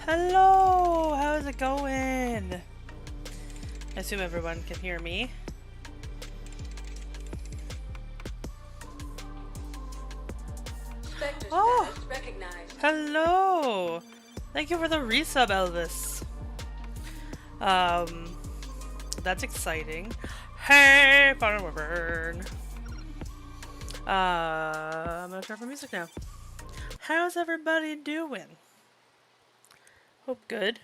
Hello! How's it going? I assume everyone can hear me. Oh! Hello! Thank you for the resub, Elvis. That's exciting. Hey, burn. I'm gonna turn for music now. How's everybody doing? Hope good.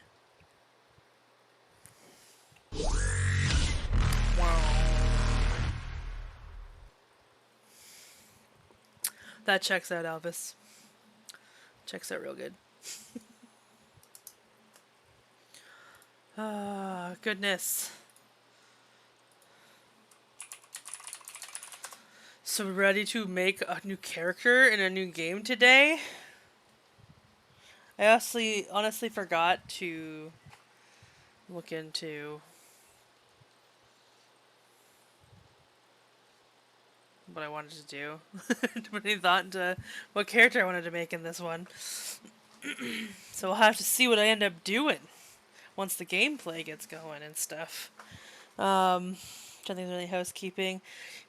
That checks out, Elvis. Checks out real good. Ah, goodness. So ready to make a new character in a new game today? I honestly forgot to look into what I wanted to do. Put any thought into what character I wanted to make in this one. So we'll have to see what I end up doing once the gameplay gets going and stuff. Trying to think of any housekeeping.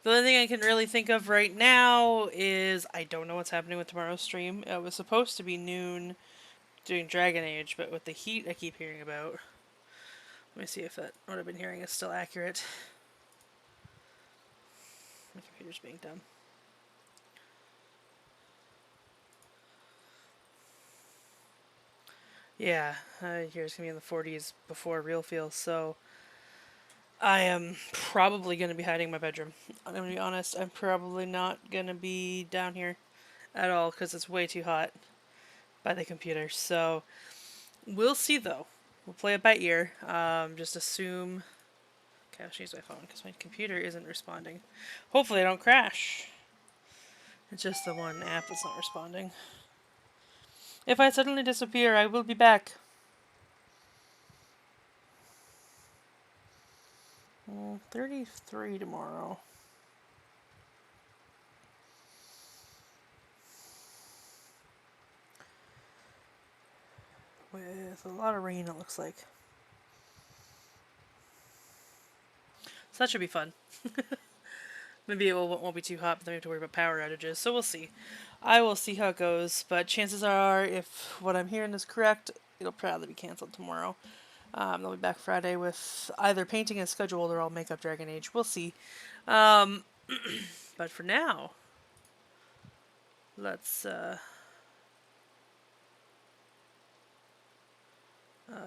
The only thing I can really think of right now is I don't know what's happening with tomorrow's stream. It was supposed to be noon doing Dragon Age, but with the heat I keep hearing about. Let me see if what I've been hearing is still accurate. My computer's being dumb. Yeah, I hear it's going to be in the 40s before real feel, so I am probably going to be hiding in my bedroom. I'm going to be honest, I'm probably not going to be down here at all because it's way too hot by the computer. So we'll see though. We'll play it by ear. Just assume... Okay, I'll use my phone because my computer isn't responding. Hopefully I don't crash. It's just the one app that's not responding. If I suddenly disappear, I will be back. 33 tomorrow. With a lot of rain, it looks like. So that should be fun. Maybe it won't be too hot, but then we have to worry about power outages. So we'll see. I will see how it goes, but chances are, if what I'm hearing is correct, it'll probably be cancelled tomorrow. They'll be back Friday with either painting as scheduled or I'll make up Dragon Age. We'll see. But for now, let's,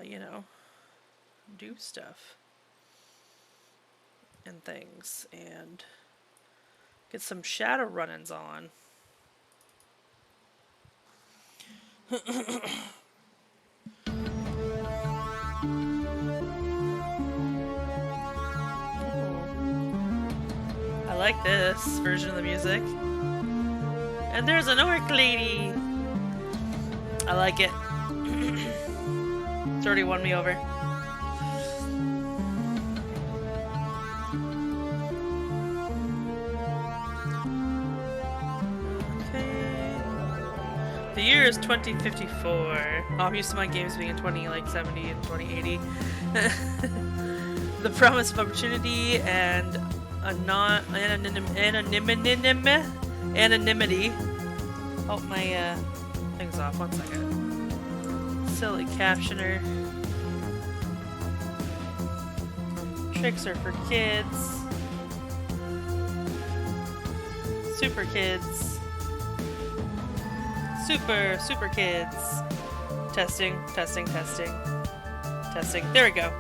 you know, do stuff and things and get some Shadowrunnings on. I like this version of the music. And there's an orc lady! I like it. It's already won me over. Okay. The year is 2054. Oh, I'm used to my games being in 2070 and 2080. The promise of opportunity and anonymity. Oh, my thing's off. 1 second. Silly captioner. Tricks are for kids. Super kids. Super kids. Testing. There we go.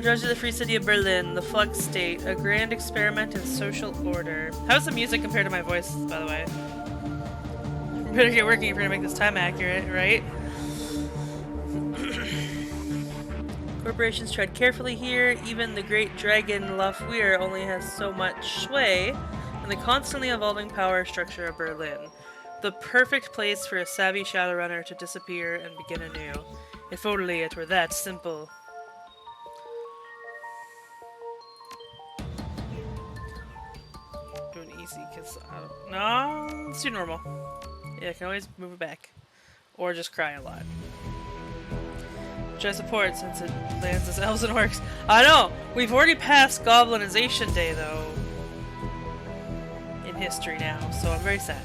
Drives to the Free City of Berlin, the Flux State, a grand experiment in social order. How's the music compared to my voice, by the way? Better get working if you're gonna make this time accurate, right? Corporations tread carefully here. Even the great dragon Lafweir only has so much sway in the constantly evolving power structure of Berlin. The perfect place for a savvy Shadowrunner to disappear and begin anew. If only it were that simple. Doing easy, because I don't... No, let's do normal. Yeah, I can always move it back. Or just cry a lot. Which I support since it lands as elves and orcs. I know! We've already passed Goblinization Day, though. In history now, so I'm very sad.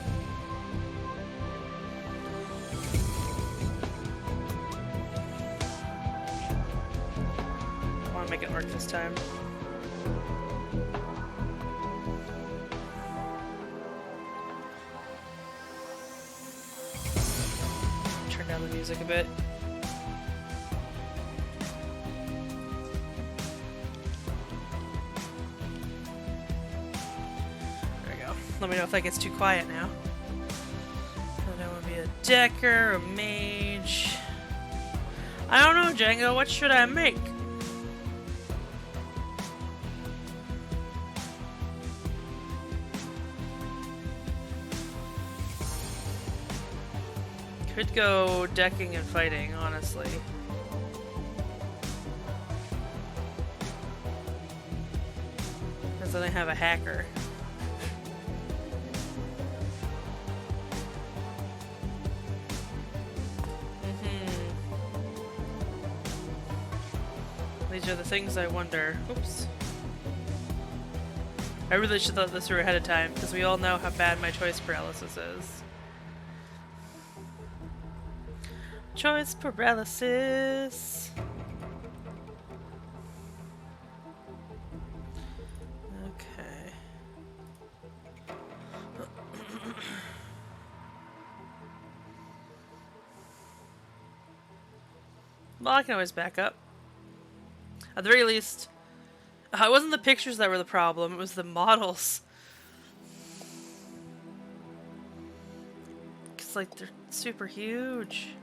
I want to make it work this time. Turn down the music a bit. There we go. Let me know if that gets too quiet now. I don't want to be a decker, a mage. I don't know, Django. What should I make? Could go decking and fighting, honestly. Because then I have a hacker. These are the things I wonder. Oops. I really should have thought this through ahead of time, because we all know how bad my choice paralysis is. Choice paralysis. Okay. Well, I can always back up. At the very least, it wasn't the pictures that were the problem, it was the models. It's like they're super huge.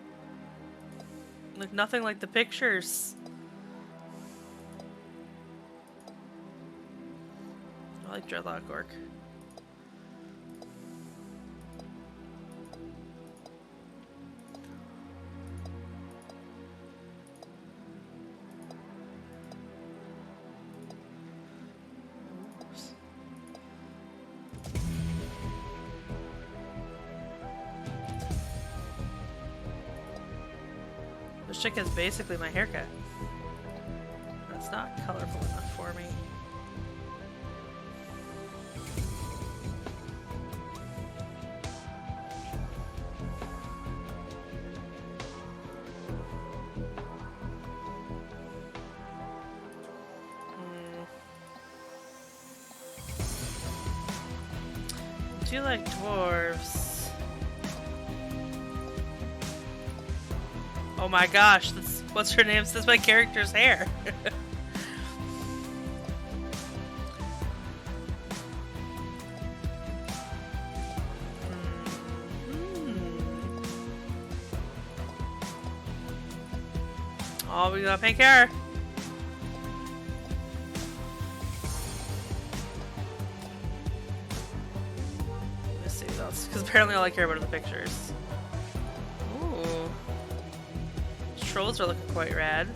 Look nothing like the pictures. I like Dreadlock Orc. Oops. This chick is basically my haircut. That's not colorful enough for me. Do you like dwarves? Oh my gosh, that's, what's her name? That's my character's hair. Oh, we got pink hair. Let's see what else, because apparently all I care about are the pictures. Ooh. Trolls are looking quite rad.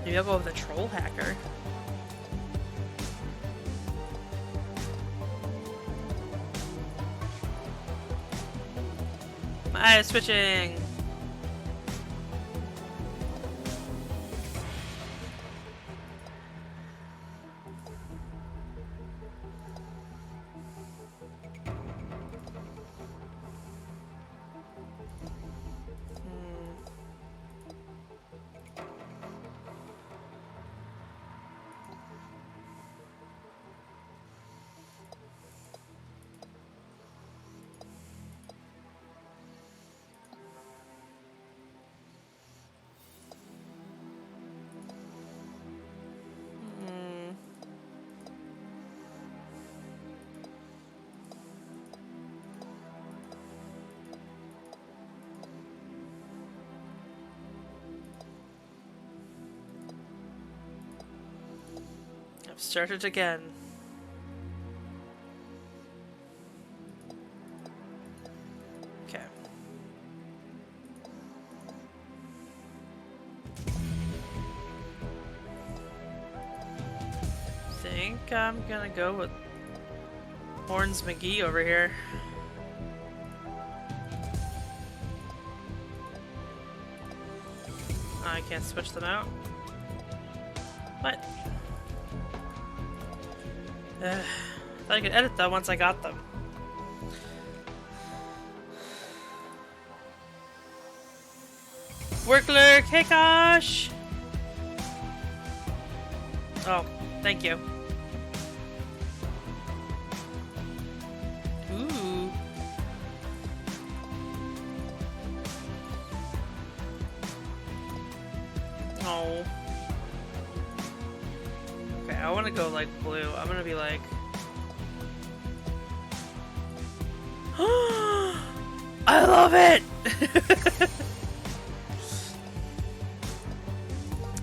Maybe I'll go with the troll hacker. My eye is switching. I've started again. Okay. Think I'm gonna go with Horns McGee over here. I can't switch them out. What? I thought I could edit them once I got them. Work lurk, hey Kosh! Oh, thank you. Ooh. Oh. Okay, I want to go like blue. I'm gonna be like... I love it!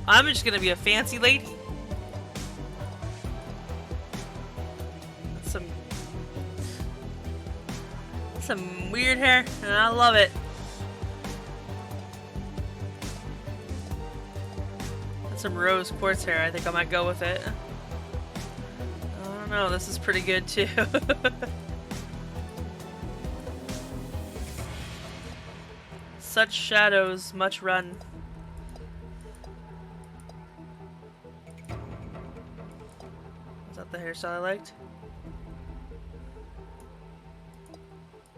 I'm just gonna be a fancy lady. Some weird hair, and I love it. That's some rose quartz hair. I think I might go with it. I don't know. This is pretty good too. Such shadows, much run. Is that the hairstyle I liked?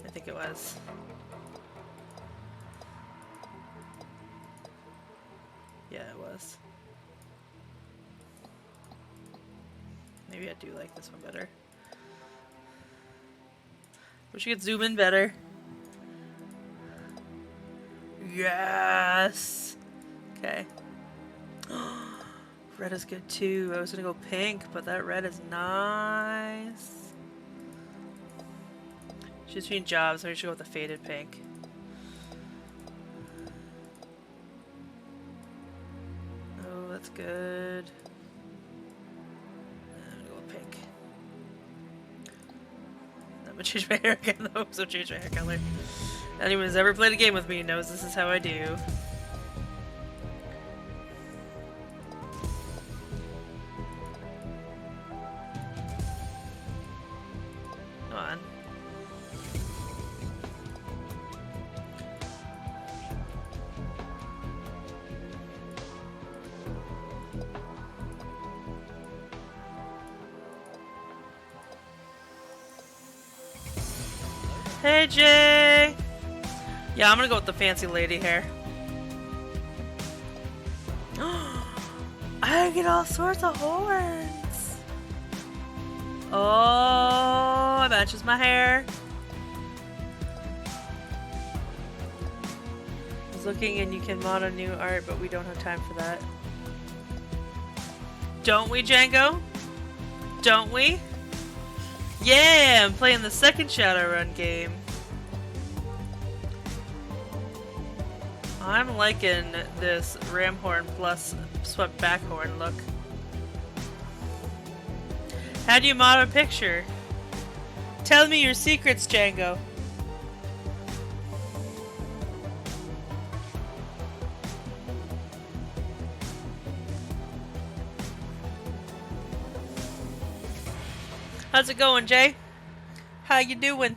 I think it was. Yeah, it was. Maybe I do like this one better. Wish you could zoom in better. Yes! Okay. Red is good too. I was gonna go pink, but that red is nice. She's between jobs, maybe we should go with the faded pink. Oh, that's good. I'm gonna go with pink. I'm gonna change my hair again though, so change my hair color. Anyone who's ever played a game with me knows this is how I do. Come on. Hey Jay! Yeah, I'm gonna go with the fancy lady hair. I get all sorts of horns! Oh, it matches my hair. I was looking and you can mod a new art, but we don't have time for that. Don't we, Django? Don't we? Yeah, I'm playing the second Shadowrun game. I'm liking this ram horn plus swept back horn look. How do you mod a picture? Tell me your secrets, Django. How's it going, Jay? How you doing?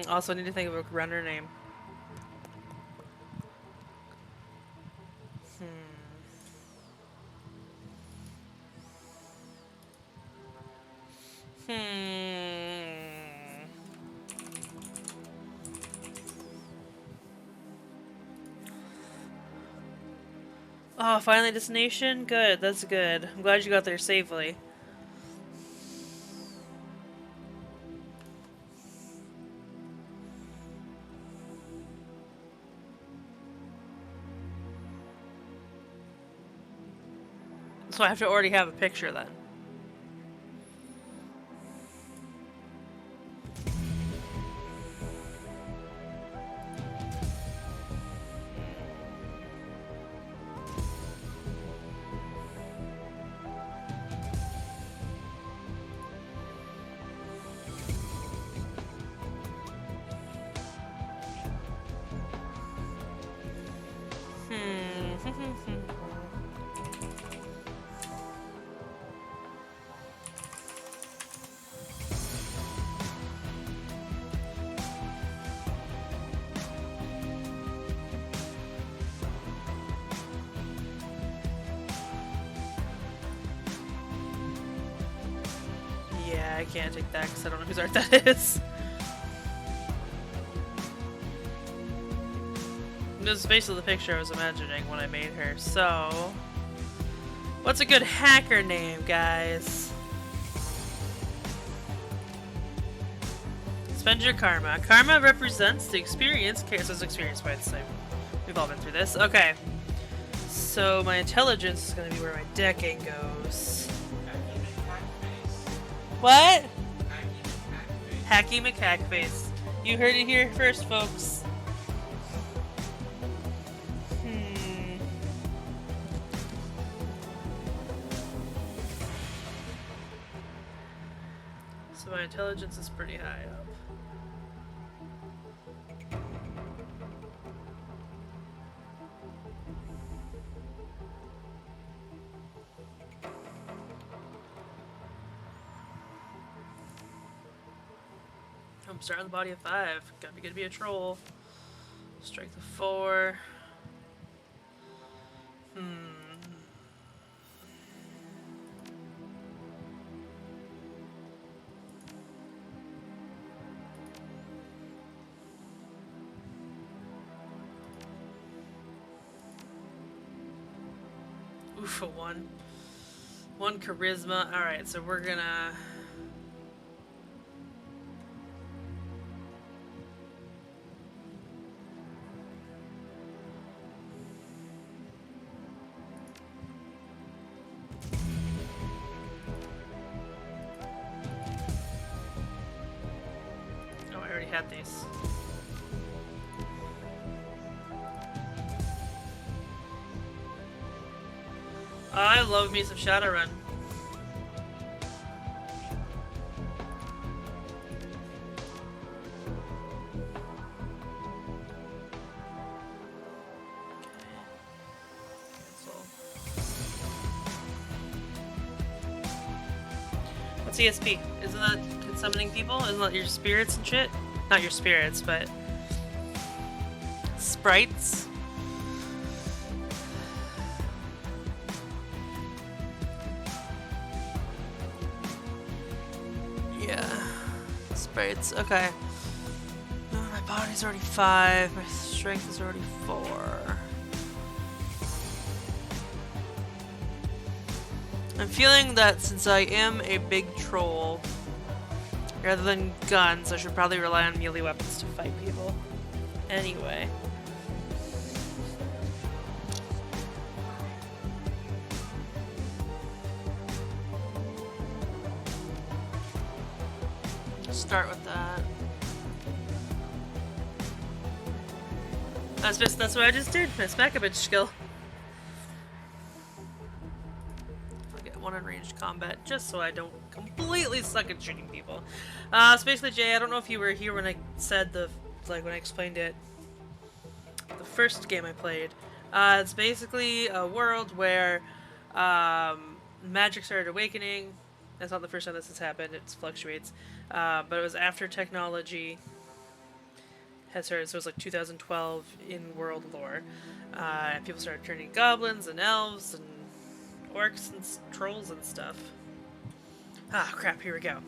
Also, I need to think of a runner name. Oh, finally destination? Good, that's good. I'm glad you got there safely. So I have to already have a picture then. I can't take that because I don't know whose art that is. This is basically the picture I was imagining when I made her. So, what's a good hacker name, guys? Spend your karma. Karma represents the experience. Okay, so it's experience points. We've all been through this. Okay. So my intelligence is going to be where my decking goes. What? Hacky McHackface. You heard it here first, folks. So my intelligence is pretty high up. I'm starting the body of 5. Gotta be good to be a troll. Strength of 4. Oof, a 1. 1 charisma. Alright, so we're gonna... Oh, I already had these. I love me some Shadowrun. What's ESP? Isn't that summoning people? Isn't that your spirits and shit? Not your spirits, but sprites. Yeah, sprites. Okay. No, my body's already 5. My strength is already 4. I'm feeling that since I am a big troll, rather than guns, I should probably rely on melee weapons to fight people. Anyway. Start with that. That's what I just did. My smack a bitch skill. I'll get 1 in ranged combat just so I don't completely suck at shooting people. So basically, Jay, I don't know if you were here when I said when I explained it. The first game I played. It's basically a world where magic started awakening. That's not the first time this has happened. It fluctuates. But it was after technology has started, so it was like 2012 in world lore. And people started turning goblins and elves and orcs and trolls and stuff. Ah, crap, here we go.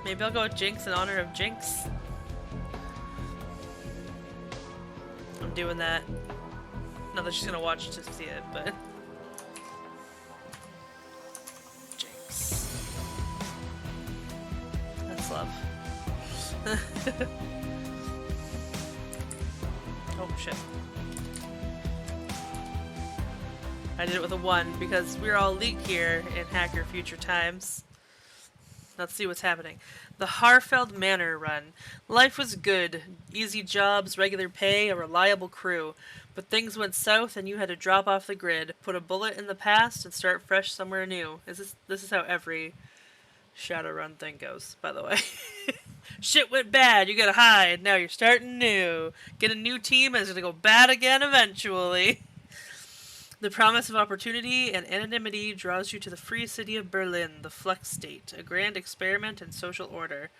Maybe I'll go with Jinx in honor of Jinx. I'm doing that. Not that she's gonna watch to see it, but... Jinx. That's love. Oh, shit. I did it with a 1 because we're all elite here in Hacker Future Times. Let's see what's happening. The Harfeld Manor run. Life was good. Easy jobs, regular pay, a reliable crew. But things went south and you had to drop off the grid, put a bullet in the past, and start fresh somewhere new. This is how every Shadowrun thing goes, by the way. Shit went bad, you gotta hide, now you're starting new. Get a new team and it's gonna go bad again eventually. The promise of opportunity and anonymity draws you to the free city of Berlin, the Flux State, a grand experiment in social order.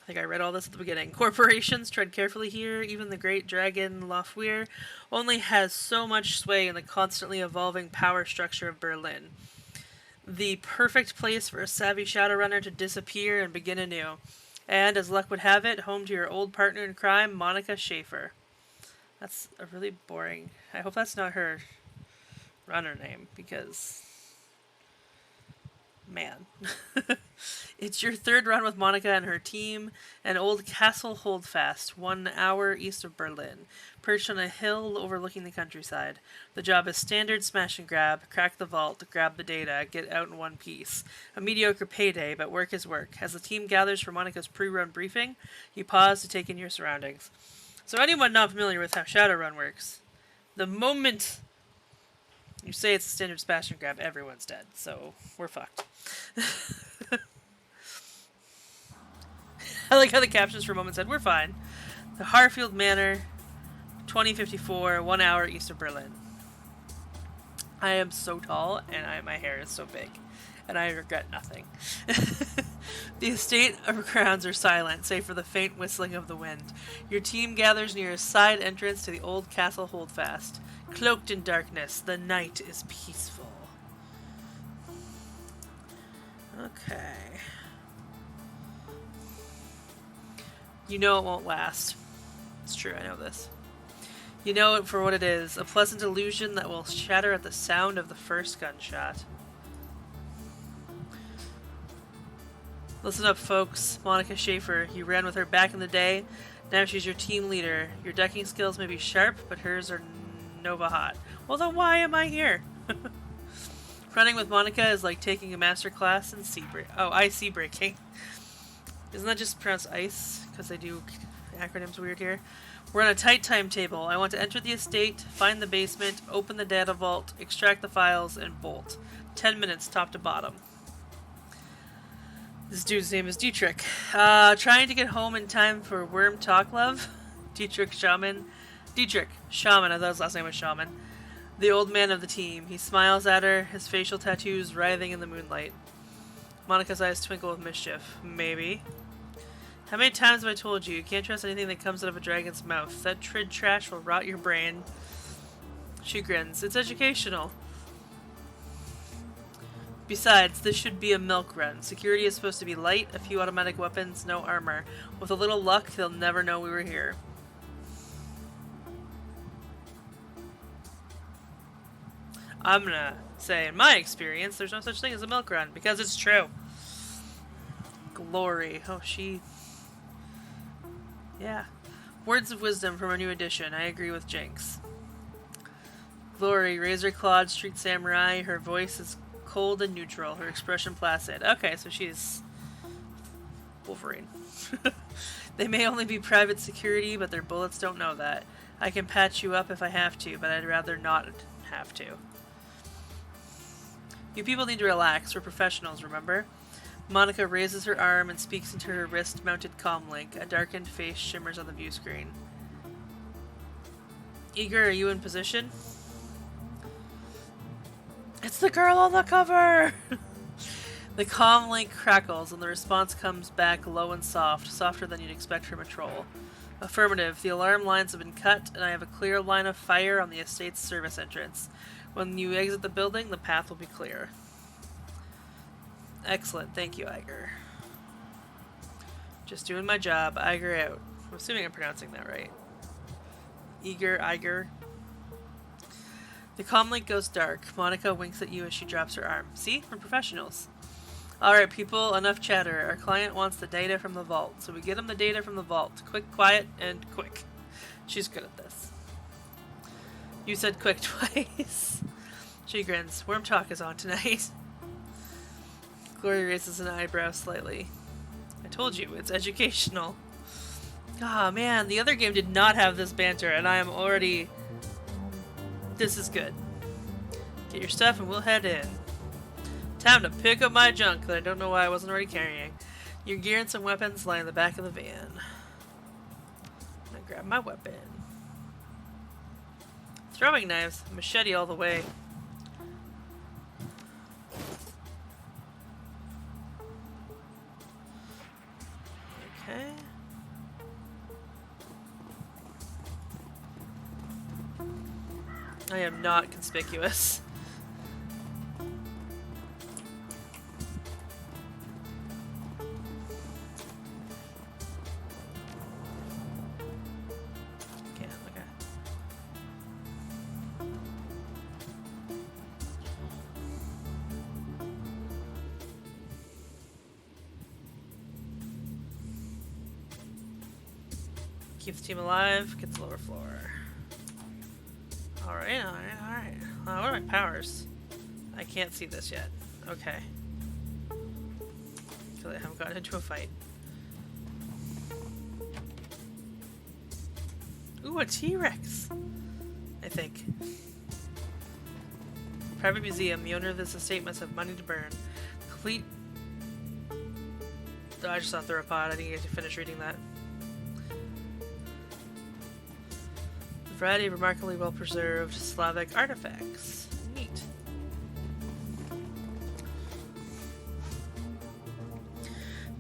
I think I read all this at the beginning. Corporations tread carefully here. Even the great dragon Lofweir only has so much sway in the constantly evolving power structure of Berlin. The perfect place for a savvy Shadowrunner to disappear and begin anew. And, as luck would have it, home to your old partner in crime, Monica Schaefer. That's a really boring... I hope that's not her runner name, because... Man. It's your third run with Monica and her team, an old castle holdfast, 1 hour east of Berlin, perched on a hill overlooking the countryside. The job is standard smash and grab, crack the vault, grab the data, get out in one piece. A mediocre payday, but work is work. As the team gathers for Monica's pre-run briefing, you pause to take in your surroundings. So anyone not familiar with how Shadowrun works, the moment you say it's a standard smash and grab, everyone's dead, so we're fucked. I like how the captions for a moment said, we're fine. The Harfield Manor, 2054, 1 hour east of Berlin. I am so tall, and my hair is so big, and I regret nothing. The estate of grounds are silent, save for the faint whistling of the wind. Your team gathers near a side entrance to the old castle holdfast. Cloaked in darkness, the night is peaceful. Okay. You know it won't last. It's true, I know this. You know it for what it is, a pleasant illusion that will shatter at the sound of the first gunshot. Listen up, folks. Monica Schaefer, you ran with her back in the day. Now she's your team leader. Your decking skills may be sharp, but hers are Nova hot. Well, then why am I here? Running with Monica is like taking a master class in ice breaking. Isn't that just pronounced ice? Because they do acronyms weird here. We're on a tight timetable. I want to enter the estate, find the basement, open the data vault, extract the files, and bolt. 10 minutes top to bottom. This dude's name is Dietrich. Trying to get home in time for Worm Talk Love. Dietrich, Shaman, I thought his last name was Shaman. The old man of the team. He smiles at her, his facial tattoos writhing in the moonlight. Monica's eyes twinkle with mischief. Maybe. How many times have I told you can't trust anything that comes out of a dragon's mouth? That trid trash will rot your brain. She grins. It's educational. Besides, this should be a milk run. Security is supposed to be light, a few automatic weapons, no armor. With a little luck, they'll never know we were here. I'm gonna say, in my experience, there's no such thing as a milk run, because it's true. Glory. Oh, yeah. Words of wisdom from a new edition. I agree with Jinx. Glory, razor-clawed street samurai. Her voice is cold and neutral. Her expression placid. Okay, so she's Wolverine. They may only be private security, but their bullets don't know that. I can patch you up if I have to, but I'd rather not have to. You people need to relax. We're professionals, remember? Monica raises her arm and speaks into her wrist-mounted comlink. A darkened face shimmers on the view screen. Eager, are you in position? It's the girl on the cover! The comlink crackles and the response comes back low and soft, softer than you'd expect from a troll. Affirmative. The alarm lines have been cut, and I have a clear line of fire on the estate's service entrance. When you exit the building, the path will be clear. Excellent. Thank you, Iger. Just doing my job. Iger out. I'm assuming I'm pronouncing that right. Iger. The comlink goes dark. Monica winks at you as she drops her arm. See? We're professionals. Alright, people. Enough chatter. Our client wants the data from the vault, so we get him the data from the vault. Quick, quiet, and quick. She's good at this. You said quick twice. She grins. Worm Talk is on tonight. Glory raises an eyebrow slightly. I told you, it's educational. Ah, man, the other game did not have this banter, and I am already... This is good. Get your stuff and we'll head in. Time to pick up my junk that I don't know why I wasn't already carrying. Your gear and some weapons lie in the back of the van. I'm gonna grab my weapon. Throwing knives, machete all the way. Okay. I am not conspicuous. Okay, okay. Keep the team alive, get to the lower floor. Alright, alright, alright. What are my powers? I can't see this yet. Okay. Because I haven't gotten into a fight. Ooh, a T-Rex! I think. Private museum. The owner of this estate must have money to burn. Complete... Oh, I just saw theropod. I didn't get to finish reading that. A variety of remarkably well-preserved Slavic artifacts. Neat.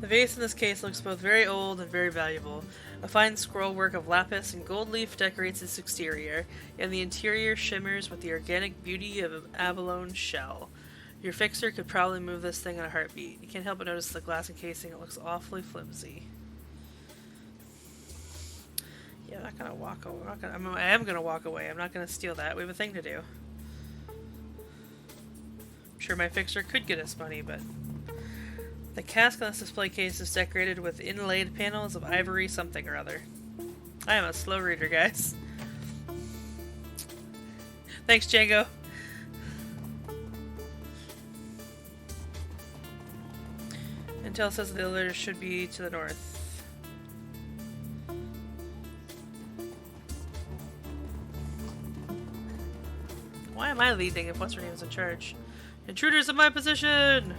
The vase in this case looks both very old and very valuable. A fine scroll work of lapis and gold leaf decorates its exterior, and the interior shimmers with the organic beauty of an abalone shell. Your fixer could probably move this thing in a heartbeat. You can't help but notice the glass encasing. It looks awfully flimsy. Yeah, I'm not gonna walk away. I am gonna walk away. I'm not gonna steal that. We have a thing to do. I'm sure my fixer could get us money, but... The cask on this display case is decorated with inlaid panels of ivory something or other. I am a slow reader, guys. Thanks, Django. Intel says the elevator should be to the north. Why am I leading if what's her name is in charge? Intruders in my position!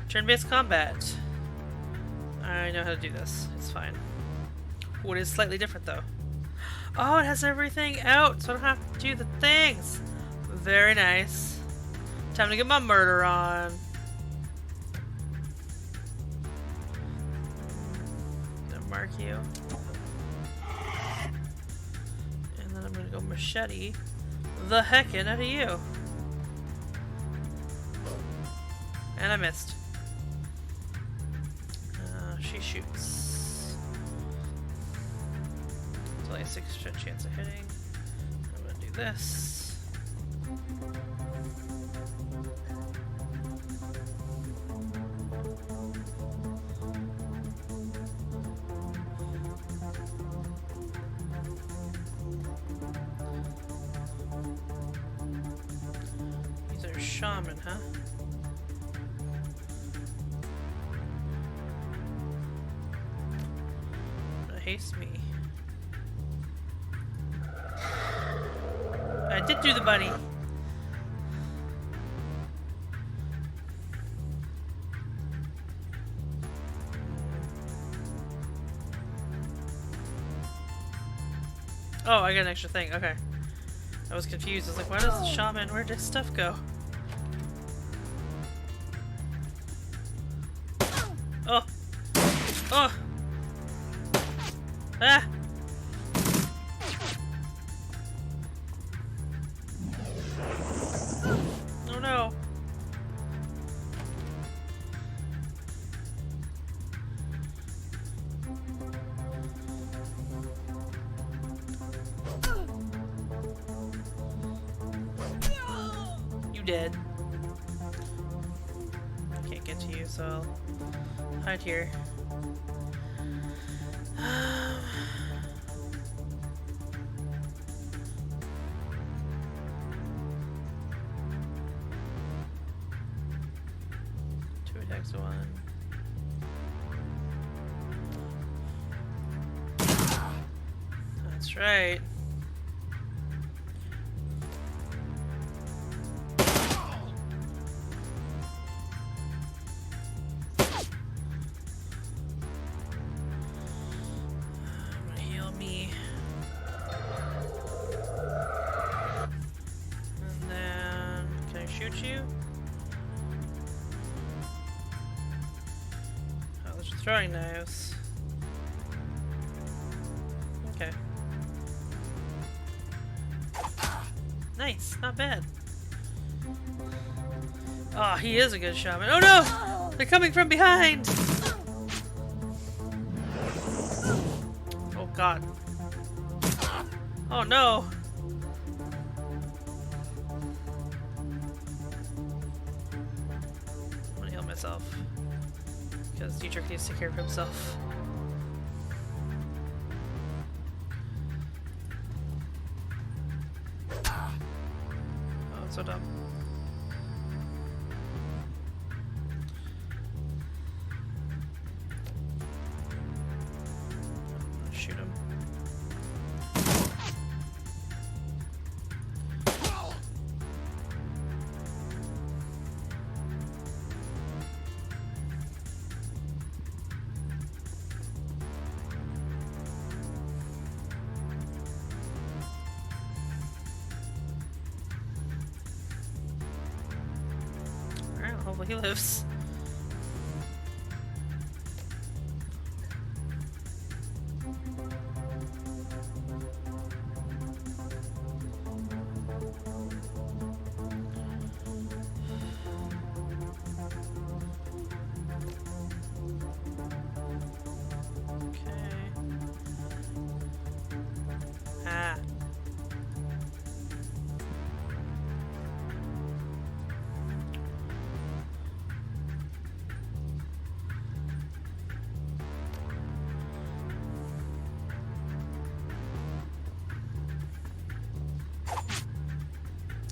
Turn-based combat. I know how to do this. It's fine. What is slightly different though? Oh, it has everything out, so I don't have to do the things. Very nice. Time to get my murder on. Gonna mark you. And then I'm gonna go machete the heckin' out of you. And I missed. She shoots. It's only a 6% chance of hitting. I'm gonna do this. These are shaman, huh? Haste me. I did do the bunny. Oh, I got an extra thing. Okay. I was confused. I was like, why does the shaman, where does stuff go? Oh! Oh! Ah! Oh no! You dead. Can't get to you, so I'll hide here. right. I'm gonna heal me. And then, can I shoot you? Oh, there's throwing knives. Okay. Nice, not bad. Oh, he is a good shaman. Oh no! They're coming from behind! Oh god. Oh no! I'm gonna heal myself. Because Dietrich needs to take care of himself. Oh, it's so dumb. Shoot him. Alright, well, hopefully he lives.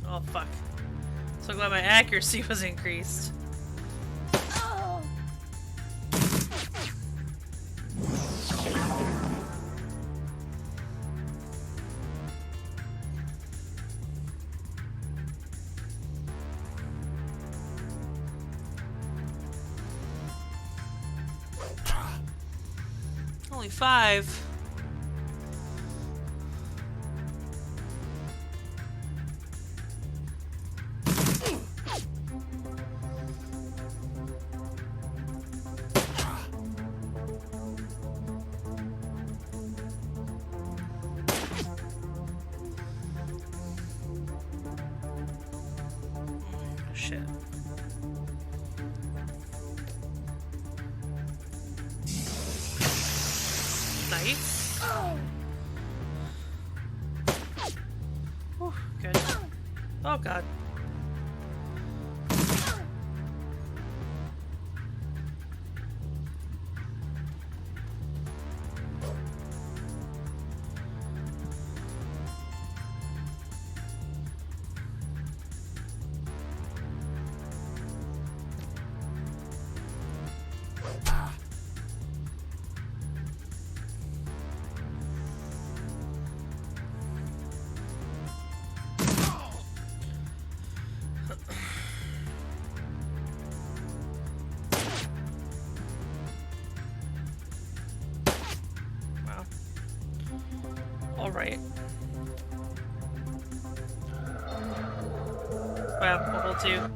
Oh fuck. So glad my accuracy was increased. Only 5. Shit. Nice. Whew, good. Oh god. Alright. Wow, level 2.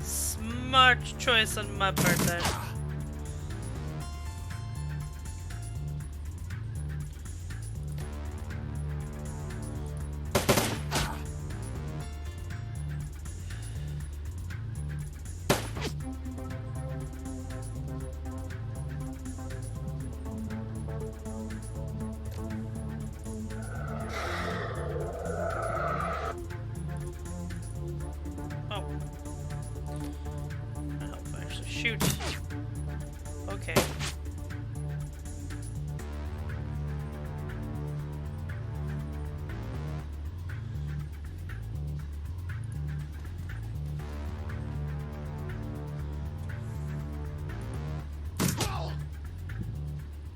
Smart choice on my part then. shoot. Okay.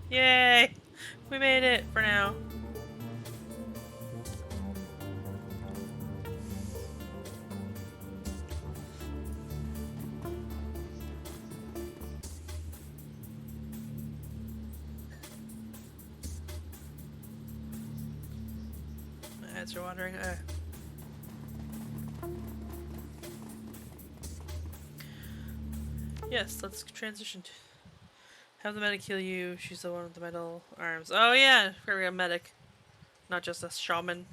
Yay! We made it for now. My eyes are wandering. Yes, let's transition. Have the medic heal you. She's the one with the metal arms. Oh yeah, we got a medic. Not just a shaman.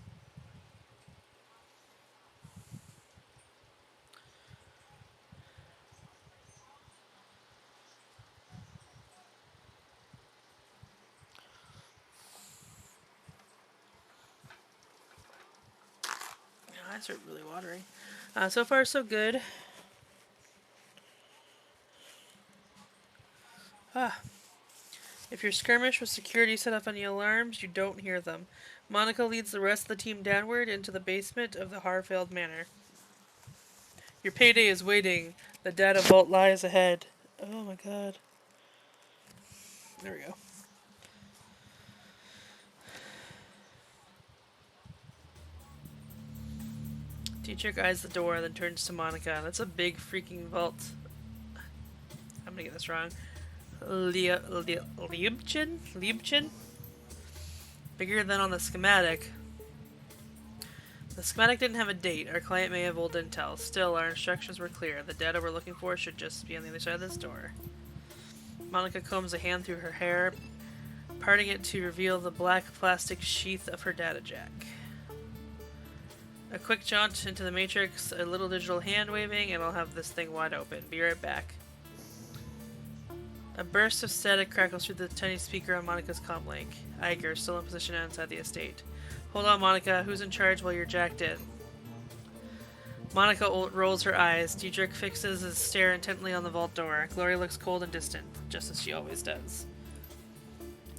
My eyes are really watering. So far, so good. If your skirmish with security set up any alarms, you don't hear them. Monica leads the rest of the team downward into the basement of the Harfeld Manor. Your payday is waiting. The data vault lies ahead. Oh my god. There we go. Dietrich eyes the door, then turns to Monica. That's a big freaking vault. I'm gonna get this wrong. Liebchen? Liebchen? Bigger than on the schematic. The schematic didn't have a date. Our client may have old intel. Still, our instructions were clear. The data we're looking for should just be on the other side of this door. Monica combs a hand through her hair, parting it to reveal the black plastic sheath of her data jack. A quick jaunt into the matrix, a little digital hand waving, and I'll have this thing wide open. Be right back. A burst of static crackles through the tiny speaker on Monica's comlink. Iger, still in position outside the estate. Hold on, Monica. Who's in charge while you're jacked in? Monica rolls her eyes. Dietrich fixes his stare intently on the vault door. Gloria looks cold and distant, just as she always does.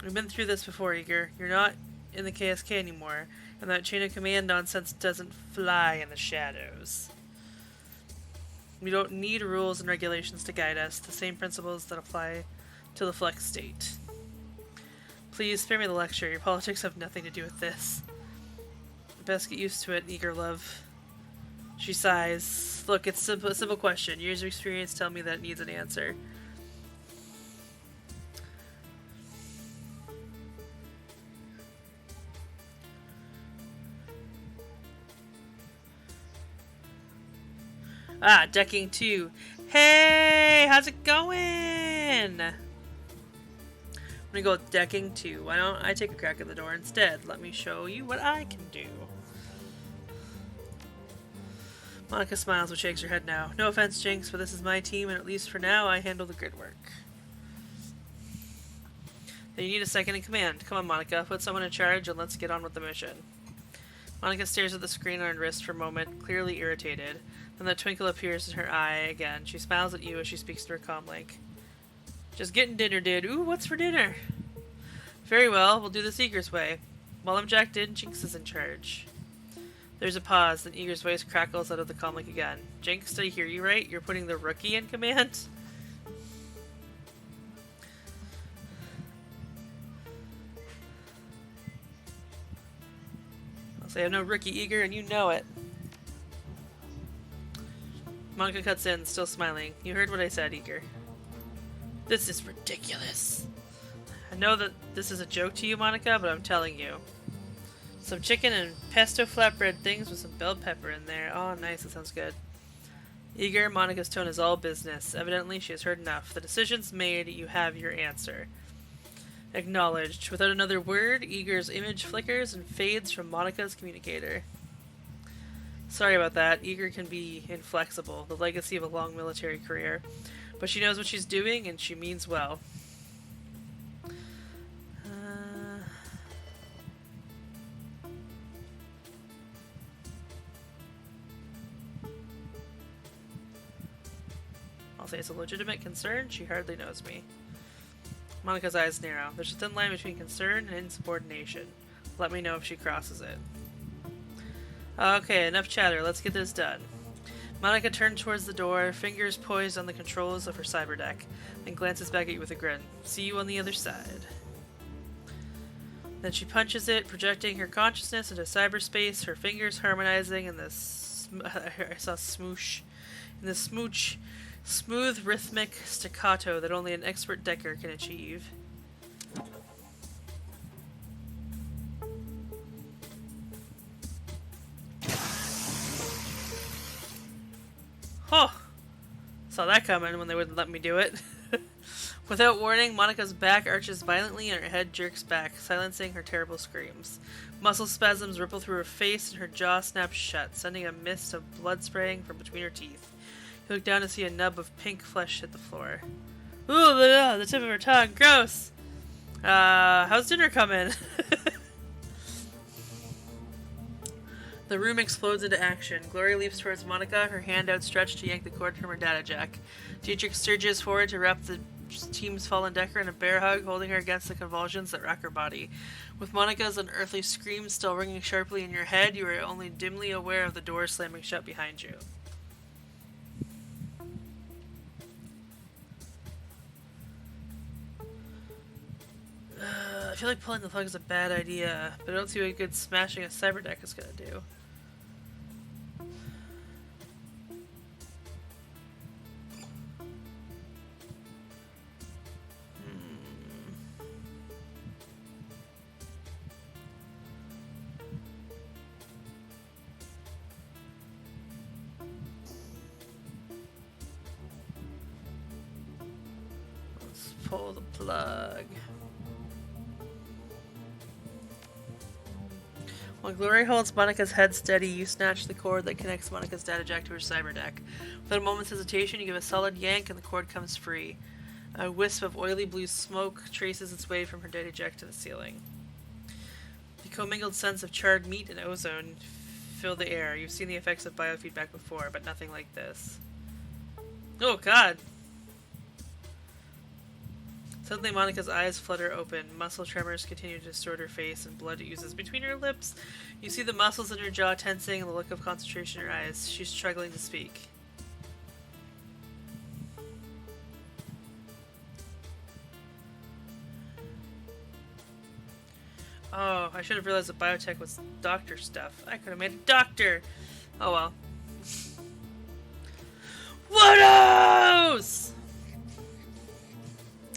We've been through this before, Iger. You're not in the KSK anymore, and that chain of command nonsense doesn't fly in the shadows. We don't need rules and regulations to guide us, the same principles that apply to the Flex state. Please spare me the lecture. Your politics have nothing to do with this. Best get used to it, eager love. She sighs. Look, it's a simple question. Years of experience tell me that it needs an answer. Ah, decking 2. Hey, how's it going? I'm gonna go with decking 2. Why don't I take a crack at the door instead? Let me show you what I can do. Monica smiles but shakes her head now. No offense, Jinx, but this is my team, and at least for now, I handle the grid work. Then you need a second in command. Come on, Monica. Put someone in charge and let's get on with the mission. Monica stares at the screen on her wrist for a moment, clearly irritated. Then the twinkle appears in her eye again. She smiles at you as she speaks to her comlink. Just getting dinner, dude. Ooh, what's for dinner? Very well, we'll do this Eager's way. While I'm jacked in, Jinx is in charge. There's a pause, then Eager's voice crackles out of the comlink again. Jinx, did I hear you right? You're putting the rookie in command? I'll say I'm no rookie, Eager, and you know it. Monica cuts in, still smiling. You heard what I said, Eager. This is ridiculous. I know that this is a joke to you, Monica, but I'm telling you. Some chicken and pesto flatbread things with some bell pepper in there. Oh, nice. That sounds good. Eager, Monica's tone is all business. Evidently, she has heard enough. The decision's made. You have your answer. Acknowledged. Without another word, Eager's image flickers and fades from Monica's communicator. Sorry about that. Eager can be inflexible, the legacy of a long military career. But she knows what she's doing, and she means well. face a legitimate concern. She hardly knows me. Monica's eyes narrow. There's a thin line between concern and insubordination. Let me know if she crosses it. Okay, enough chatter. Let's get this done. Monica turned towards the door, fingers poised on the controls of her cyberdeck, and glances back at you with a grin. See you on the other side. Then she punches it, projecting her consciousness into cyberspace, her fingers harmonizing in this I saw smoosh. In this smooth, rhythmic staccato that only an expert decker can achieve. Oh! Saw that coming when they wouldn't let me do it. Without warning, Monica's back arches violently and her head jerks back, silencing her terrible screams. Muscle spasms ripple through her face and her jaw snaps shut, sending a mist of blood spraying from between her teeth. You look down to see a nub of pink flesh hit the floor. Ooh, the tip of her tongue. Gross! How's dinner coming? The room explodes into action. Glory leaps towards Monica, her hand outstretched to yank the cord from her data jack. Dietrich surges forward to wrap the team's fallen decker in a bear hug, holding her against the convulsions that rack her body. With Monica's unearthly scream still ringing sharply in your head, you are only dimly aware of the door slamming shut behind you. I feel like pulling the plug is a bad idea, but I don't see what good smashing a cyberdeck is gonna do. Let's pull the plug. While Glory holds Monica's head steady, you snatch the cord that connects Monica's data jack to her cyberdeck. Without a moment's hesitation, you give a solid yank and the cord comes free. A wisp of oily blue smoke traces its way from her data jack to the ceiling. The commingled scents of charred meat and ozone fill the air. You've seen the effects of biofeedback before, but nothing like this. Oh god! Suddenly, Monica's eyes flutter open. Muscle tremors continue to distort her face, and blood oozes between her lips. You see the muscles in her jaw tensing and the look of concentration in her eyes. She's struggling to speak. Oh, I should have realized that biotech was doctor stuff. I could have made a doctor! Oh well. What?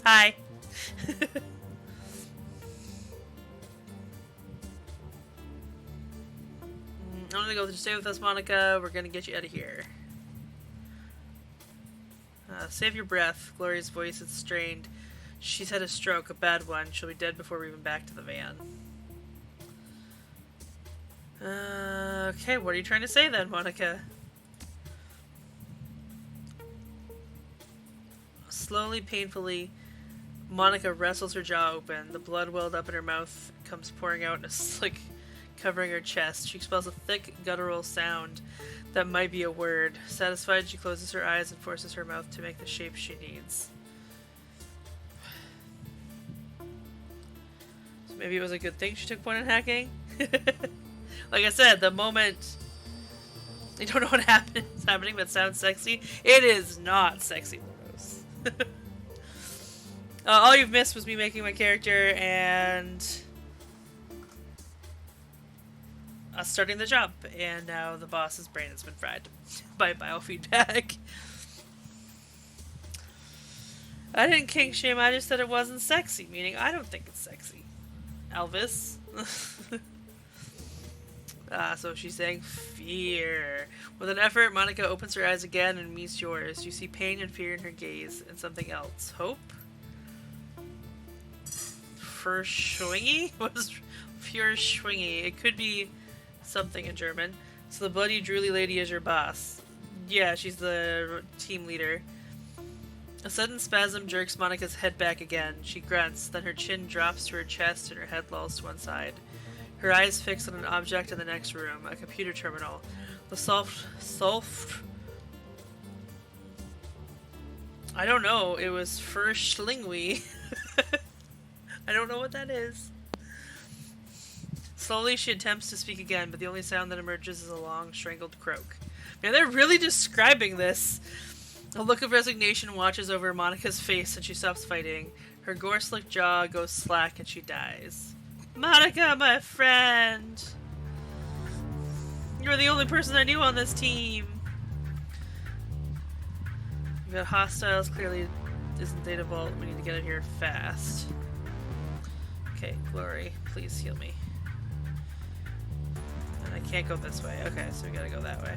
Hi. I'm gonna go stay with us, Monica. We're gonna get you out of here. Save your breath. Glory's voice is strained. She's had a stroke, a bad one. She'll be dead before we're even back to the van. Okay, what are you trying to say then, Monica? Slowly, painfully, Monica wrestles her jaw open. The blood welled up in her mouth, comes pouring out in a slick, covering her chest. She expels a thick, guttural sound that might be a word. Satisfied, she closes her eyes and forces her mouth to make the shape she needs. So maybe it was a good thing she took point in hacking? Like I said, the moment you don't know what is happening but sounds sexy, it is not sexy, Rose. All you've missed was me making my character and us starting the job, and now the boss's brain has been fried by biofeedback. I didn't kink shame, I just said it wasn't sexy, meaning I don't think it's sexy. Elvis. So she's saying fear. With an effort, Monica opens her eyes again and meets yours. You see pain and fear in her gaze, and something else. Hope? Verschwingy? What is Verschwingy? It could be something in German. So the bloody drooly lady is your boss. Yeah, she's the team leader. A sudden spasm jerks Monica's head back again. She grunts, then her chin drops to her chest and her head lolls to one side. Her eyes fix on an object in the next room, a computer terminal. The I don't know. It was Verschlingwi. I don't know what that is. Slowly she attempts to speak again, but the only sound that emerges is a long, strangled croak. Man, they're really describing this. A look of resignation watches over Monica's face and she stops fighting. Her gore-slicked jaw goes slack and she dies. Monica, my friend! You're the only person I knew on this team! We've got hostiles, clearly isn't Data Vault. We need to get it here fast. Okay, Glory, please heal me. And I can't go this way. Okay, so we gotta go that way.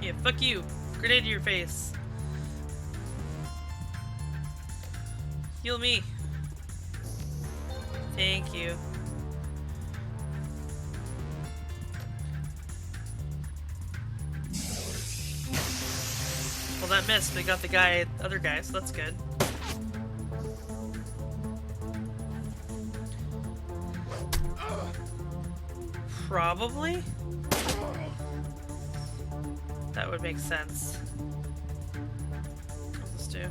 Yeah, fuck you! Grenade to your face. Heal me. Thank you. Well, that missed. We got the other guy, so that's good. Probably? That would make sense. What's this do?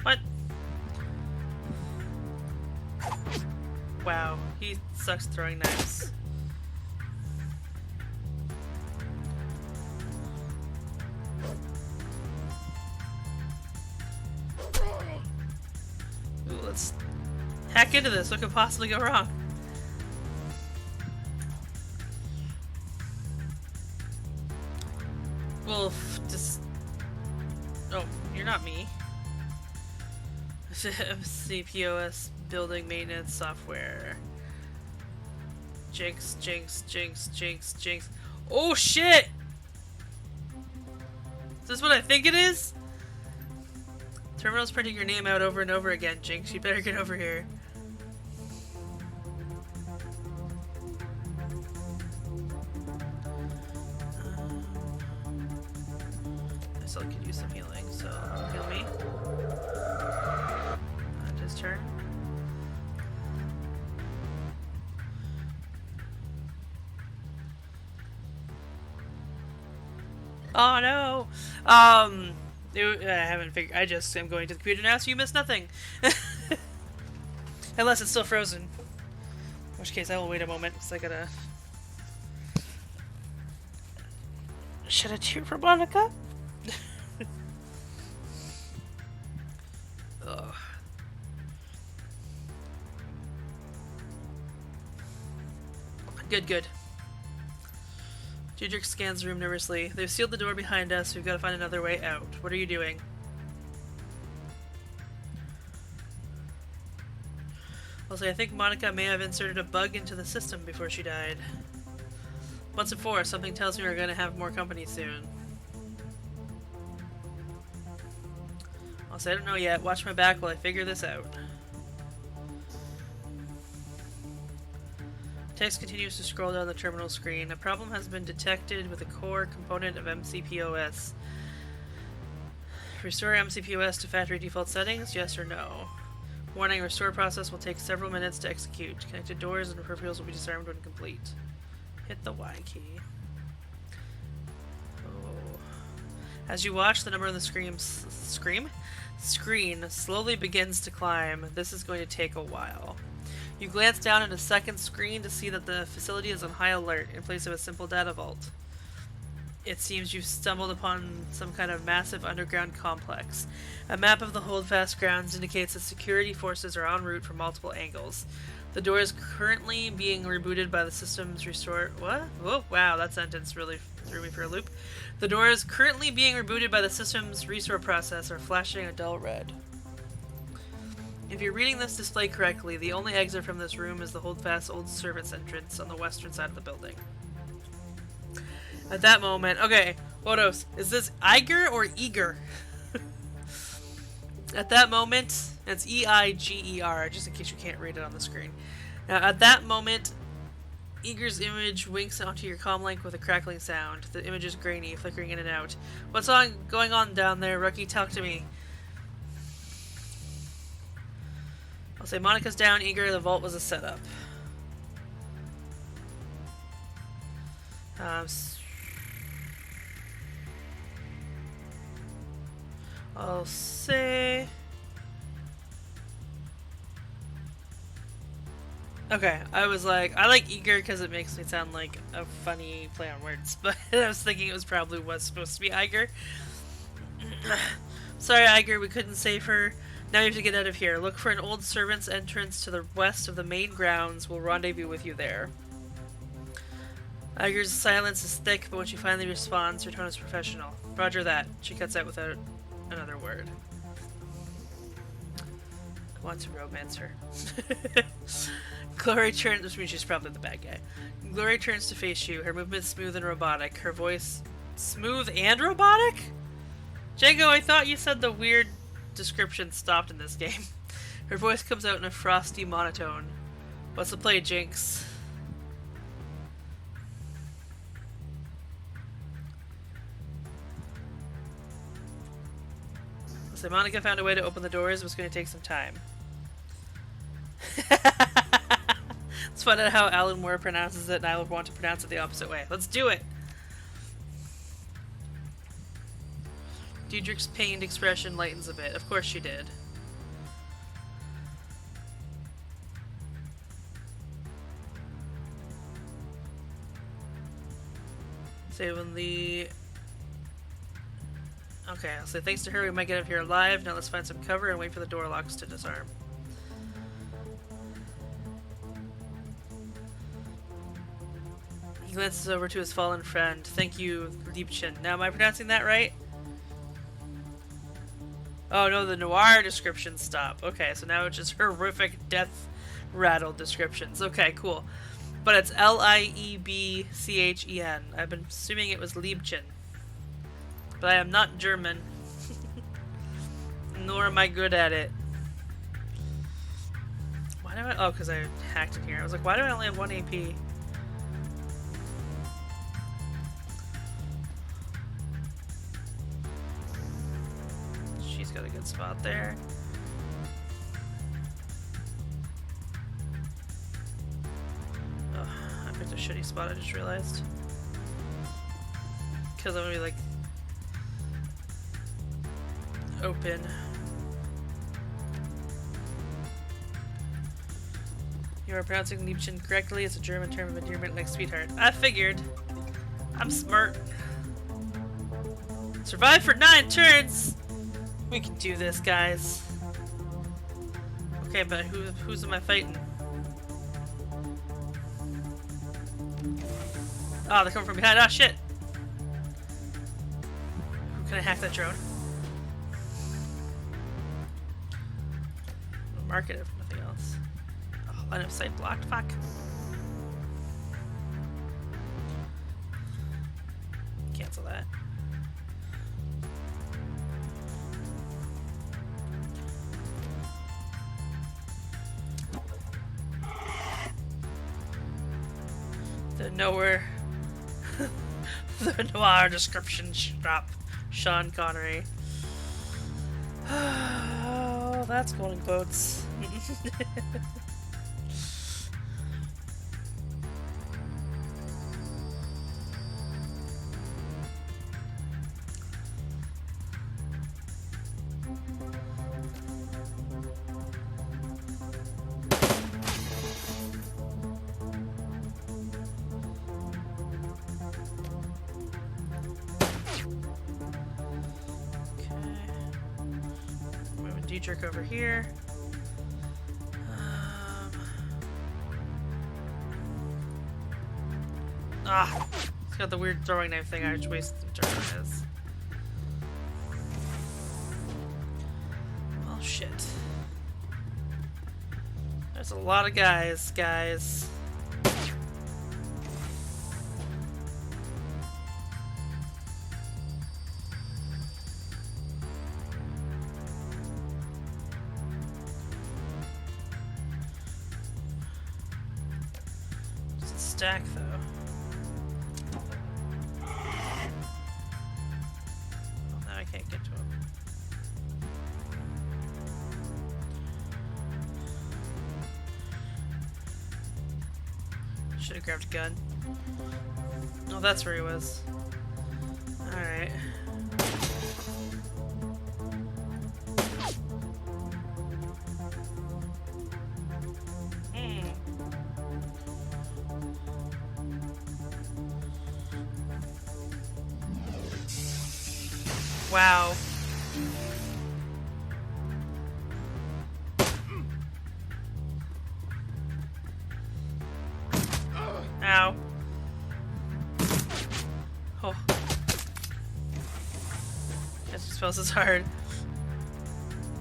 What? Wow, he sucks throwing knives. Ooh, let's hack into this. What could possibly go wrong? Wolf, just... Oh, you're not me. CPOS building maintenance software. Jinx, jinx, jinx, jinx, jinx. Oh shit! Is this what I think it is? Terminal's printing your name out over and over again, Jinx. You better get over here. I still could use some healing, so heal me. His turn. Oh no! I haven't figured. I just am going to the computer now, so you miss nothing. Unless it's still frozen. In which case, I will wait a moment, because I gotta. Should I cheer for Monica? Ugh. Good, good. Diedrich scans the room nervously. They've sealed the door behind us. We've got to find another way out. What are you doing? I'll say I think Monica may have inserted a bug into the system before she died. What's it for? Something tells me we're going to have more company soon. I'll say I don't know yet. Watch my back while I figure this out. Text continues to scroll down the terminal screen. A problem has been detected with a core component of MCPOS. Restore MCPOS to factory default settings, yes or no? Warning, restore process will take several minutes to execute. Connected doors and peripherals will be disarmed when complete. Hit the Y key. Oh. As you watch, the number on the screen slowly begins to climb. This is going to take a while. You glance down at a second screen to see that the facility is on high alert in place of a simple data vault. It seems you've stumbled upon some kind of massive underground complex. A map of the holdfast grounds indicates that security forces are en route from multiple angles. The door is currently being rebooted by the system's restore... What? Whoa, wow, that sentence really threw me for a loop. The door is currently being rebooted by the system's restore processor, flashing a dull red. If you're reading this display correctly, the only exit from this room is the Holdfast Old Servants entrance on the western side of the building. At that moment... Okay, Odos, is this Iger or Eager? At that moment... It's E-I-G-E-R, just in case you can't read it on the screen. Now, at that moment... Eager's image winks onto your comm link with a crackling sound. The image is grainy, flickering in and out. What's going on down there, rookie? Talk to me. I'll say Monica's down, Eager. The vault was a setup. I'll say... Okay, I was like, I like Eager because it makes me sound like a funny play on words, but I was thinking it was supposed to be Iger. Sorry, Iger, we couldn't save her. Now you have to get out of here. Look for an old servant's entrance to the west of the main grounds. We'll rendezvous with you there. Iger's silence is thick, but when she finally responds, her tone is professional. Roger that. She cuts out without another word. I want to romance her. Glory turns, which means she's probably the bad guy. Glory turns to face you. Her movement smooth and robotic. Her voice smooth and robotic? Django, I thought you said the weird description stopped in this game. Her voice comes out in a frosty monotone. What's the play, Jinx? So Monica found a way to open the doors. It was going to take some time. Let's find out how Alan Moore pronounces it, and I would want to pronounce it the opposite way. Let's do it! Diedrich's pained expression lightens a bit. Of course she did. Say when the... Okay, I'll say thanks to her we might get up here alive. Now let's find some cover and wait for the door locks to disarm. He glances over to his fallen friend. Thank you, Liebchen. Now, am I pronouncing that right? Oh no, the noir descriptions stop. Okay, so now it's just horrific death rattle descriptions. Okay, cool. But it's Liebchen. I've been assuming it was Liebchen. But I am not German. Nor am I good at it. Why do I... Oh, because I hacked in here. I was like, why do I only have 1 AP? She's got a good spot there. Oh, I picked a shitty spot, I just realized. Because I'm gonna be like... open. You are pronouncing Liebchen correctly. It's a German term of endearment like sweetheart. I figured. I'm smart. Survive for 9 turns! We can do this, guys. Okay, but who's am I fighting? Oh, they're coming from behind. Oh, shit! Can I hack that drone? Mark it if nothing else. Oh, line of sight blocked. Fuck. Cancel that. The nowhere. The noir description shop. Sean Connery. Oh, that's going in quotes. Diedrich over here. It's got the weird throwing knife thing. I just wasted some turn on this. Well, shit. There's a lot of guys. stack, though. Well, now I can't get to him. Should have grabbed a gun. Oh, that's where he was. Alright. Wow. Ow. Oh. That just feels as hard.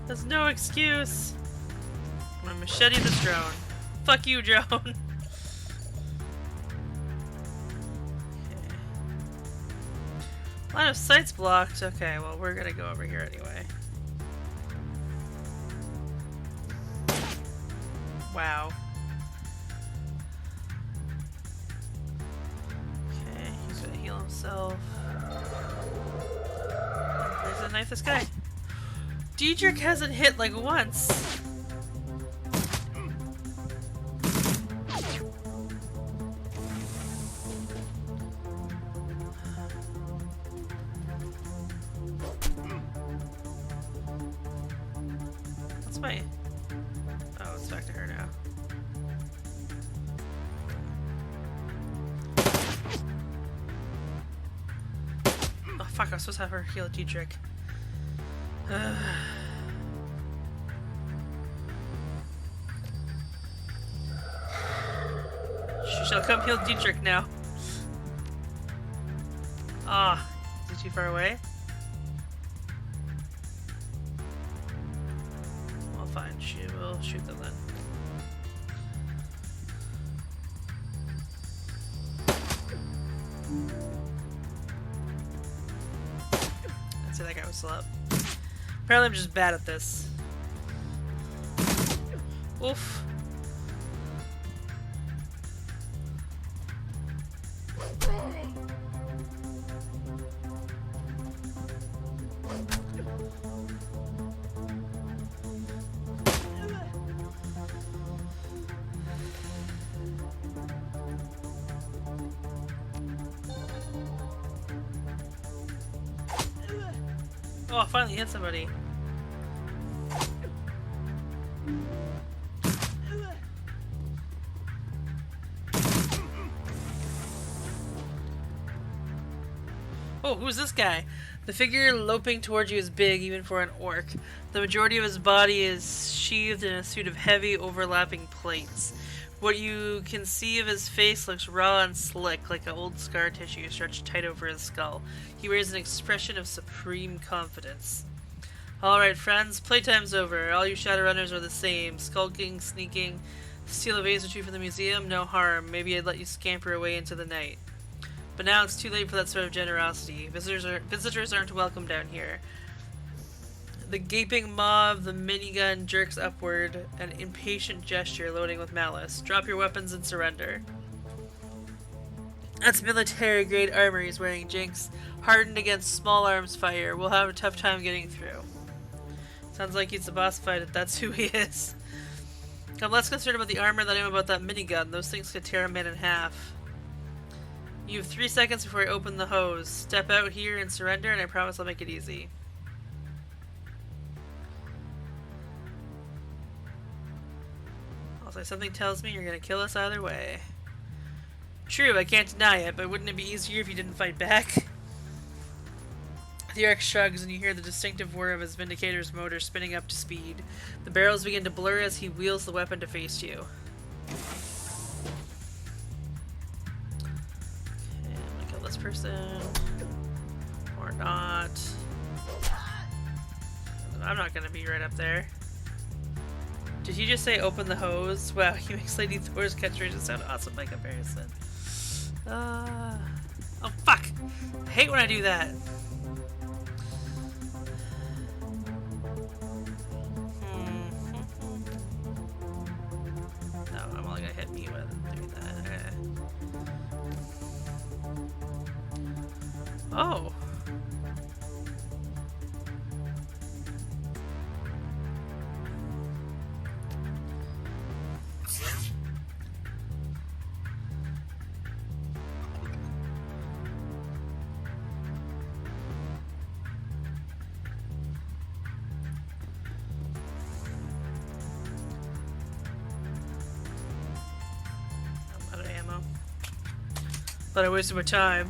There's no excuse. I'm gonna machete this drone. Fuck you, drone. Okay. Line of sight's blocked. Okay, well, we're gonna go over here anyway. Wow. Okay, he's gonna heal himself. There's a knife this guy. Diedrich hasn't hit like once. What's my... Oh, it's back to her now. Oh fuck, I was supposed to have her heal Diedrich. She shall come heal Diedrich now. Ah, is he too far away? Well, fine. She will shoot them then. I'd say that guy was still up. Apparently I'm just bad at this. Oof. Oh, I finally hit somebody. Oh, who's this guy? The figure loping towards you is big, even for an orc. The majority of his body is sheathed in a suit of heavy, overlapping plates. What you can see of his face looks raw and slick, like an old scar tissue stretched tight over his skull. He wears an expression of supreme confidence. Alright, friends, playtime's over. All you Shadowrunners are the same. Skulking, sneaking, steal a vase or two from the museum, no harm. Maybe I'd let you scamper away into the night. But now it's too late for that sort of generosity. Visitors aren't welcome down here. The gaping maw of the minigun jerks upward, an impatient gesture loading with malice. Drop your weapons and surrender. That's military-grade armor he's wearing, Jinx. Hardened against small arms fire. We'll have a tough time getting through. Sounds like it's a boss fight if that's who he is. I'm less concerned about the armor than I am about that minigun. Those things could tear a man in half. You have 3 seconds before I open the hose. Step out here and surrender, and I promise I'll make it easy. Also, something tells me you're gonna kill us either way. True, I can't deny it, but wouldn't it be easier if you didn't fight back? The Arc shrugs, and you hear the distinctive whir of his Vindicator's motor spinning up to speed. The barrels begin to blur as he wheels the weapon to face you. This person or not. I'm not gonna be right up there. Did he just say open the hose? Wow, he makes Lady Thor's catchphrase sound awesome by comparison. Oh fuck! I hate when I do that. No, I'm only gonna hit me with doing that. Okay. But I wasted my time.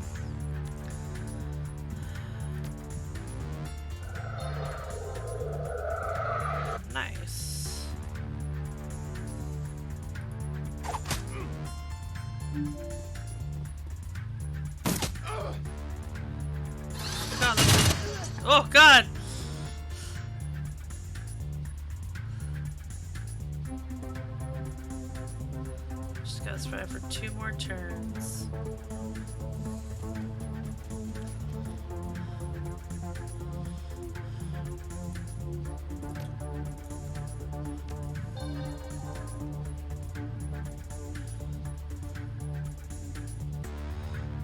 Nice. Oh god! Just gotta survive for 2 more turns.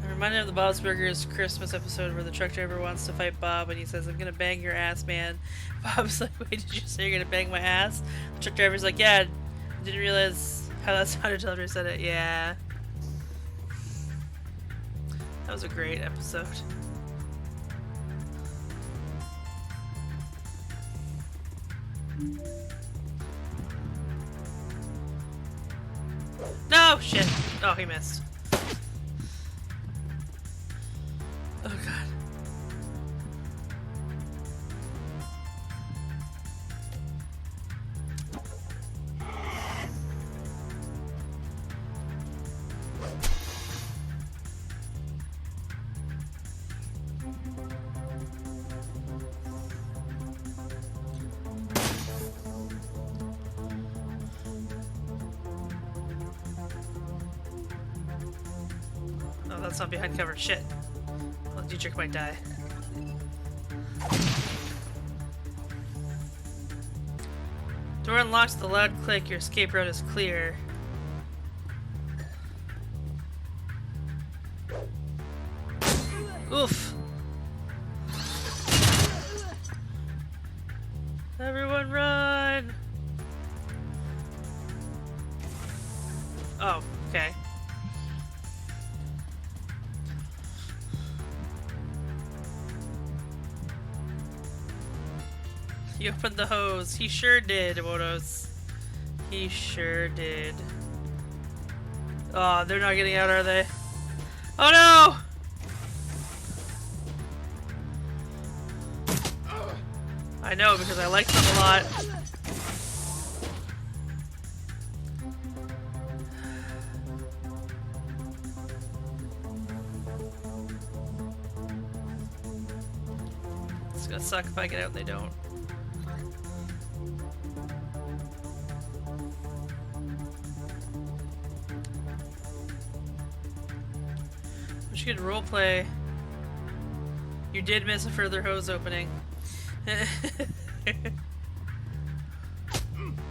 I'm reminded of the Bob's Burgers Christmas episode where the truck driver wants to fight Bob and he says, "I'm gonna bang your ass, man." Bob's like, "Wait, did you say you're gonna bang my ass?" The truck driver's like, "Yeah, I didn't realize how that sounded until I said it." Yeah. That was a great episode. No! Shit! Oh, he missed. Oh god. Oh, that's not behind cover. Shit. Well, Dietrich might die. Door unlocks with a loud click. Your escape route is clear. Oof. Everyone run! Oh, okay. He opened the hose. He sure did, Motos. He sure did. Oh, they're not getting out, are they? Oh no! I know, because I like them a lot. It's gonna suck if I get out and they don't. We should roleplay. You did miss a further hose opening.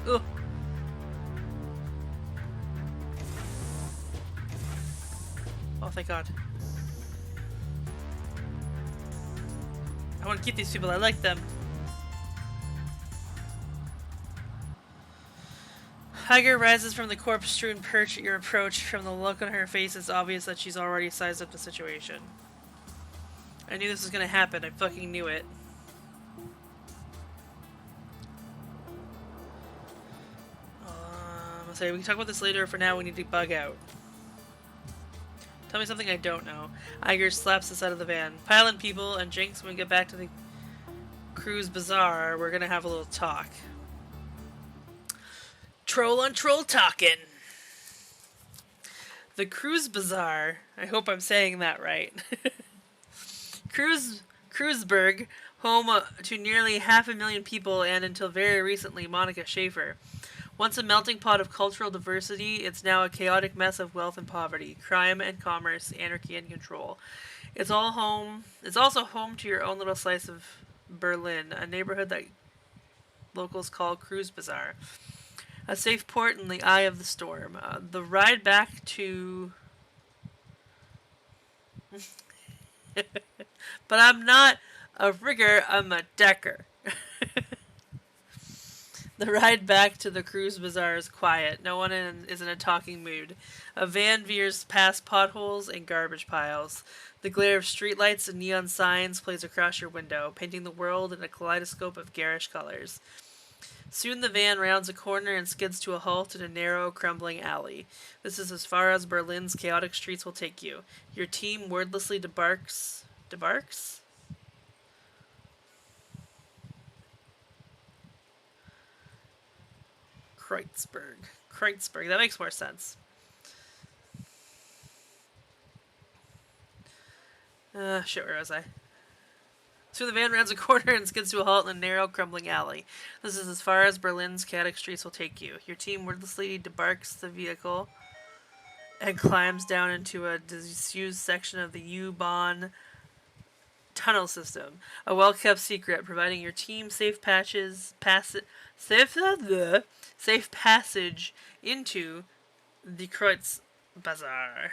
Ooh. Oh, thank God. I want to keep these people. I like them. Higer rises from the corpse-strewn perch at your approach. From the look on her face, it's obvious that she's already sized up the situation. I knew this was gonna happen. I fucking knew it. I'll say we can talk about this later. For now, we need to bug out. Tell me something I don't know. Iger slaps the side of the van. Pile in, people, and Jinx, when we get back to the cruise bazaar, we're gonna have a little talk. Troll on troll talking. The cruise bazaar. I hope I'm saying that right. Cruiseburg, home to nearly 500,000 people and until very recently Monica Schaefer. Once a melting pot of cultural diversity, it's now a chaotic mess of wealth and poverty, crime and commerce, anarchy and control. It's also home to your own little slice of Berlin, a neighborhood that locals call Cruise Bazaar. A safe port in the eye of the storm. The ride back to... But I'm not a rigger, I'm a decker. The ride back to the cruise bazaar is quiet. No one is in a talking mood. A van veers past potholes and garbage piles. The glare of streetlights and neon signs plays across your window, painting the world in a kaleidoscope of garish colors. Soon the van rounds a corner and skids to a halt in a narrow, crumbling alley. This is as far as Berlin's chaotic streets will take you. Your team wordlessly debarks. Debarks? Kreutzberg. Kreutzberg. That makes more sense. Shit, where was I? So the van rounds a corner and skids to a halt in a narrow, crumbling alley. This is as far as Berlin's chaotic streets will take you. Your team wordlessly debarks the vehicle and climbs down into a disused section of the U-Bahn tunnel system, a well-kept secret, providing your team safe safe passage into the Kreuz Bazaar.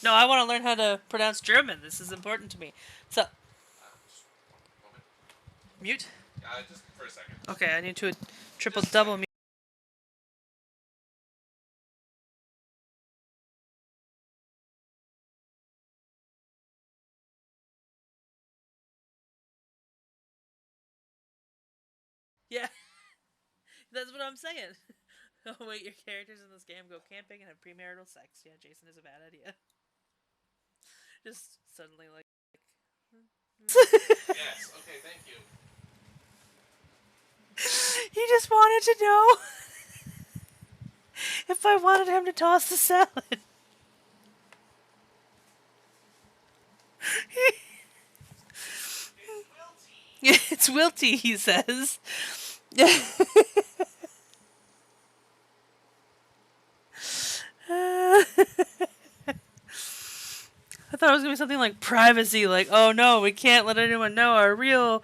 No, I want to learn how to pronounce German. This is important to me. So, mute? Just for a second. Okay, I need to triple double mute. Yeah, that's what I'm saying. Oh wait, your characters in this game go camping and have premarital sex. Yeah, Jason is a bad idea. Just suddenly like. Yes, okay, thank you. He just wanted to know if I wanted him to toss the salad. It's wilty, he says. I thought it was going to be something like privacy, like, oh no, we can't let anyone know our real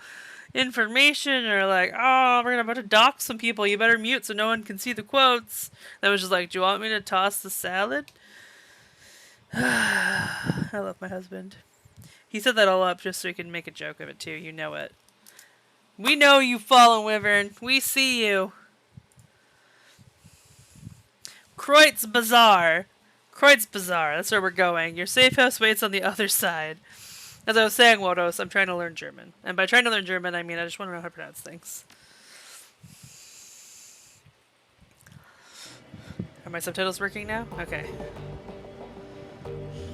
information, or like, oh, we're about to dox some people, you better mute so no one can see the quotes. That was just like, do you want me to toss the salad? I love my husband. He set that all up just so he can make a joke of it too, you know it. We know you, Fallen Wyvern. We see you. Kreutz Bazaar. Kreutz Bazaar. That's where we're going. Your safe house waits on the other side. As I was saying, Wodos, I'm trying to learn German. And by trying to learn German, I mean I just want to know how to pronounce things. Are my subtitles working now? Okay.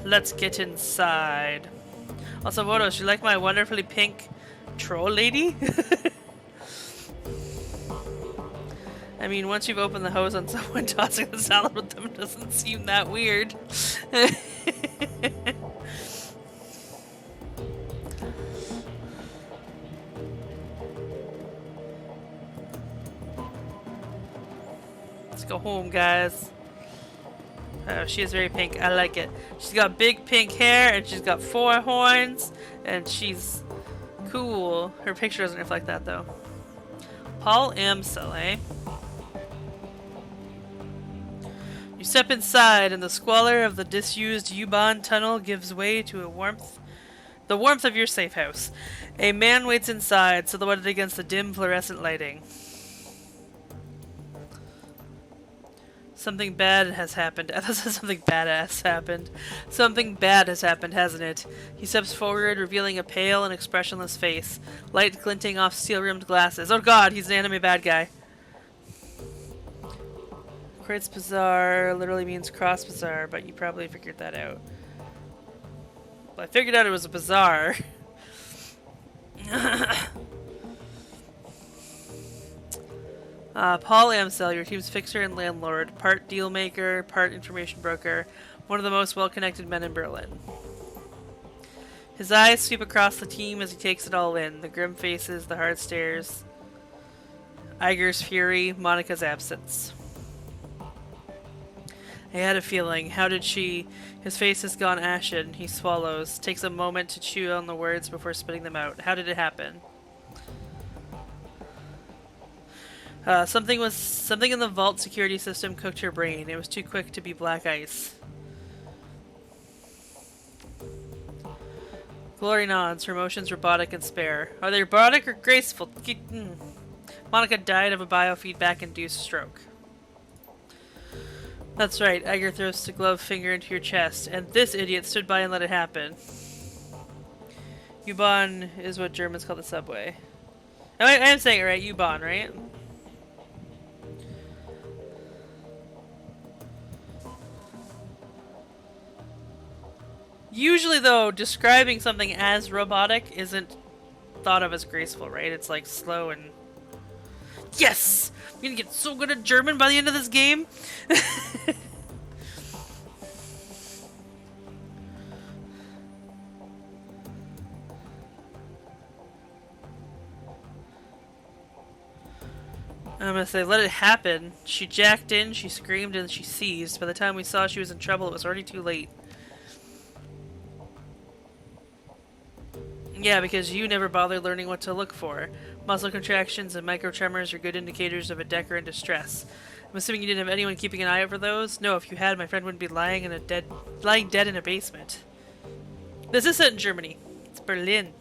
Let's get inside. Also, Wodos, you like my wonderfully pink troll lady? I mean, once you've opened the hose on someone, tossing the salad with them doesn't seem that weird. Let's go home, guys. Oh, she is very pink. I like it. She's got big pink hair, and she's got 4 horns, and she's cool. Her picture doesn't reflect that, though. Paul Amsel, eh? You step inside, and the squalor of the disused U-Bahn tunnel gives way to the warmth of your safe house. A man waits inside, silhouetted against the dim fluorescent lighting. Something bad has happened. Something badass happened. Something bad has happened, hasn't it? He steps forward, revealing a pale and expressionless face, light glinting off steel-rimmed glasses. Oh god, he's an anime bad guy. Kreutz Bazaar literally means cross bazaar, but you probably figured that out. Well, I figured out it was a bazaar. Paul Amsel, your team's fixer and landlord, part deal maker, part information broker, one of the most well-connected men in Berlin. His eyes sweep across the team as he takes it all in, the grim faces, the hard stares, Iger's fury, Monica's absence. I had a feeling. How did she? His face has gone ashen. He swallows, takes a moment to chew on the words before spitting them out. How did it happen? Something in the vault security system cooked her brain. It was too quick to be black ice. Glory nods, her motions robotic and spare. Are they robotic or graceful? Monica died of a biofeedback-induced stroke. That's right, Iger thrusts a gloved finger into your chest, and this idiot stood by and let it happen. U-Bahn is what Germans call the subway. I am saying it right. U-Bahn, right? Usually, though, describing something as robotic isn't thought of as graceful, right? It's like slow and... Yes! I'm gonna get so good at German by the end of this game! I'm gonna say, let it happen. She jacked in, she screamed, and she seized. By the time we saw she was in trouble, it was already too late. Yeah, because you never bothered learning what to look for. Muscle contractions and microtremors are good indicators of a Decker in distress. I'm assuming you didn't have anyone keeping an eye over those? No, if you had, my friend wouldn't be lying dead in a basement. This is set in Germany. It's Berlin.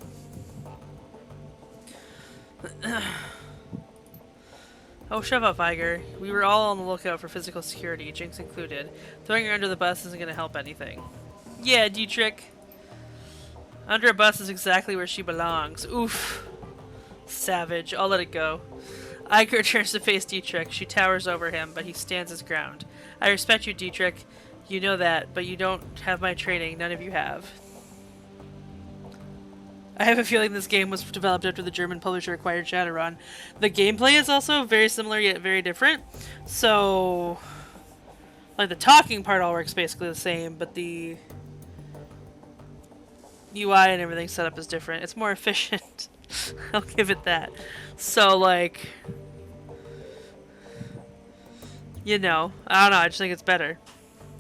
Oh, shove up, Iger. We were all on the lookout for physical security, Jinx included. Throwing her under the bus isn't going to help anything. Yeah, Dietrich. Under a bus is exactly where she belongs. Oof. Savage. I'll let it go. Iger turns to face Dietrich. She towers over him, but he stands his ground. I respect you, Dietrich. You know that, but you don't have my training. None of you have. I have a feeling this game was developed after the German publisher acquired Shadowrun. The gameplay is also very similar yet very different. So, like, the talking part all works basically the same, but the UI and everything set up is different. It's more efficient. I'll give it that. So, like, you know, I don't know, I just think it's better.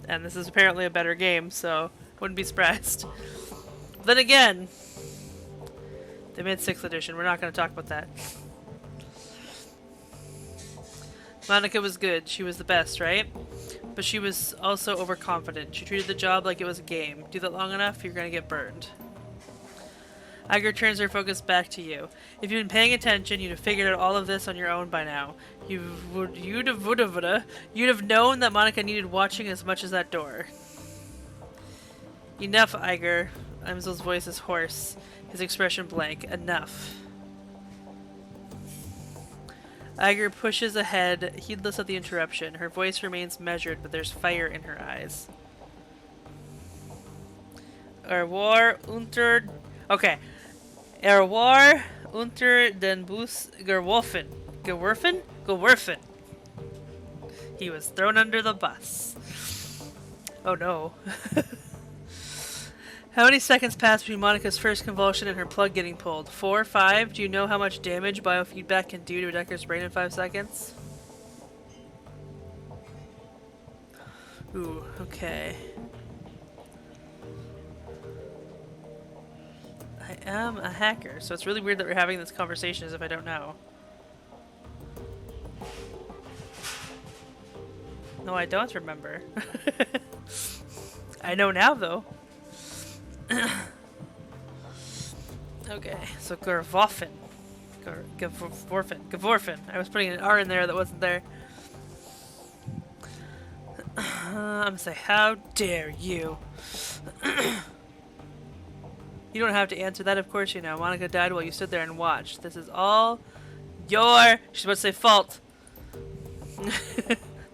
And this is apparently a better game, so wouldn't be surprised. Then again, they made 6th edition. We're not going to talk about that. Monica was good. She was the best, right? But she was also overconfident. She treated the job like it was a game. Do that long enough, you're going to get burned. Iger turns her focus back to you. If you'd been paying attention, you'd have figured out all of this on your own by now. You'd have known that Monica needed watching as much as that door. Enough, Iger. Emsel's voice is hoarse, his expression blank. Enough. Iger pushes ahead, heedless of the interruption. Her voice remains measured, but there's fire in her eyes. War unter... Okay. War unter den Bus geworfen. Geworfen? Geworfen. He was thrown under the bus. Oh no. How many seconds passed between Monica's first convulsion and her plug getting pulled? 4? 5? Do you know how much damage biofeedback can do to a Decker's brain in 5 seconds? Ooh, okay. I am a hacker, so it's really weird that we're having this conversation as if I don't know. No, I don't remember. I know now, though. Okay, so Geworfen. Geworfen. I was putting an R in there that wasn't there. I'm gonna say, how dare you? You don't have to answer that, of course you know. Monica died while you stood there and watched. This is all your... She's about to say fault.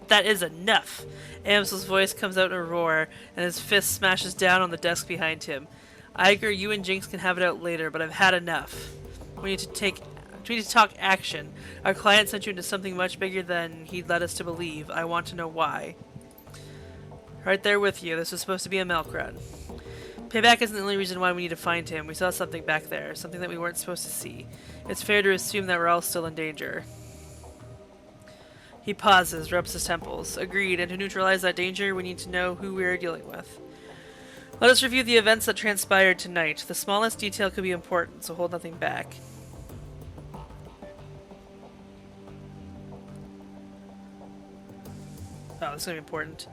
That is enough. Amsel's voice comes out in a roar, and his fist smashes down on the desk behind him. Iger, you and Jinx can have it out later, but I've had enough. We need to talk action. Our client sent you into something much bigger than he'd led us to believe. I want to know why. Right there with you. This was supposed to be a milk run. Payback isn't the only reason why we need to find him. We saw something back there, something that we weren't supposed to see. It's fair to assume that we're all still in danger. He pauses, rubs his temples. Agreed, and to neutralize that danger, we need to know who we are dealing with. Let us review the events that transpired tonight. The smallest detail could be important, so hold nothing back. Oh, this is going to be important.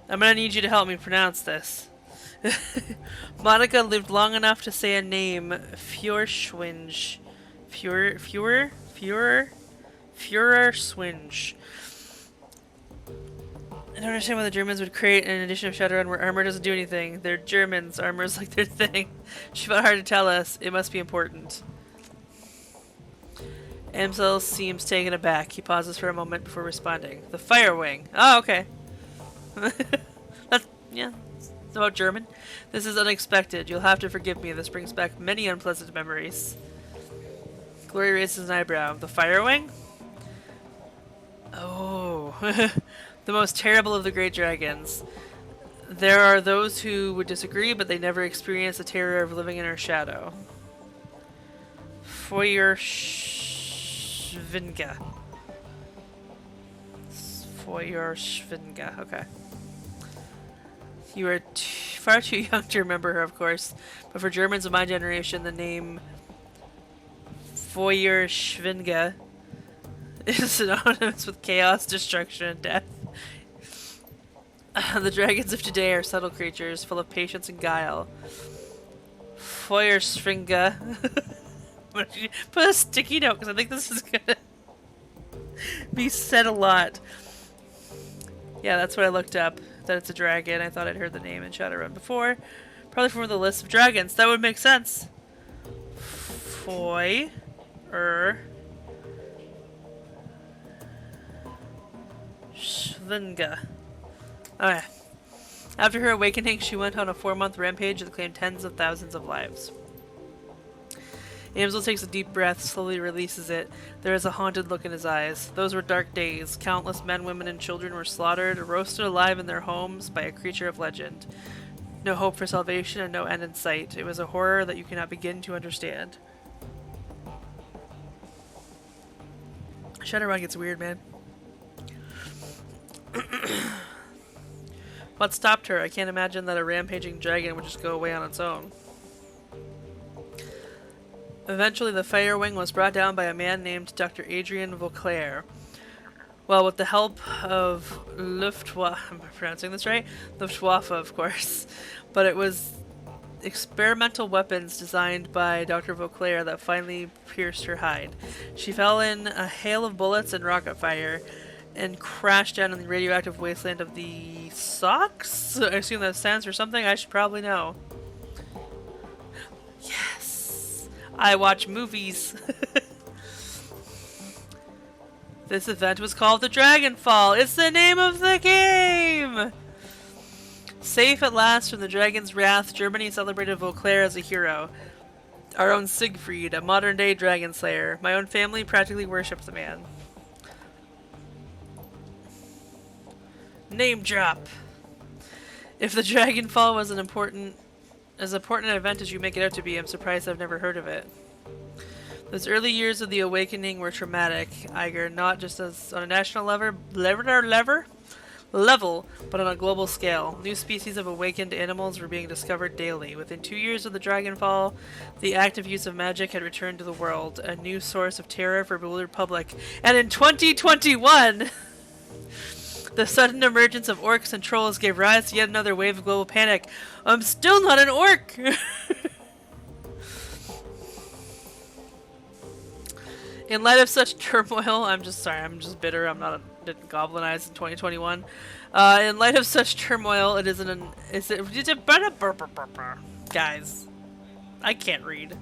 I'm going to need you to help me pronounce this. Monica lived long enough to say a name, Feuerschwinge. Führerswinge. I don't understand why the Germans would create an edition of Shadowrun where armor doesn't do anything. They're Germans. Armor is like their thing. She fought hard to tell us. It must be important. Amsel seems taken aback. He pauses for a moment before responding. The Fire Wing. Oh, okay. That's, yeah, it's about German. This is unexpected. You'll have to forgive me. This brings back many unpleasant memories. Glory raises an eyebrow. The Fire Wing? Oh. The most terrible of the great dragons. There are those who would disagree, but they never experience the terror of living in her shadow. Feuerschwinge. Feuerschwinge. Okay. You are far too young to remember her, of course, but for Germans of my generation, the name Feuerschwinge is synonymous with chaos, destruction, and death. The dragons of today are subtle creatures, full of patience and guile. Feuerschwinge. I'm gonna put a sticky note, because I think this is gonna be said a lot. Yeah, that's what I looked up. That it's a dragon. I thought I'd heard the name in Shadowrun before. Probably from the list of dragons. That would make sense. Feuerschwinge. Okay. After her awakening, she went on a 4-month rampage that claimed tens of thousands of lives. Amsel takes a deep breath, slowly releases it. There is a haunted look in his eyes. Those were dark days. Countless men, women, and children were slaughtered, roasted alive in their homes by a creature of legend. No hope for salvation and no end in sight. It was a horror that you cannot begin to understand. Shadowrun gets weird, man. What stopped her? I can't imagine that a rampaging dragon would just go away on its own. Eventually, the Fire Wing was brought down by a man named Dr. Adrian Vauclair. Well, with the help of Luftwaffe, am I pronouncing this right? Luftwaffe, of course. But it was experimental weapons designed by Dr. Vauclair that finally pierced her hide. She fell in a hail of bullets and rocket fire and crashed down in the radioactive wasteland of the Sox? I assume that stands for something I should probably know. Yes! I watch movies. This event was called the Dragonfall. It's the name of the game! Safe at last from the dragon's wrath, Germany celebrated Vauclair as a hero. Our own Siegfried, a modern-day dragon slayer. My own family practically worshipped the man. Name drop. If the Dragonfall was as important an event as you make it out to be, I'm surprised I've never heard of it. Those early years of the awakening were traumatic, Iger, not just as on a national level, but on a global scale. New species of awakened animals were being discovered daily. Within 2 years of the Dragonfall, the active use of magic had returned to the world, a new source of terror for a bewildered public. And in 2021, the sudden emergence of orcs and trolls gave rise to yet another wave of global panic. I'm still not an orc! In light of such turmoil, I'm just bitter. Didn't goblinize in 2021. In light of such turmoil, guys, I can't read.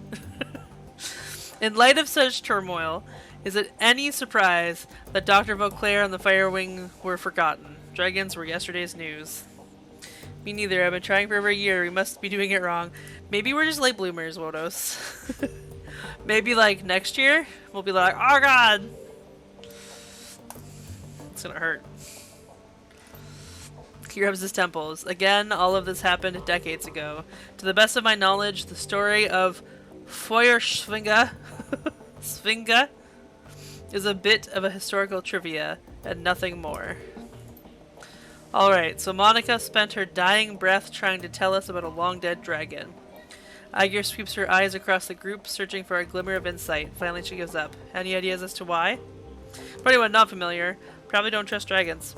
In light of such turmoil, is it any surprise that Dr. Vauclair and the Fire Wing were forgotten? Dragons were yesterday's news. Me neither. I've been trying for over a year. We must be doing it wrong. Maybe we're just late bloomers, Wodos. Maybe like next year, we'll be like, oh god! It's gonna hurt. He rubs his temples. Again, all of this happened decades ago. To the best of my knowledge, the story of Feuerschwinge Svinga is a bit of a historical trivia, and nothing more. Alright, so Monica spent her dying breath trying to tell us about a long-dead dragon. Iger sweeps her eyes across the group, searching for a glimmer of insight. Finally, she gives up. Any ideas as to why? For anyone not familiar, probably don't trust dragons.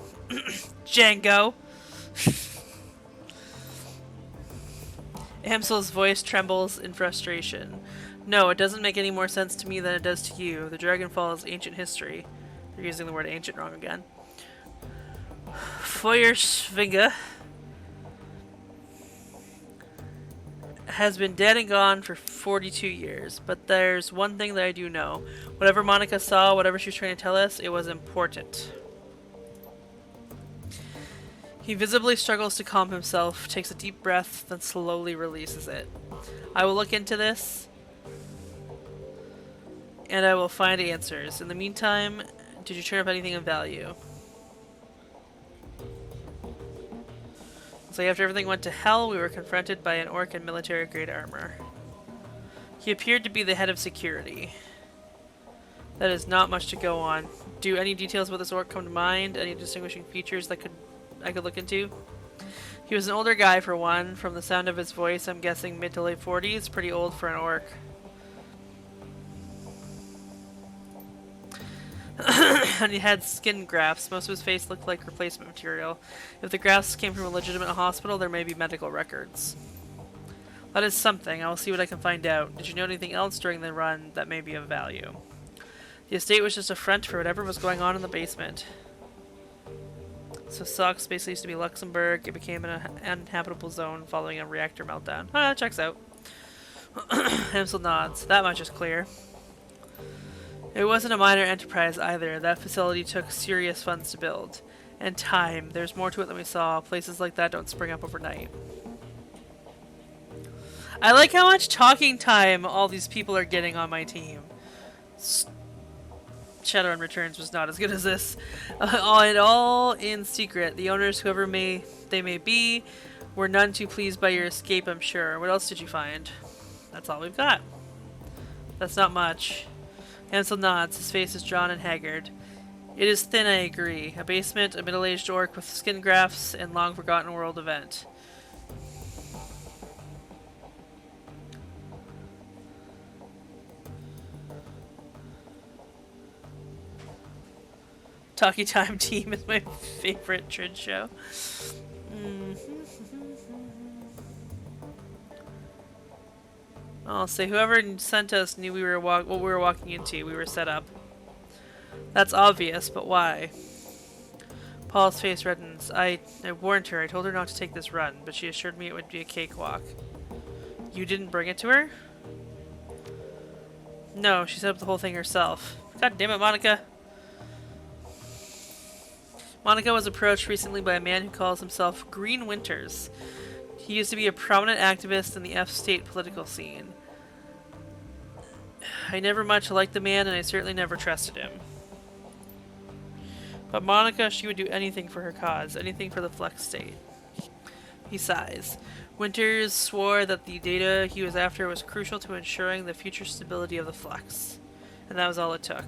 Django! Amsel's voice trembles in frustration. No, it doesn't make any more sense to me than it does to you. The Dragonfall is ancient history. They're using the word ancient wrong again. Feuerschwinge has been dead and gone for 42 years. But there's one thing that I do know. Whatever Monica saw, whatever she was trying to tell us, it was important. He visibly struggles to calm himself, takes a deep breath, then slowly releases it. I will look into this, and I will find answers. In the meantime, did you turn up anything of value? So after everything went to hell, we were confronted by an orc in military-grade armor. He appeared to be the head of security. That is not much to go on. Do any details about this orc come to mind? Any distinguishing features that I could look into? He was an older guy for one. From the sound of his voice, I'm guessing mid to late 40s. Pretty old for an orc. And he had skin grafts. Most of his face looked like replacement material. If the grafts came from a legitimate hospital, there may be medical records. That is something. I will see what I can find out. Did you know anything else during the run that may be of value? The estate was just a front for whatever was going on in the basement. So Sox basically used to be Luxembourg. It became an uninhabitable zone following a reactor meltdown. Ah, that checks out. Hamsel nods. That much is clear. It wasn't a minor enterprise either. That facility took serious funds to build. And time. There's more to it than we saw. Places like that don't spring up overnight. I like how much talking time all these people are getting on my team. Shadowrun Returns was not as good as this. All in secret. The owners, whoever they may be, were none too pleased by your escape, I'm sure. What else did you find? That's all we've got. That's not much. Hansel nods. His face is drawn and haggard. It is thin, I agree. A basement, a middle-aged orc with skin grafts, and long-forgotten world event. Talkie Time Team is my favorite Trid show. I'll say whoever sent us knew what we were walking into. We were set up. That's obvious, but why? Paul's face reddens. I warned her. I told her not to take this run, but she assured me it would be a cakewalk. You didn't bring it to her? No, she set up the whole thing herself. God damn it, Monica. Monica was approached recently by a man who calls himself Green Winters. He used to be a prominent activist in the F-state political scene. I never much liked the man, and I certainly never trusted him. But Monica, she would do anything for her cause, anything for the Flex state. He sighs. Winters swore that the data he was after was crucial to ensuring the future stability of the Flex. And that was all it took.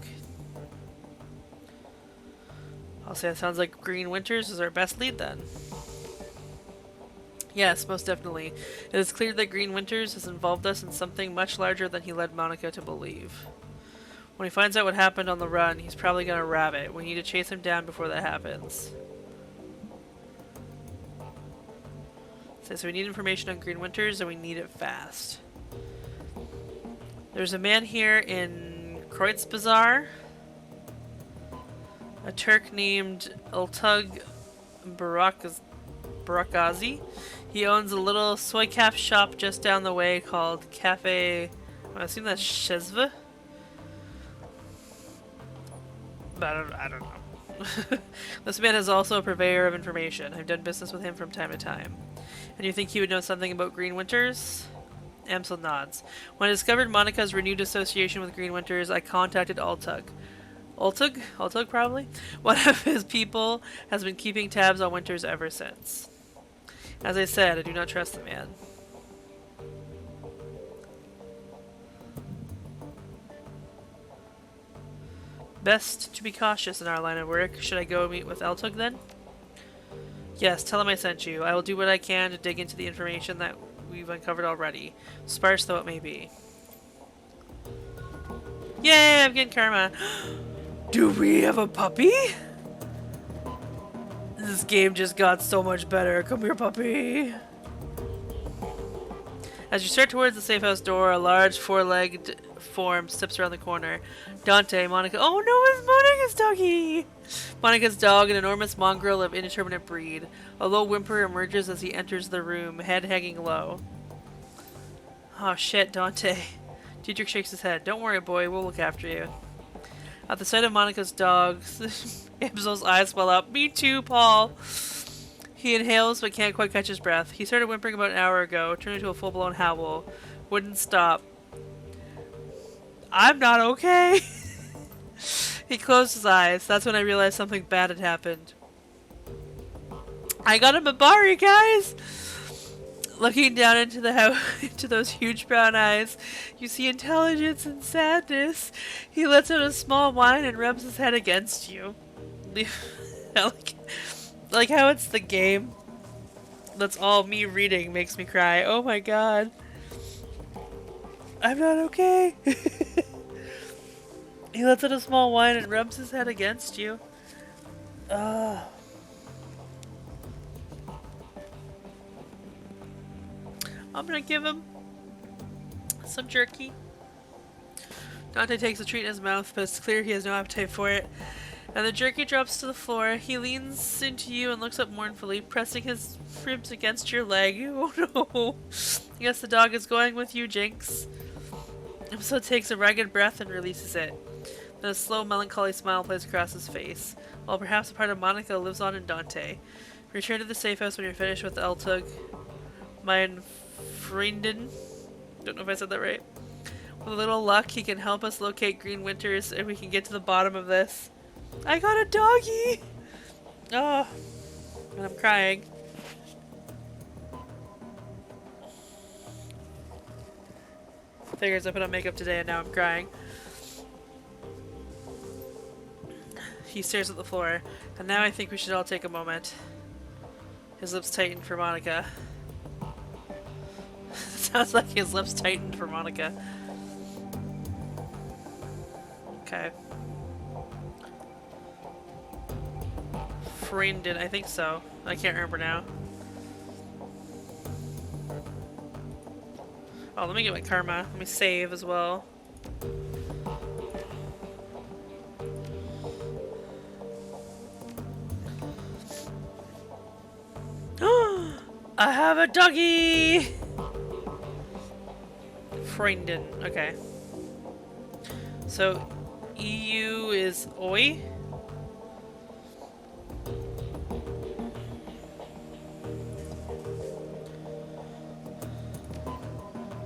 I'll say it sounds like Green Winters is our best lead then. Yes, most definitely. It is clear that Green Winters has involved us in something much larger than he led Monica to believe. When he finds out what happened on the run, he's probably gonna rabbit. We need to chase him down before that happens. So we need information on Green Winters, and we need it fast. There's a man here in Kreutz Bazaar. A Turk named Ultug Barakazi. He owns a little soy cap shop just down the way called Cafe... I assume that's Shezva? But I don't know. This man is also a purveyor of information. I've done business with him from time to time. And you think he would know something about Green Winters? Amsel nods. When I discovered Monica's renewed association with Green Winters, I contacted Ultug. Ultug, probably? One of his people has been keeping tabs on Winters ever since. As I said, I do not trust the man. Best to be cautious in our line of work. Should I go meet with Ultug then? Yes, tell him I sent you. I will do what I can to dig into the information that we've uncovered already, sparse though it may be. Yay, I'm getting karma. Do we have a puppy? This game just got so much better. Come here, puppy. As you start towards the safe house door, a large four-legged form steps around the corner. Dante, Monica. Oh no, it's Monica's doggy! Monica's dog, an enormous mongrel of indeterminate breed. A low whimper emerges as he enters the room, head hanging low. Oh shit, Dante. Dietrich shakes his head. Don't worry, boy. We'll look after you. At the sight of Monica's dog, Amzel's eyes well up. Me too, Paul. He inhales but can't quite catch his breath. He started whimpering about an hour ago, turned into a full-blown howl. Wouldn't stop. I'm not okay. He closed his eyes. That's when I realized something bad had happened. I got him a bar, you guys! Looking down into the house, into those huge brown eyes, you see intelligence and sadness. He lets out a small whine and rubs his head against you. like how it's the game. That's all me reading makes me cry. Oh my god. I'm not okay. He lets out a small whine and rubs his head against you. I'm gonna give him some jerky. Dante takes the treat in his mouth, but it's clear he has no appetite for it. And the jerky drops to the floor. He leans into you and looks up mournfully, pressing his ribs against your leg. Oh no. I guess the dog is going with you, Jinx. So takes a ragged breath and releases it. Then a slow, melancholy smile plays across his face, while perhaps a part of Monica lives on in Dante. Return to the safe house when you're finished with Eltug. Mein Freundin. Don't know if I said that right. With a little luck, he can help us locate Green Winters and we can get to the bottom of this. I got a doggy! Oh, and I'm crying. Figures I put on makeup today and now I'm crying. He stares at the floor, and now I think we should all take a moment. His lips tighten for Monica. Sounds like his lips tightened for Monica. Okay. Freundin, I think so. I can't remember now. Oh, let me get my karma. Let me save as well. I have a doggy! Freundin. Okay. So, EU is Oi?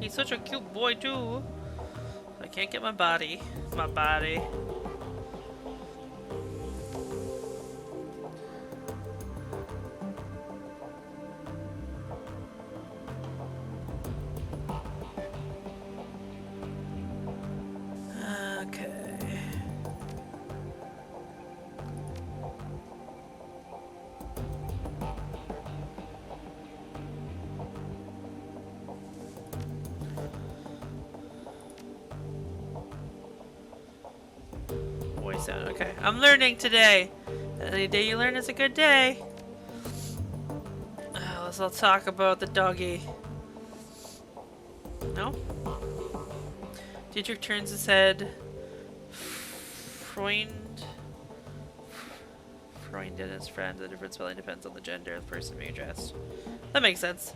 He's such a cute boy too. I can't get my body. My body. Okay. Voice out. Okay. I'm learning today. Any day you learn is a good day. Let's all talk about the doggy. No? Dietrich turns his head. Freund and his friend. The different spelling depends on the gender of the person being addressed. That makes sense.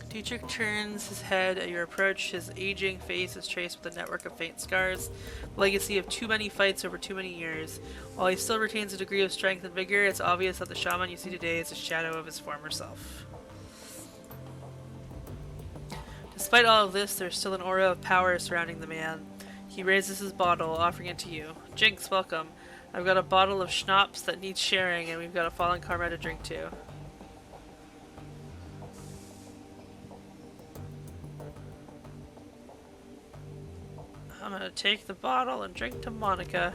Dietrich turns his head at your approach. His aging face is traced with a network of faint scars, the legacy of too many fights over too many years. While he still retains a degree of strength and vigor, it's obvious that the shaman you see today is a shadow of his former self. Despite all of this, there's still an aura of power surrounding the man. He raises his bottle, offering it to you. Jinx, welcome. I've got a bottle of schnapps that needs sharing, and we've got a fallen karma to drink to. I'm gonna take the bottle and drink to Monica.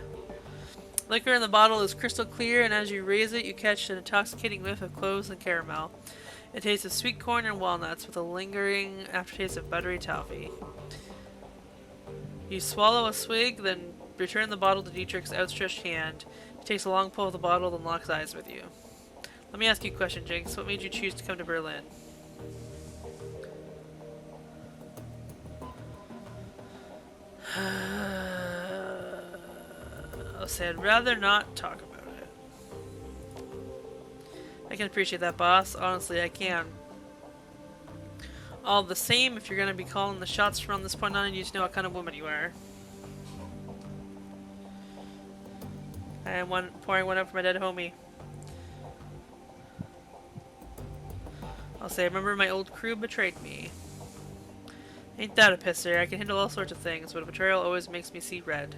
Liquor in the bottle is crystal clear, and as you raise it, you catch an intoxicating whiff of cloves and caramel. It tastes of sweet corn and walnuts with a lingering aftertaste of buttery toffee. You swallow a swig, then return the bottle to Dietrich's outstretched hand. He takes a long pull of the bottle, then locks eyes with you. Let me ask you a question, Jinx. What made you choose to come to Berlin? I'll say I'd rather not talk about it. I can appreciate that, boss. Honestly, I can. All the same, if you're gonna be calling the shots from this point on, you need to know what kind of woman you are. I am pouring one out for my dead homie. I'll say, I remember my old crew betrayed me. Ain't that a pisser? I can handle all sorts of things, but a betrayal always makes me see red.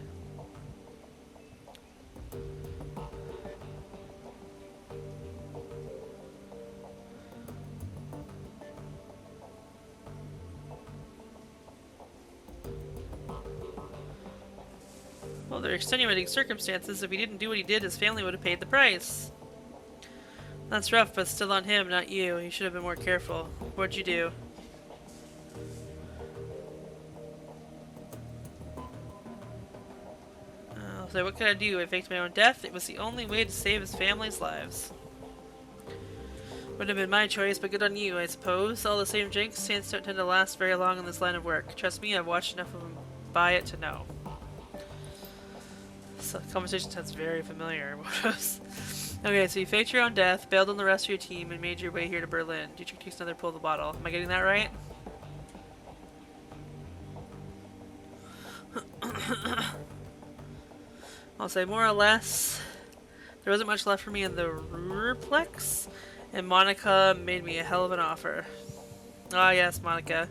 Well, there are extenuating circumstances. If he didn't do what he did, his family would have paid the price. That's rough, but still on him, not you. You should have been more careful. What'd you do? So what could I do? I faked my own death. It was the only way to save his family's lives. Would have been my choice, but good on you, I suppose. All the same, Jinx, saints don't tend to last very long in this line of work. Trust me, I've watched enough of them by it to know. So the conversation sounds very familiar. Okay, so you faked your own death, bailed on the rest of your team, and made your way here to Berlin. Dietrich takes another pull of the bottle. Am I getting that right? I'll say more or less. There wasn't much left for me in the Ruhrplex, and Monica made me a hell of an offer. Ah, yes, Monica.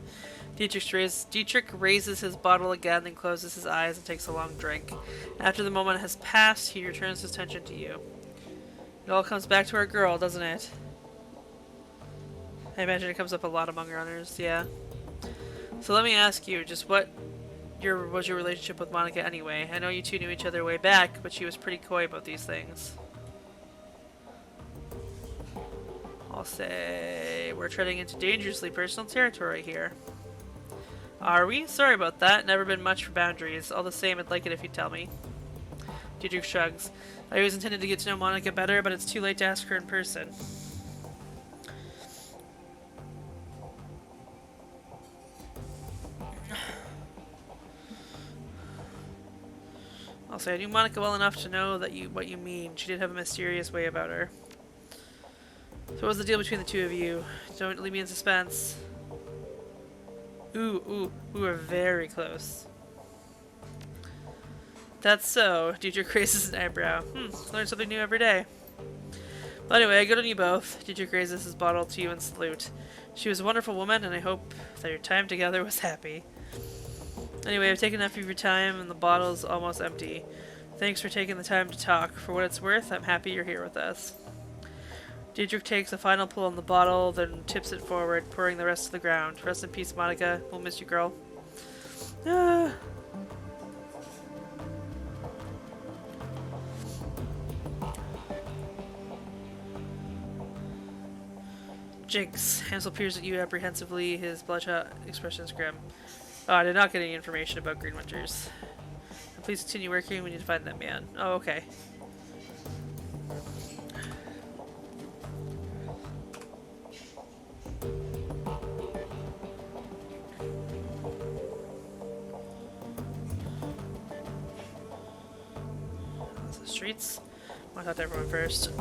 Dietrich raises his bottle again, then closes his eyes and takes a long drink. After the moment has passed, he returns his attention to you. It all comes back to our girl, doesn't it? I imagine it comes up a lot among runners, yeah. So let me ask you, just what was your relationship with Monica anyway? I know you two knew each other way back, but she was pretty coy about these things. I'll say we're treading into dangerously personal territory here. Are we? Sorry about that. Never been much for boundaries. All the same, I'd like it if you'd tell me. Dietrich shrugs. I always intended to get to know Monica better, but it's too late to ask her in person. I'll say I knew Monica well enough to know that what you mean. She did have a mysterious way about her. So what was the deal between the two of you? Don't leave me in suspense. Ooh, we were very close. That's so. Dietrich raises an eyebrow. Learn something new every day. Well, anyway, good on you both. Dietrich raises his bottle to you in salute. She was a wonderful woman, and I hope that your time together was happy. Anyway, I've taken enough of your time, and the bottle's almost empty. Thanks for taking the time to talk. For what it's worth, I'm happy you're here with us. Dietrich takes a final pull on the bottle, then tips it forward, pouring the rest to the ground. Rest in peace, Monica. We'll miss you, girl. Jinx. Hansel peers at you apprehensively, his bloodshot expression is grim. Oh, I did not get any information about Green Winters. Please continue working, we need to find that man. Oh, okay. That's the streets. I thought everyone first.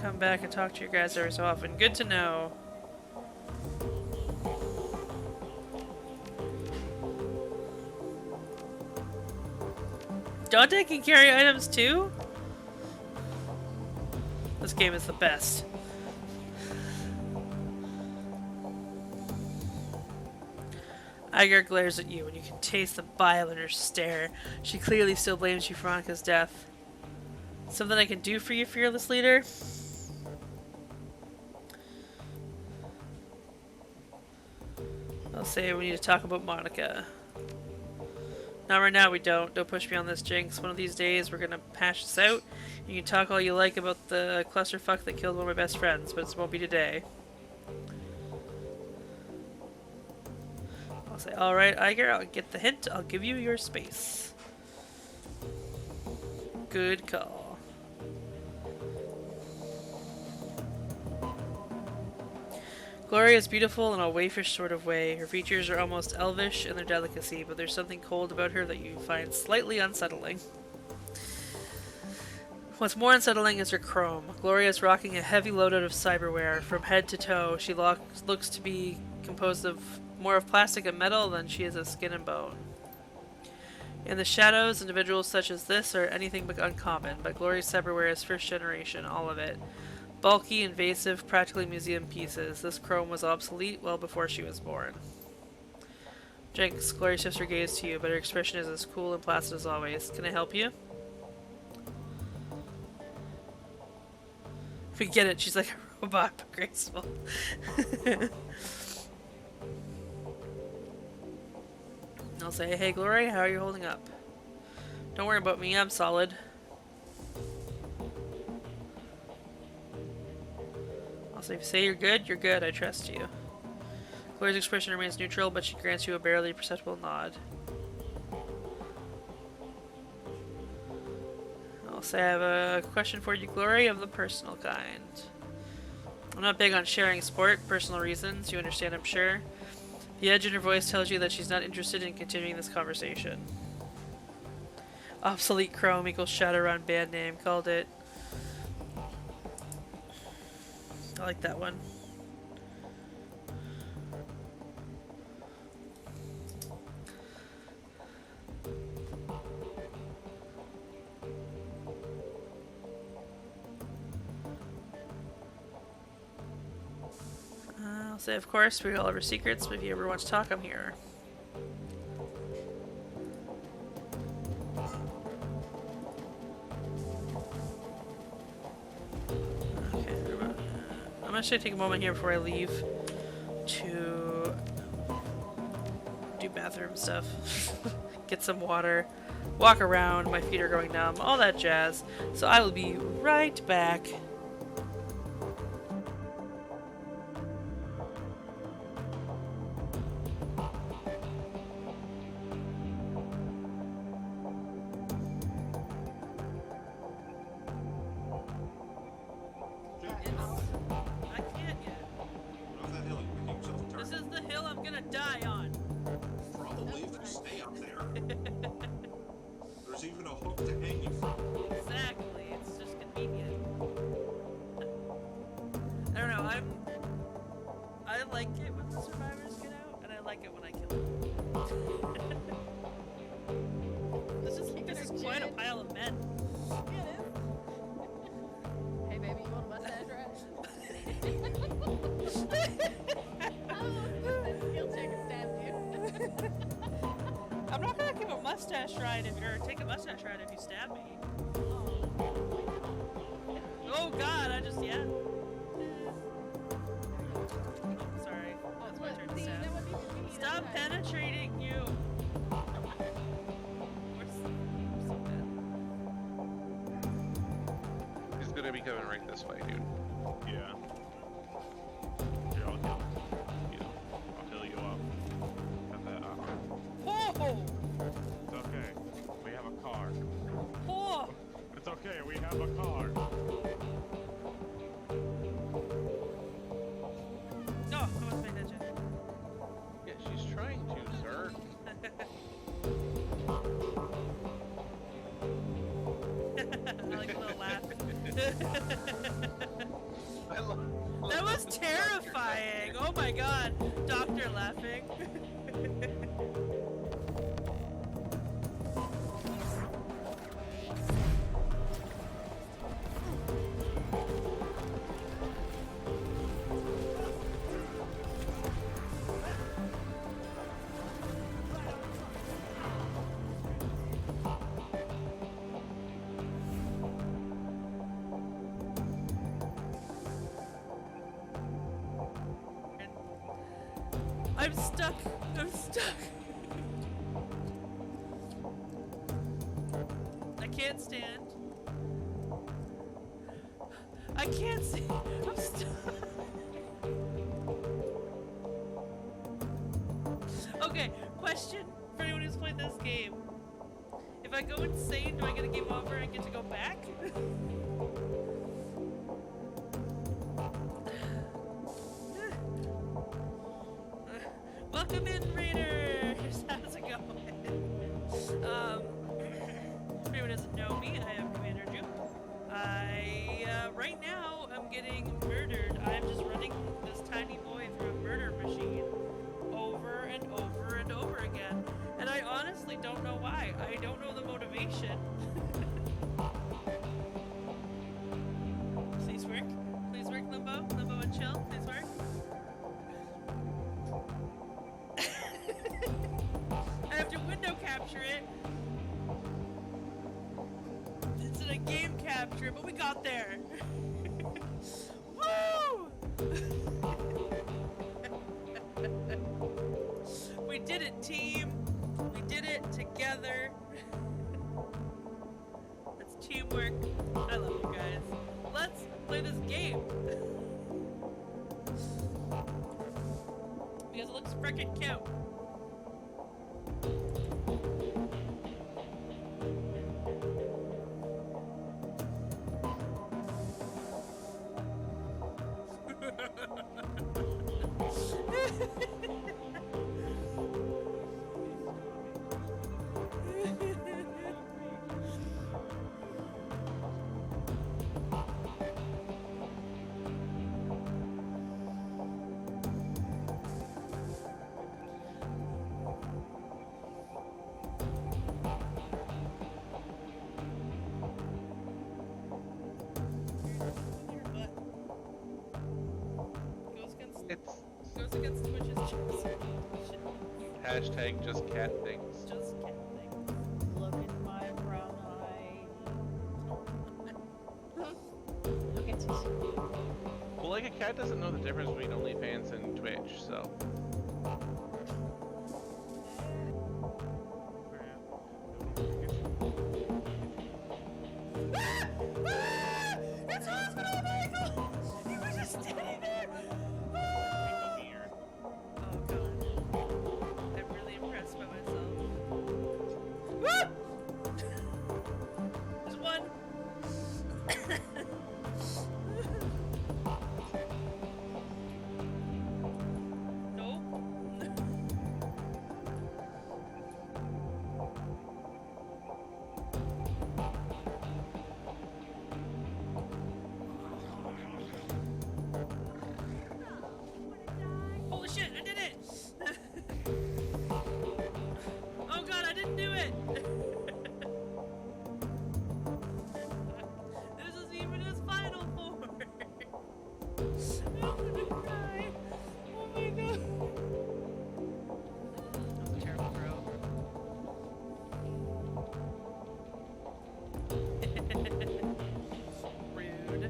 Come back and talk to your guys every so often. Good to know. Dante can carry items too? This game is the best. Iger glares at you and you can taste the bile in her stare. She clearly still blames you for Monica's death. Something I can do for you, fearless leader? I'll say we need to talk about Monica. Not right now, we don't. Don't push me on this, Jinx. One of these days, we're gonna hash this out. You can talk all you like about the clusterfuck that killed one of my best friends, but it won't be today. I'll say, alright, Iger, I'll get the hint. I'll give you your space. Good call. Gloria is beautiful in a waifish sort of way. Her features are almost elvish in their delicacy, but there's something cold about her that you find slightly unsettling. What's more unsettling is her chrome. Gloria is rocking a heavy load of cyberware. From head to toe, she looks to be composed of more of plastic and metal than she is of skin and bone. In the shadows, individuals such as this are anything but uncommon, but Gloria's cyberware is first generation, all of it. Bulky, invasive, practically museum pieces. This chrome was obsolete well before she was born. Jenks, Gloria shifts her gaze to you, but her expression is as cool and placid as always. Can I help you? We get it, she's like a robot, but graceful. I'll say, hey Gloria, how are you holding up? Don't worry about me, I'm solid. I'll say, if you say you're good, I trust you. Gloria's expression remains neutral, but she grants you a barely perceptible nod. I'll say, I have a question for you, Gloria, of the personal kind. I'm not big on sharing sport, personal reasons, you understand, I'm sure. The edge in her voice tells you that she's not interested in continuing this conversation. Obsolete Chrome equals Shadowrun band name, called it. I like that one. I'll say, of course, we all have our secrets, but if you ever want to talk, I'm here. Okay, I'm actually take a moment here before I leave to do bathroom stuff. Get some water, walk around, my feet are going numb, all that jazz. So I will be right back. Take a mustache ride if you stab me. Oh god, I just, yeah. Sorry, that's my turn to stab. Stop penetrating you! We're so bad. He's gonna be coming right this way, dude. Yeah. Here, I'll heal you. I'll heal you up. Got that Whoa! It's okay. We have a car. Whoa! It's okay, we have a car. No, I wasn't paying attention. Yeah, she's trying to, sir. I like a little laugh. I love That was terrifying! Oh my god! Doctor laughing. I'm stuck. I'm stuck. I can't stand. I can't see. I'm stuck. Okay, question for anyone who's played this game. If I go insane, do I get a game over and get to go back? Welcome in, Raiders! How's it going? If anyone doesn't know me, I am Commander Juke. Right now, I'm getting murdered. I'm just running this tiny boy through a murder machine over and over and over again. And I honestly don't know why. I don't know the motivation. Please work. Please work, Limbo. Limbo and chill. Please work. I have to window capture it. Instead of game capture, but we got there. Woo! We did it, team. We did it together. That's teamwork. I love you guys. Let's play this game. Because it looks frickin' cute. It's Goes against Twitch's chips. hashtag just cat things. Just cat things. Look at my brown eye. Look at this. Well, like a cat doesn't know the difference between OnlyFans and Twitch, so. It's Hospital Michael! He was just standing there! Oh god. I'm really impressed by myself. Woo! There's one! Nope. Holy shit, I did it! Oh god, I didn't do it! This isn't even his final form! I'm gonna cry! Oh my god! That was a terrible throw. Rude.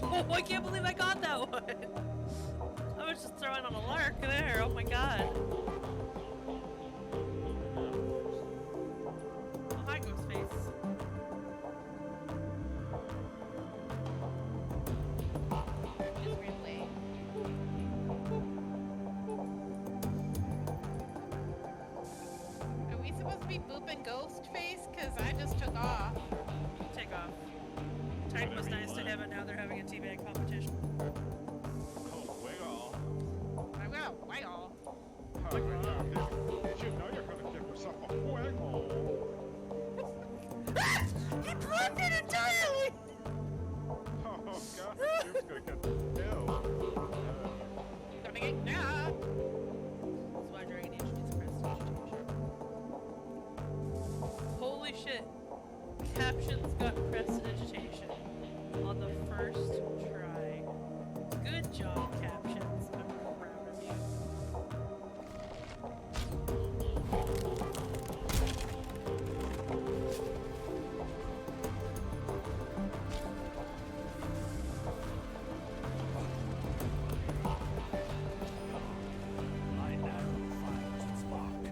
Oh, I can't believe I got that one! I was just throwing on a lark there, oh my god. Oh, hi, Ghostface. Just replay. Are we supposed to be booping Ghostface? Cause I just took off. Take off. Titan was nice to him, and now they're having a teabag competition. Oh, wiggle. I will. Why all? Oh, yeah. Did you know you're gonna give yourself a wiggle? He plugged it entirely! Oh, God. You're gonna get killed. Gonna get that. That's why Dragon Age needs prestidigitation. Holy shit. Captions got prestidigitation on the first try. Good job, Captions. I'm proud of you. My arrow finds its mark.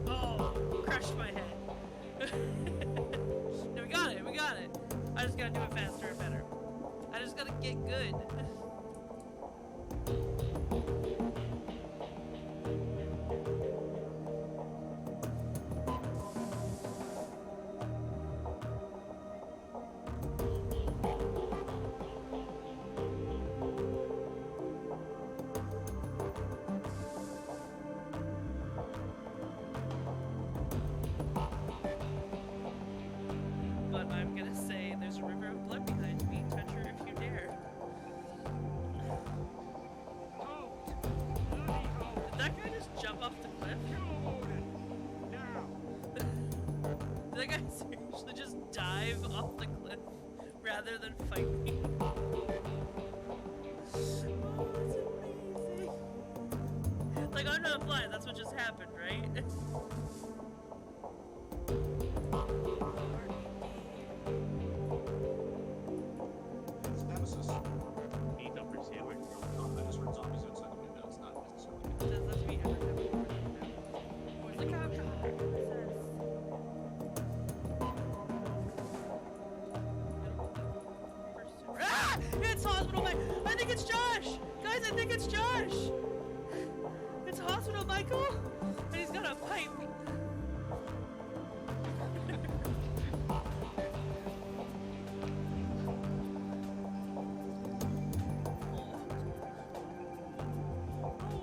Oh, crushed my head. No, we got it. We got it. I just gotta do it faster and better. I just gotta get good. But I'm gonna say there's a river of blood behind me. Touch her if you dare. Out! Bloody out! Did that guy just jump off the cliff? Kill loaded! Now! Did that guy seriously just dive off the cliff rather than fight me? Oh, that's amazing. Like, I'm not blind, that's what just happened, right? It's Nemesis. Eat up your sandwich. I just heard zombies outside the window. It's not necessarily. That's me every time. Where's the cow? Ah! It's Hospital Mike! I think it's Josh! Guys, I think it's Josh! It's Hospital Michael! And he's got a pipe!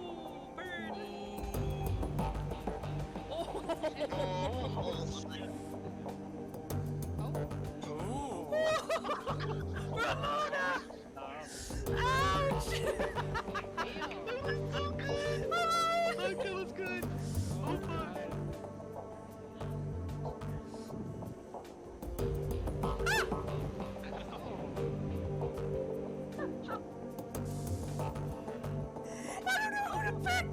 Oh, bird! Ramona! Ouch! That was good. Oh fuck. I don't know who to pick!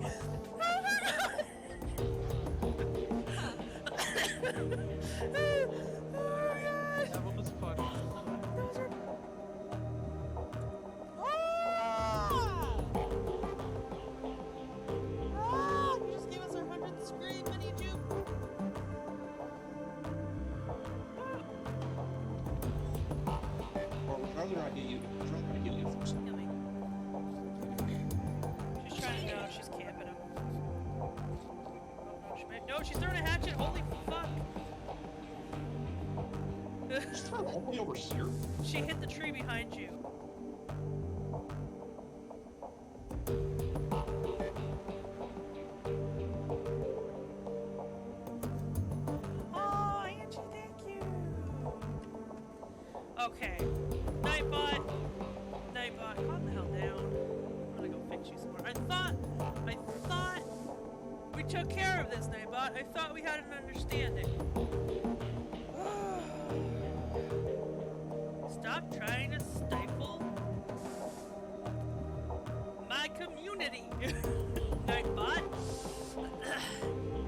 Oh my god! Oh my god! That one was fun. Those are... Ah! Ah! You just gave us our 100th scream, mini juke! Or would rather I get you. I'd rather I get you first. Yummy. She's trying to go, she's camping him. Oh, no, she may... No, she's throwing a hatchet! Holy fuck! Just throw it all the way over here. She hit the tree behind you. Oh, Angie, thank you. Okay. Nightbot. Nightbot, calm the hell down. I'm gonna go fix you some more. I thought we took care of this, Nightbot. I thought we had an understanding. Stop trying to stifle my community. Nightbot.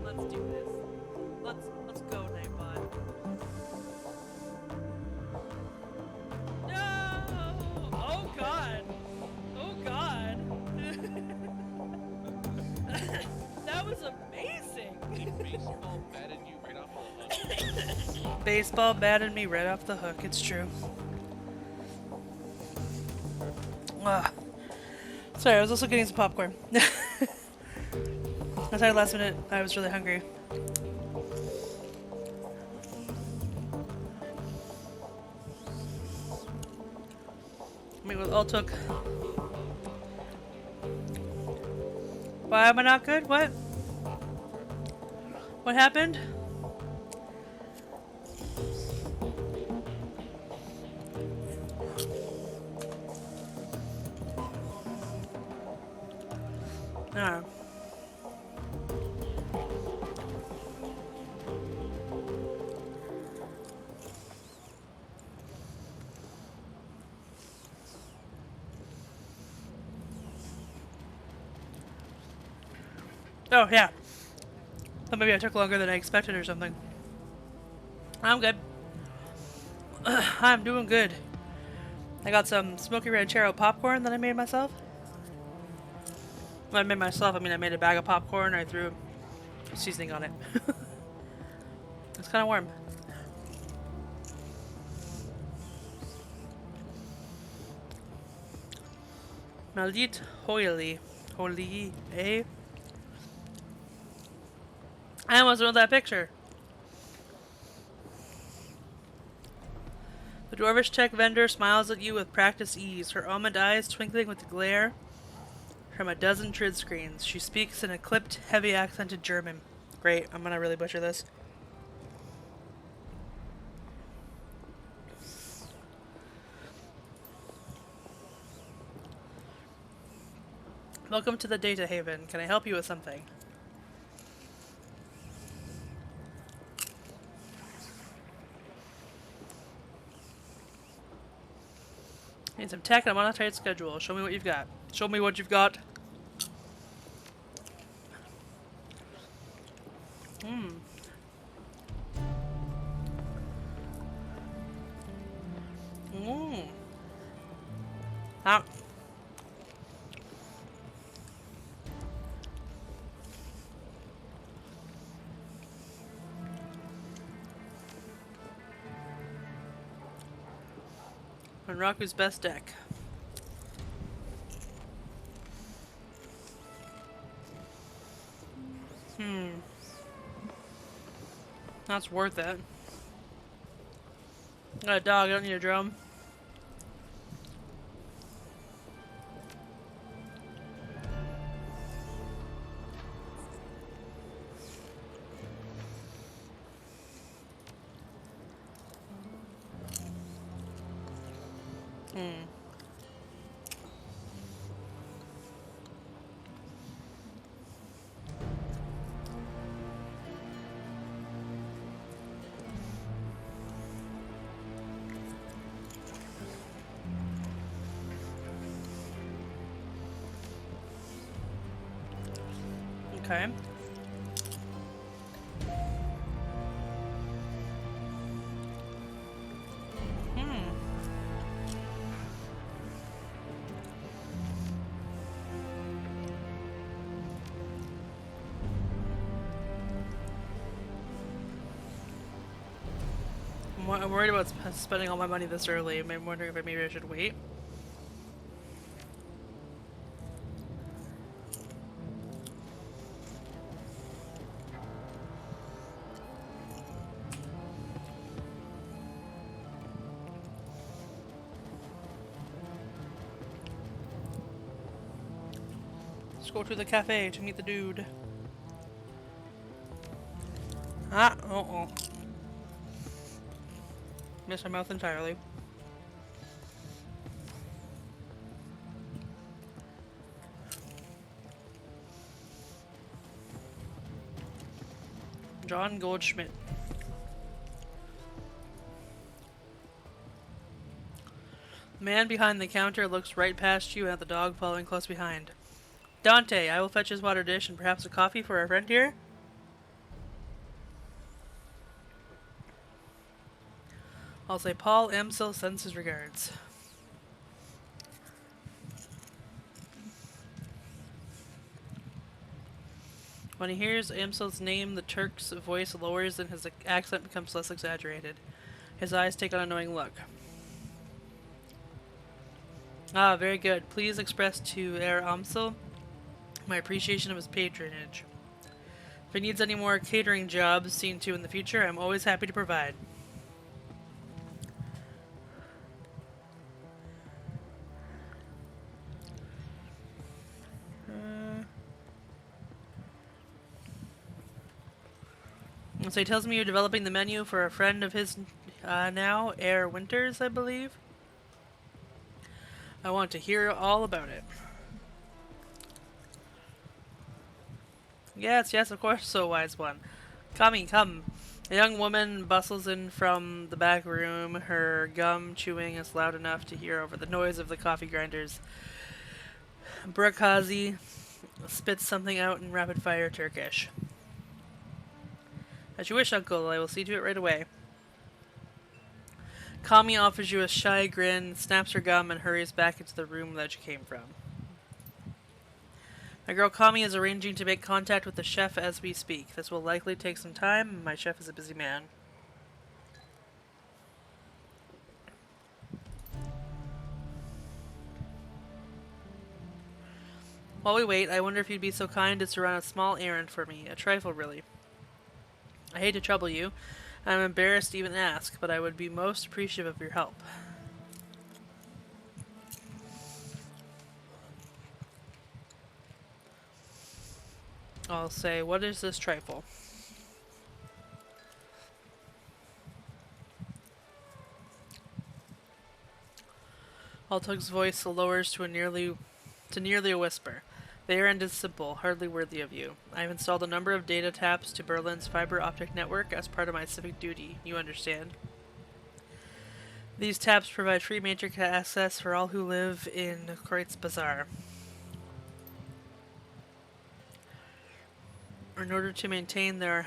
Let's do this. Let's go, Nightbot. No! Oh god. Oh god. That was amazing. Baseball batted you right off the hook. Baseball batted me right off the hook. It's true. Ah. Sorry, I was also getting some popcorn. I decided last minute I was really hungry. I mean, it all took. Why am I not good? What? What happened? No. Oh, yeah. But maybe I took longer than I expected or something. I'm good. I'm doing good. I got some smoky ranchero popcorn that I made myself. When I made myself, I mean I made a bag of popcorn, I threw seasoning on it. It's kind of warm. Maldit holy. Holy, eh? I almost wrote that picture. The dwarvish tech vendor smiles at you with practiced ease, her almond eyes twinkling with the glare from a dozen trid screens. She speaks in a clipped, heavy accented German. Great, I'm gonna really butcher this. Welcome to the Data Haven. Can I help you with something? Need some tech and I'm on a tight schedule. Show me what you've got. Show me what you've got. Mmm. Ah. Raku's best deck. That's worth it. I got a dog, I don't need a drum. Okay. I'm worried about spending all my money this early. I'm wondering if maybe I should wait. Let's go to the cafe to meet the dude. Ah, uh-oh. Missed my mouth entirely. John Goldschmidt. The man behind the counter looks right past you and at the dog following close behind. Dante, I will fetch his water dish and perhaps a coffee for our friend here. I'll say Paul Amsel sends his regards. When he hears Amsel's name, the Turk's voice lowers and his accent becomes less exaggerated. His eyes take on a knowing look. Ah, very good. Please express to Herr Amsel my appreciation of his patronage. If he needs any more catering jobs seen to in the future, I'm always happy to provide. So he tells me you're developing the menu for a friend of his now, Air Winters, I believe. I want to hear all about it. Yes, yes, of course, so wise one. Come. A young woman bustles in from the back room. Her gum chewing is loud enough to hear over the noise of the coffee grinders. Burkazi spits something out in rapid-fire Turkish. As you wish, Uncle. I will see to it right away. Kami offers you a shy grin, snaps her gum, and hurries back into the room that you came from. My girl Kami is arranging to make contact with the chef as we speak. This will likely take some time. My chef is a busy man. While we wait, I wonder if you'd be so kind as to run a small errand for me. A trifle, really. I hate to trouble you. I'm embarrassed to even ask, but I would be most appreciative of your help. I'll say, what is this trifle? Altug's voice lowers to nearly a whisper. The errand is simple, hardly worthy of you. I have installed a number of data taps to Berlin's fiber optic network as part of my civic duty. You understand? These taps provide free matrix access for all who live in Kreutz Bazaar. In order to maintain their,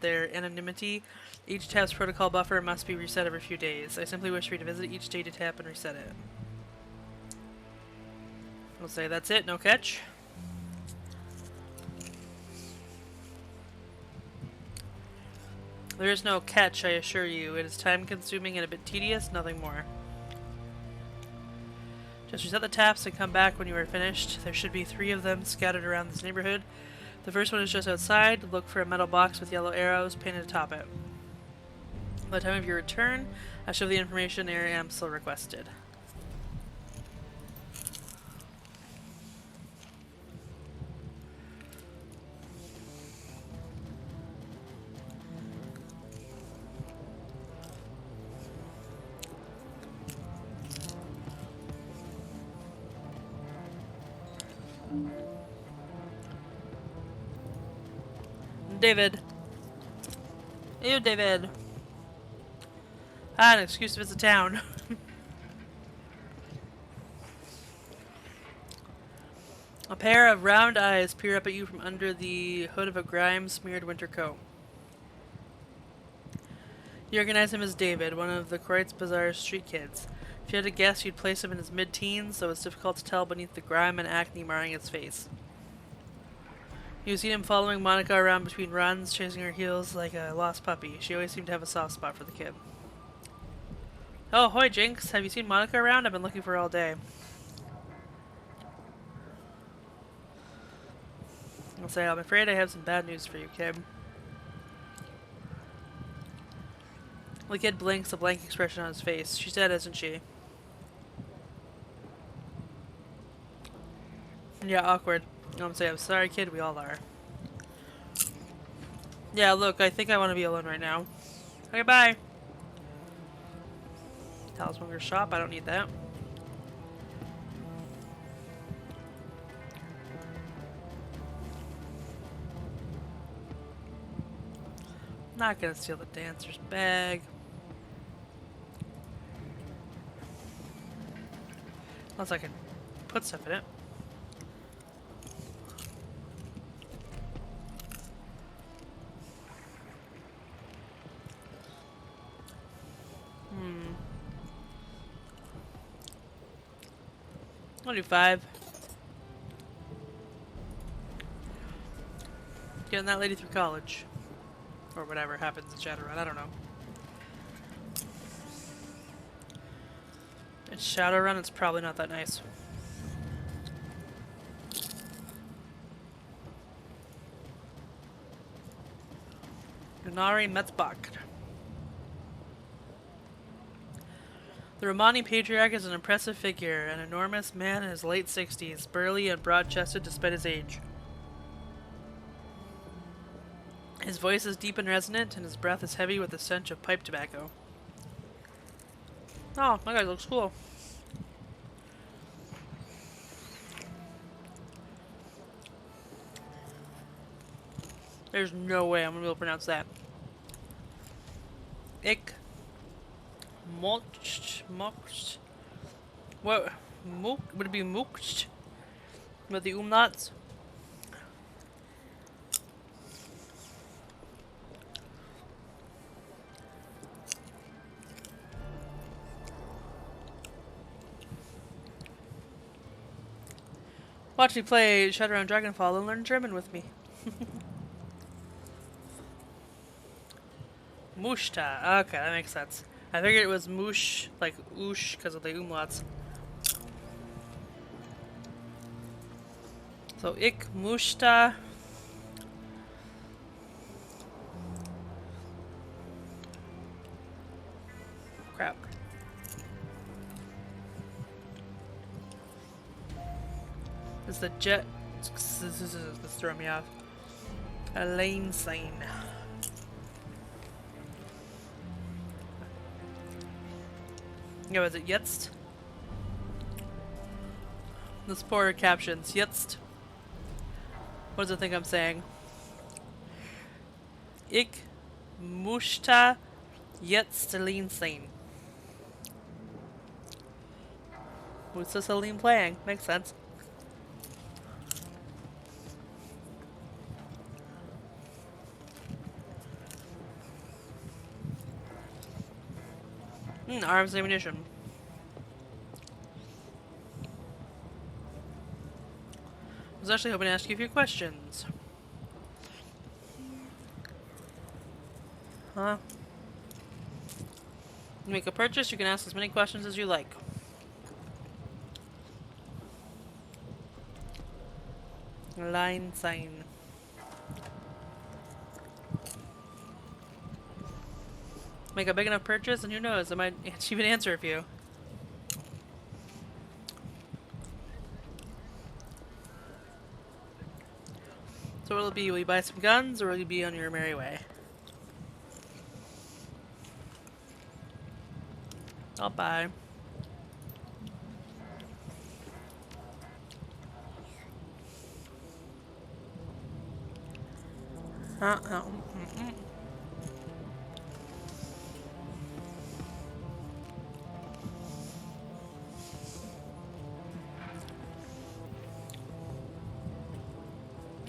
their anonymity, each tap's protocol buffer must be reset every few days. I simply wish for you to visit each data tap and reset it. I'll say that's it, no catch. There is no catch, I assure you. It is time-consuming and a bit tedious, nothing more. Just reset the taps and come back when you are finished. There should be 3 of them scattered around this neighborhood. The first one is just outside. Look for a metal box with yellow arrows painted atop it. By the time of your return, I show the information area Amsel requested. David. Ew, David. An excuse to visit town. A pair of round eyes peer up at you from under the hood of a grime-smeared winter coat. You recognize him as David, one of the Kreutz Bazaar's street kids. If you had to guess, you'd place him in his mid-teens, though it's difficult to tell beneath the grime and acne marring his face. You've seen him following Monica around between runs, chasing her heels like a lost puppy. She always seemed to have a soft spot for the kid. Oh, hoi, Jinx. Have you seen Monica around? I've been looking for her all day. I'll say, I'm afraid I have some bad news for you, kid. The kid blinks, a blank expression on his face. She's dead, isn't she? Yeah, awkward. I'm say, I'm sorry, kid, we all are. Yeah, look, I think I want to be alone right now. Okay, bye. Talismanger's shop, I don't need that. Not gonna steal the dancer's bag. Unless I can put stuff in it. I'll do 5. Getting that lady through college. Or whatever happens in Shadowrun, I don't know. In Shadowrun, it's probably not that nice. Gunari Metzbach. The Romani patriarch is an impressive figure, an enormous man in his late 60s, burly and broad-chested despite his age. His voice is deep and resonant, and his breath is heavy with the stench of pipe tobacco. Oh, my guy looks cool. There's no way I'm gonna be able to pronounce that. Ik. Mocht. What? Mook? Would it be moocht? With the umlauts? Watch me play Shadowrun Dragonfall and learn German with me. Mushta. Okay, that makes sense. I figured it was moosh, like oosh, because of the umlauts. So, ich mushta. Crap. It's the jet. This throwing me off. A lane sign. Yeah, was it jetzt? This poor captions. Jetzt. What does it think I'm saying? Ich möchte jetzt Celine sein. What's the Celine playing? Makes sense. Arms and ammunition. I was actually hoping to ask you a few questions. Huh? You make a purchase, you can ask as many questions as you like. Line sign. Make a big enough purchase, and who knows, I might even answer a few. So what'll it be? Will you buy some guns, or will you be on your merry way? I'll buy.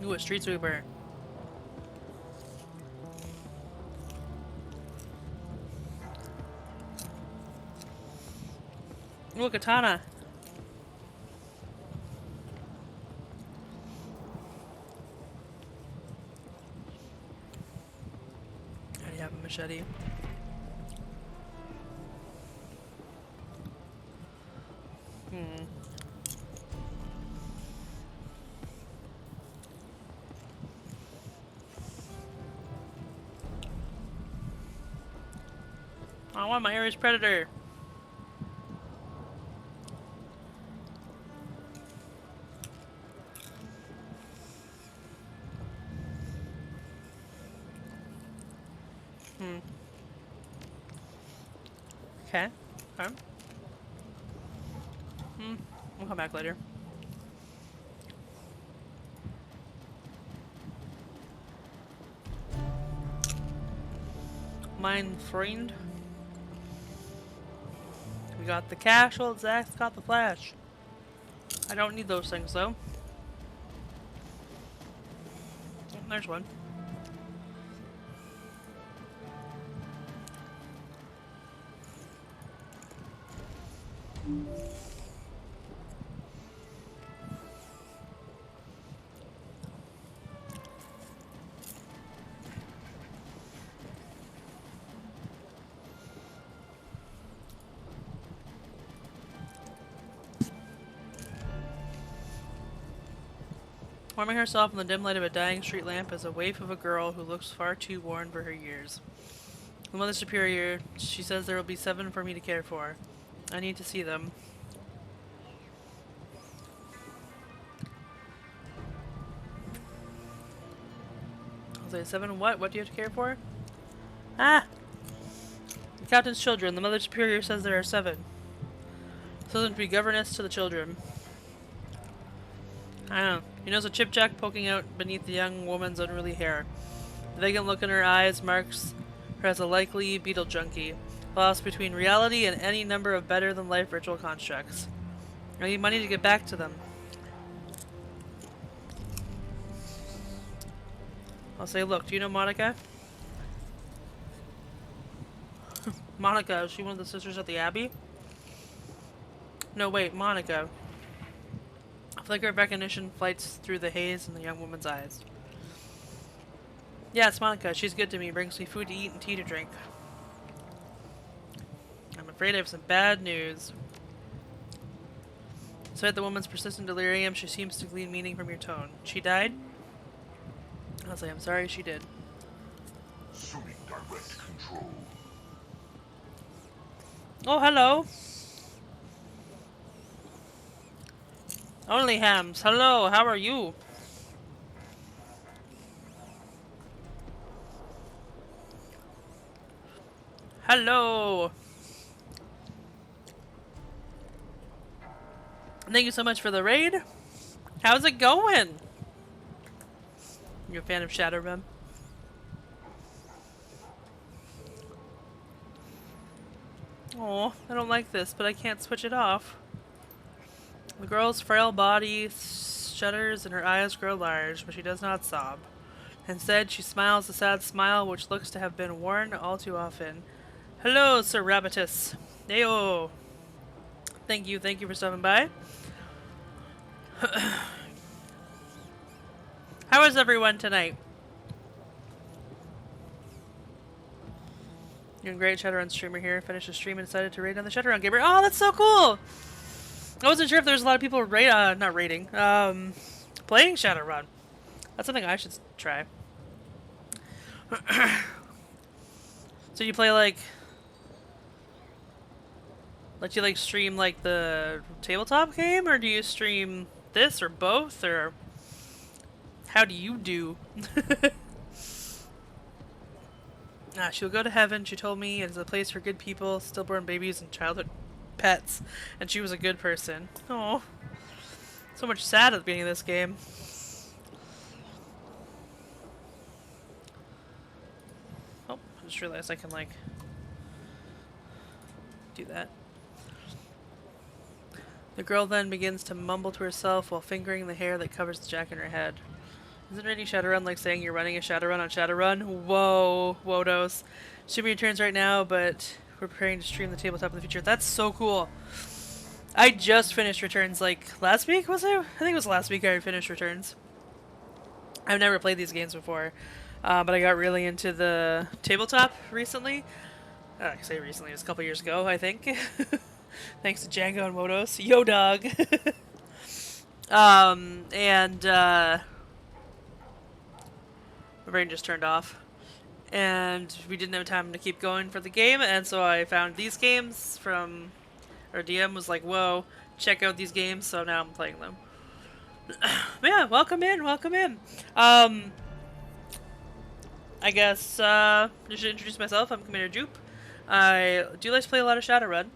Ooh, a street sweeper. Ooh, a katana. I already have a machete. I want my Ares Predator. Okay. Okay. We'll come back later. Mein friend. We got the cash, old Zach's got the flash. I don't need those things though. Oh, there's one. Warming herself in the dim light of a dying street lamp is a waif of a girl who looks far too worn for her years. The Mother Superior, she says there will be 7 for me to care for. I need to see them. I'll say 7 what? What do you have to care for? Ah! The captain's children. The Mother Superior says there are 7. So them to be governess to the children. I don't know. He knows a chipjack poking out beneath the young woman's unruly hair. The vacant look in her eyes marks her as a likely beetle junkie, lost between reality and any number of better-than-life ritual constructs. I need money to get back to them. I'll say, look, do you know Monica? Monica, is she one of the sisters at the Abbey? No, wait, Monica. Flicker of recognition flights through the haze in the young woman's eyes. Yeah, it's Monica. She's good to me. Brings me food to eat and tea to drink. I'm afraid I have some bad news. Despite the woman's persistent delirium, she seems to glean meaning from your tone. She died? I'll say, I'm sorry she did. Assuming direct control. Oh, hello. Only hams. Hello, how are you? Hello. Thank you so much for the raid. How's it going? You a fan of Shadowrun? Oh, I don't like this, but I can't switch it off. The girl's frail body shudders and her eyes grow large, but she does not sob. Instead, she smiles a sad smile which looks to have been worn all too often. Hello, Sir Rabbitus. Heyo. Thank you for stopping by. How is everyone tonight? Doing great, Shadowrun streamer here. Finished the stream and decided to raid on the Shadowrun gamer. Oh, that's so cool! I wasn't sure if there's a lot of people playing Shadowrun. That's something I should try. So you play like you like stream like the tabletop game, or do you stream this or both, or how do you do? She'll go to heaven. She told me it is a place for good people, stillborn babies, and childhood pets, and she was a good person. Oh, so much sad at the beginning of this game. Oh, I just realized I can like do that. The girl then begins to mumble to herself while fingering the hair that covers the jack in her head. Isn't raiding Shadowrun like saying you're running a Shadowrun on Shadowrun? Whoa, Wodos. Streaming returns right now, but we're preparing to stream the tabletop in the future. That's so cool. I just finished Returns like last week, was it? I think it was last week I finished Returns. I've never played these games before, but I got really into the tabletop recently. I say recently, it was a couple years ago, I think. Thanks to Django and Wodos. Yo, dog! My brain just turned off. And we didn't have time to keep going for the game, and so I found these games from... Our DM was like, whoa, check out these games, so now I'm playing them. Yeah, welcome in, welcome in. I guess, I should introduce myself. I'm Commander Jupe. I do like to play a lot of Shadowrun.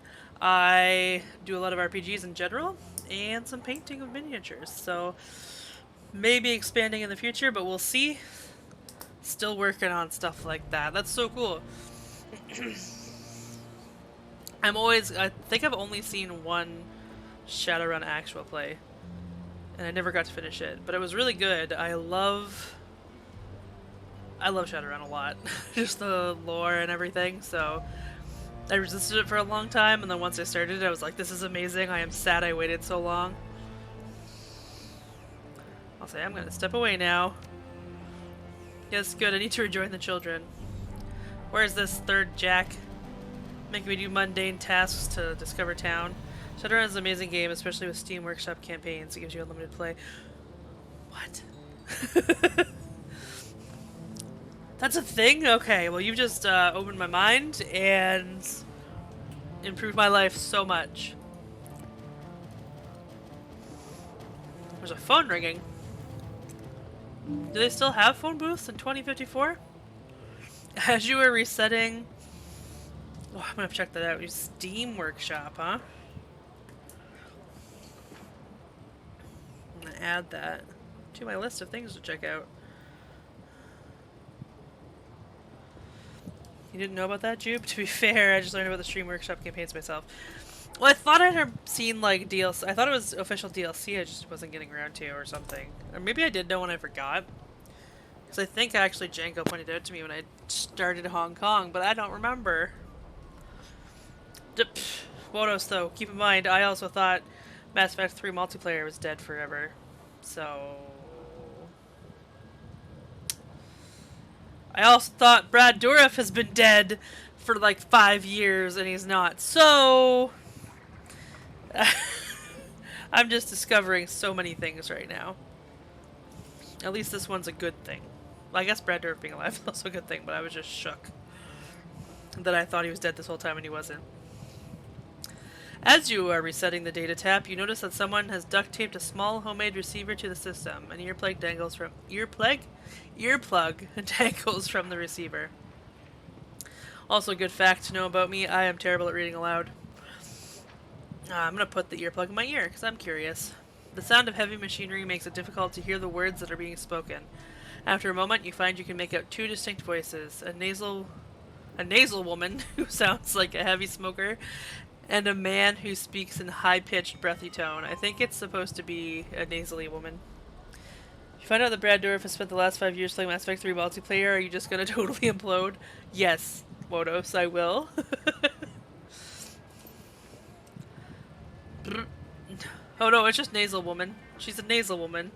I do a lot of RPGs in general, and some painting of miniatures, so maybe expanding in the future, but we'll see. Still working on stuff like that. That's so cool. I think I've only seen one Shadowrun actual play, and I never got to finish it, but it was really good. I love Shadowrun a lot. Just the lore and everything, so I resisted it for a long time, and then once I started it, I was like, this is amazing. I am sad I waited so long. I'll say I'm gonna step away now. Yes, good. I need to rejoin the children. Where's this third Jack? Making me do mundane tasks to discover town. Shadowrun is an amazing game, especially with Steam Workshop campaigns. It gives you unlimited play. What? That's a thing? Okay, well you've just opened my mind and improved my life so much. There's a phone ringing. Do they still have phone booths in 2054? As you were resetting... Oh, I'm gonna check that out. Steam Workshop, huh? I'm gonna add that to my list of things to check out. You didn't know about that, Jupe? To be fair, I just learned about the Steam Workshop campaigns myself. Well, I thought I'd have seen, like, DLC. I thought it was official DLC, I just wasn't getting around to, or something. Or maybe I did know when I forgot. Because I think actually Django pointed out to me when I started Hong Kong, but I don't remember. Wodos, though, keep in mind, I also thought Mass Effect 3 multiplayer was dead forever. So I also thought Brad Dourif has been dead for like 5 years and he's not. So I'm just discovering so many things right now. At least this one's a good thing. Well, I guess Brad Dourif being alive is also a good thing, but I was just shook that I thought he was dead this whole time and he wasn't. As you are resetting the data tap, you notice that someone has duct taped a small homemade receiver to the system. An earplug dangles from earplug dangles from the receiver. Also, a good fact to know about me: I am terrible at reading aloud. I'm gonna put the earplug in my ear because I'm curious. The sound of heavy machinery makes it difficult to hear the words that are being spoken. After a moment, you find you can make out two distinct voices: a nasal woman who sounds like a heavy smoker, and a man who speaks in high-pitched, breathy tone. I think it's supposed to be a nasally woman. You find out that Brad Dourif has spent the last 5 years playing Mass Effect 3 multiplayer. Are you just gonna totally implode? Yes, Modos, I will. Oh no, it's just nasal woman. She's a nasal woman.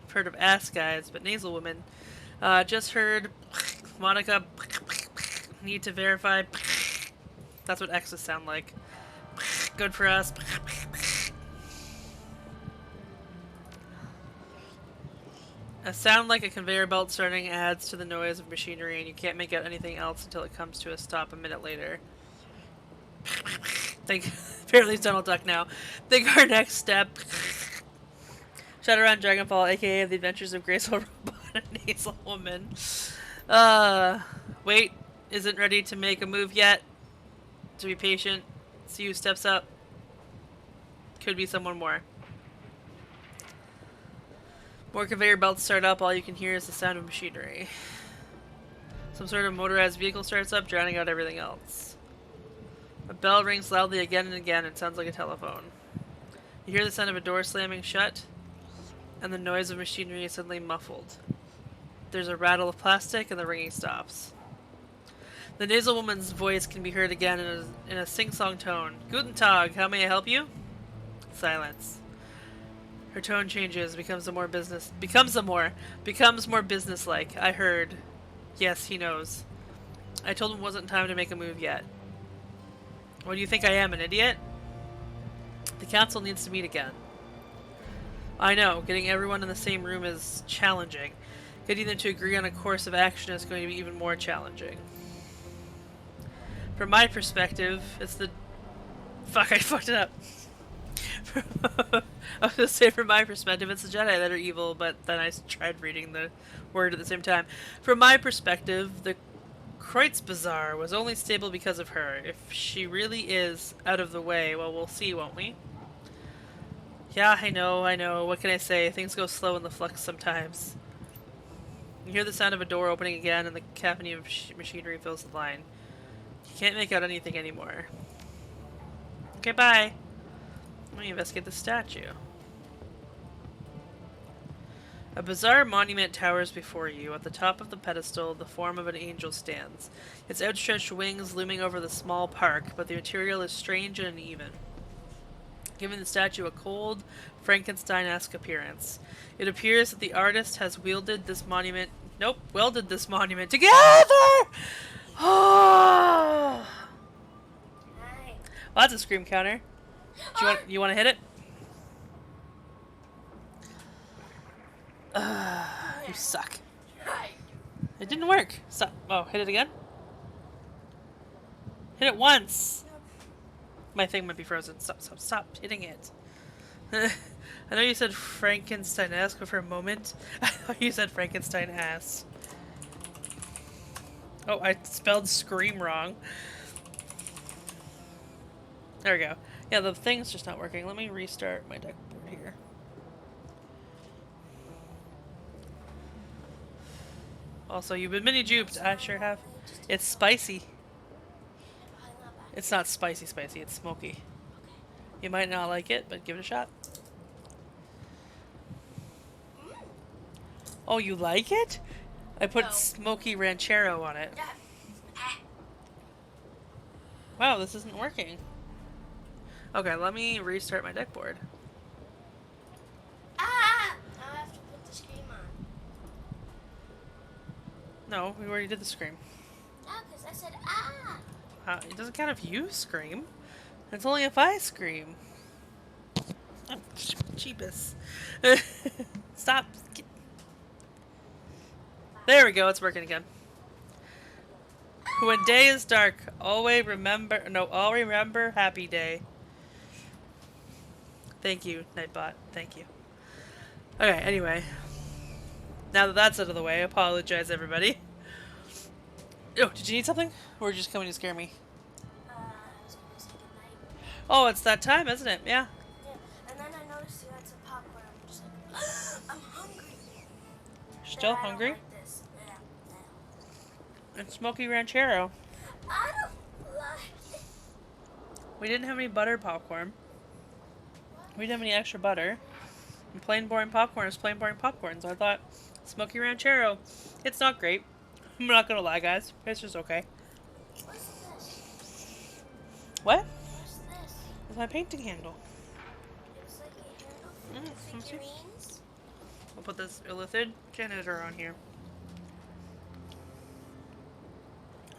I've heard of ass guys, but nasal woman. Just heard Monica need to verify. That's what X's sound like. Good for us. A sound like a conveyor belt starting adds to the noise of machinery, and you can't make out anything else until it comes to a stop a minute later. Apparently it's Donald Duck now. Think our next step. Shadowrun, Dragonfall, aka The Adventures of Graceful Robot and Nasal Woman. Wait, isn't ready to make a move yet. To be patient. See who steps up. Could be someone more. More conveyor belts start up, all you can hear is the sound of machinery. Some sort of motorized vehicle starts up, drowning out everything else. A bell rings loudly again and again, and sounds like a telephone. You hear the sound of a door slamming shut, and the noise of machinery is suddenly muffled. There's a rattle of plastic, and the ringing stops. The nasal woman's voice can be heard again in a sing-song tone. Guten Tag, how may I help you? Silence. Her tone changes, becomes more businesslike. I heard. Yes, he knows. I told him it wasn't time to make a move yet. What do you think I am, an idiot? The council needs to meet again. I know, getting everyone in the same room is challenging. Getting them to agree on a course of action is going to be even more challenging. From my perspective, it's the... Fuck, I fucked it up. I was gonna say, from my perspective, it's the Jedi that are evil, but then I tried reading the word at the same time. From my perspective, the Kreutz Bazaar was only stable because of her. If she really is out of the way, well, we'll see, won't we? Yeah, I know. What can I say? Things go slow in the flux sometimes. You hear the sound of a door opening again, and the cacophony of machinery fills the line. You can't make out anything anymore. Okay, bye. Let me investigate the statue. A bizarre monument towers before you. At the top of the pedestal, the form of an angel stands. Its outstretched wings looming over the small park, but the material is strange and uneven, giving the statue a cold, Frankenstein-esque appearance. It appears that the artist has welded this monument together! Oh! Well, that's a scream counter. Do you want to hit it? You suck. It didn't work. Stop. Oh, hit it again? Hit it once! My thing might be frozen. Stop hitting it. I know you said Frankenstein-esque, but for a moment, I thought you said Frankenstein-ass. Oh, I spelled scream wrong. There we go. Yeah, the thing's just not working. Let me restart my deck board here. Also, you've been mini-duped. I sure have. It's spicy. It's not spicy, it's smoky. You might not like it, but give it a shot. Oh, you like it? I put smoky ranchero on it. Wow, this isn't working. Okay, let me restart my deck board. Ah! Now I have to put the scream on. No, we already did the scream. No, because I said ah! It doesn't count if you scream. It's only if I scream. Oh, cheapest. Stop. There we go, it's working again. When day is dark, always remember. No, all remember happy day. Thank you, Nightbot. Thank you. Okay, anyway. Now that that's out of the way, I apologize, everybody. Oh, did you need something? Or were you just coming to scare me? I was going to say goodnight. Oh, it's that time, isn't it? Yeah. Yeah, and then I noticed you had some popcorn. I'm just like, I'm hungry. You're still Dad, I don't hungry? like this. Yeah. It's smoky ranchero. I don't like it. We didn't have any buttered popcorn. We didn't have any extra butter. And plain boring popcorn is plain boring popcorn, so I thought smoky ranchero. It's not great. I'm not gonna lie, guys. It's just okay. What's this? What? What's this? It's my painting handle. It's like a handle Mm, for figurines. I'll put this illithid janitor on here.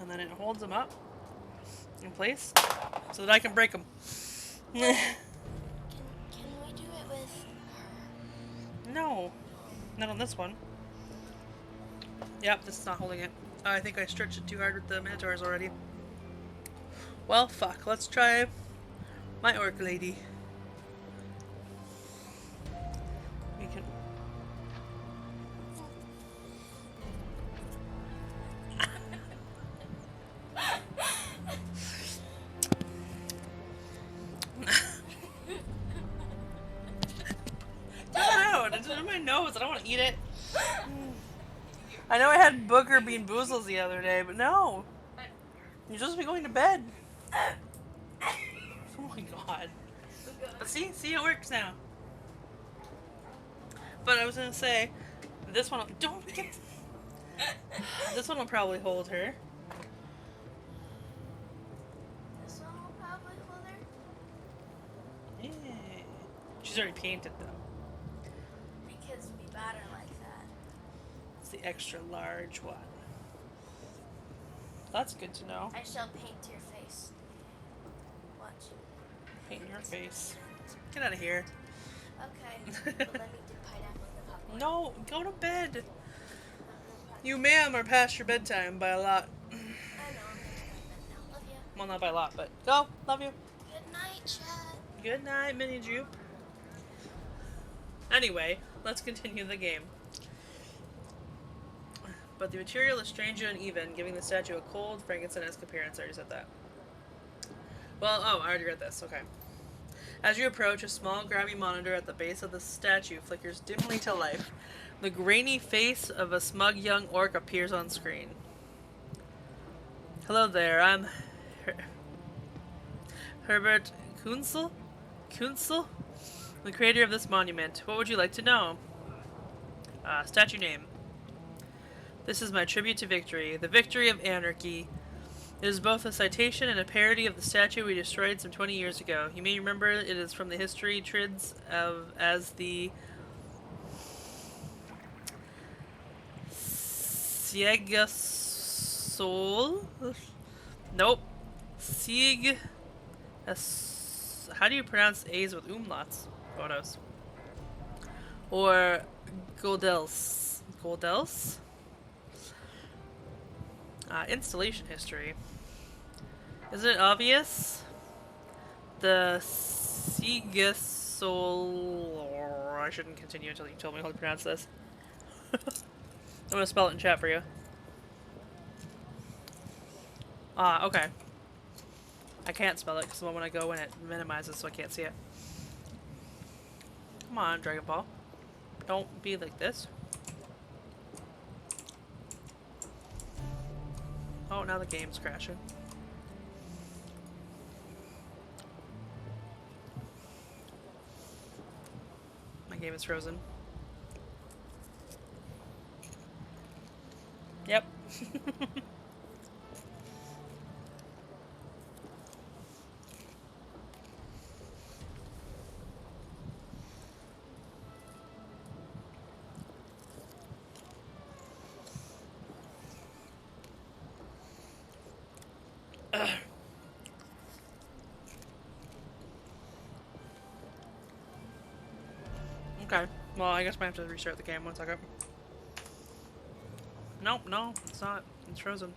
And then it holds them up in place so that I can break them. Can we do it with her? No, not on this one. Yep, this is not holding it. I think I stretched it too hard with the minotaurs already. Well, fuck. Let's try my orc lady. We can. No, it's in my nose. I don't want to eat it. I know I had booger bean boozles the other day, but no. You're supposed to be going to bed. Oh my god. But see it works now. But I was gonna say, this one don't get. This one will probably hold her. This one will probably hold her. Yeah. She's already painted though. Because we bought her like that. It's the extra large one. That's good to know. I shall paint your face. Watch. Paint your face. Get out of here. Okay. But let me dip pineapple in the popcorn. No, go to bed. You, ma'am, are past your bedtime by a lot. I know, I'm going to bed now. Love you. Well, not by a lot, but go. Love you. Good night, Chad. Good night, Mini Jupe. Anyway, let's continue the game. But the material is strange and uneven, giving the statue a cold, Frankenstein-esque appearance. I already said that. Well, oh, I already read this. Okay. As you approach, a small grimy monitor at the base of the statue flickers dimly to life. The grainy face of a smug young orc appears on screen. Hello there, I'm Herbert Kunzel? Kunzel? The creator of this monument. What would you like to know? Statue name. This is my tribute to victory. The victory of anarchy. It is both a citation and a parody of the statue we destroyed some 20 years ago. You may remember it is from the history trids as the Siegasol? Nope. Sieg. How do you pronounce A's with umlauts? Photos. Or Goldels. Goldels? Installation history. Isn't it obvious? The Siegasol. I shouldn't continue until you tell me how to pronounce this. I'm gonna spell it in chat for you. Okay. I can't spell it because the moment I go in it minimizes so I can't see it. Come on, Dragonfall. Don't be like this. Oh, now the game's crashing. My game is frozen. Yep. Okay. Well, I guess I might have to restart the game. 1 second. Nope, no, it's not. It's frozen.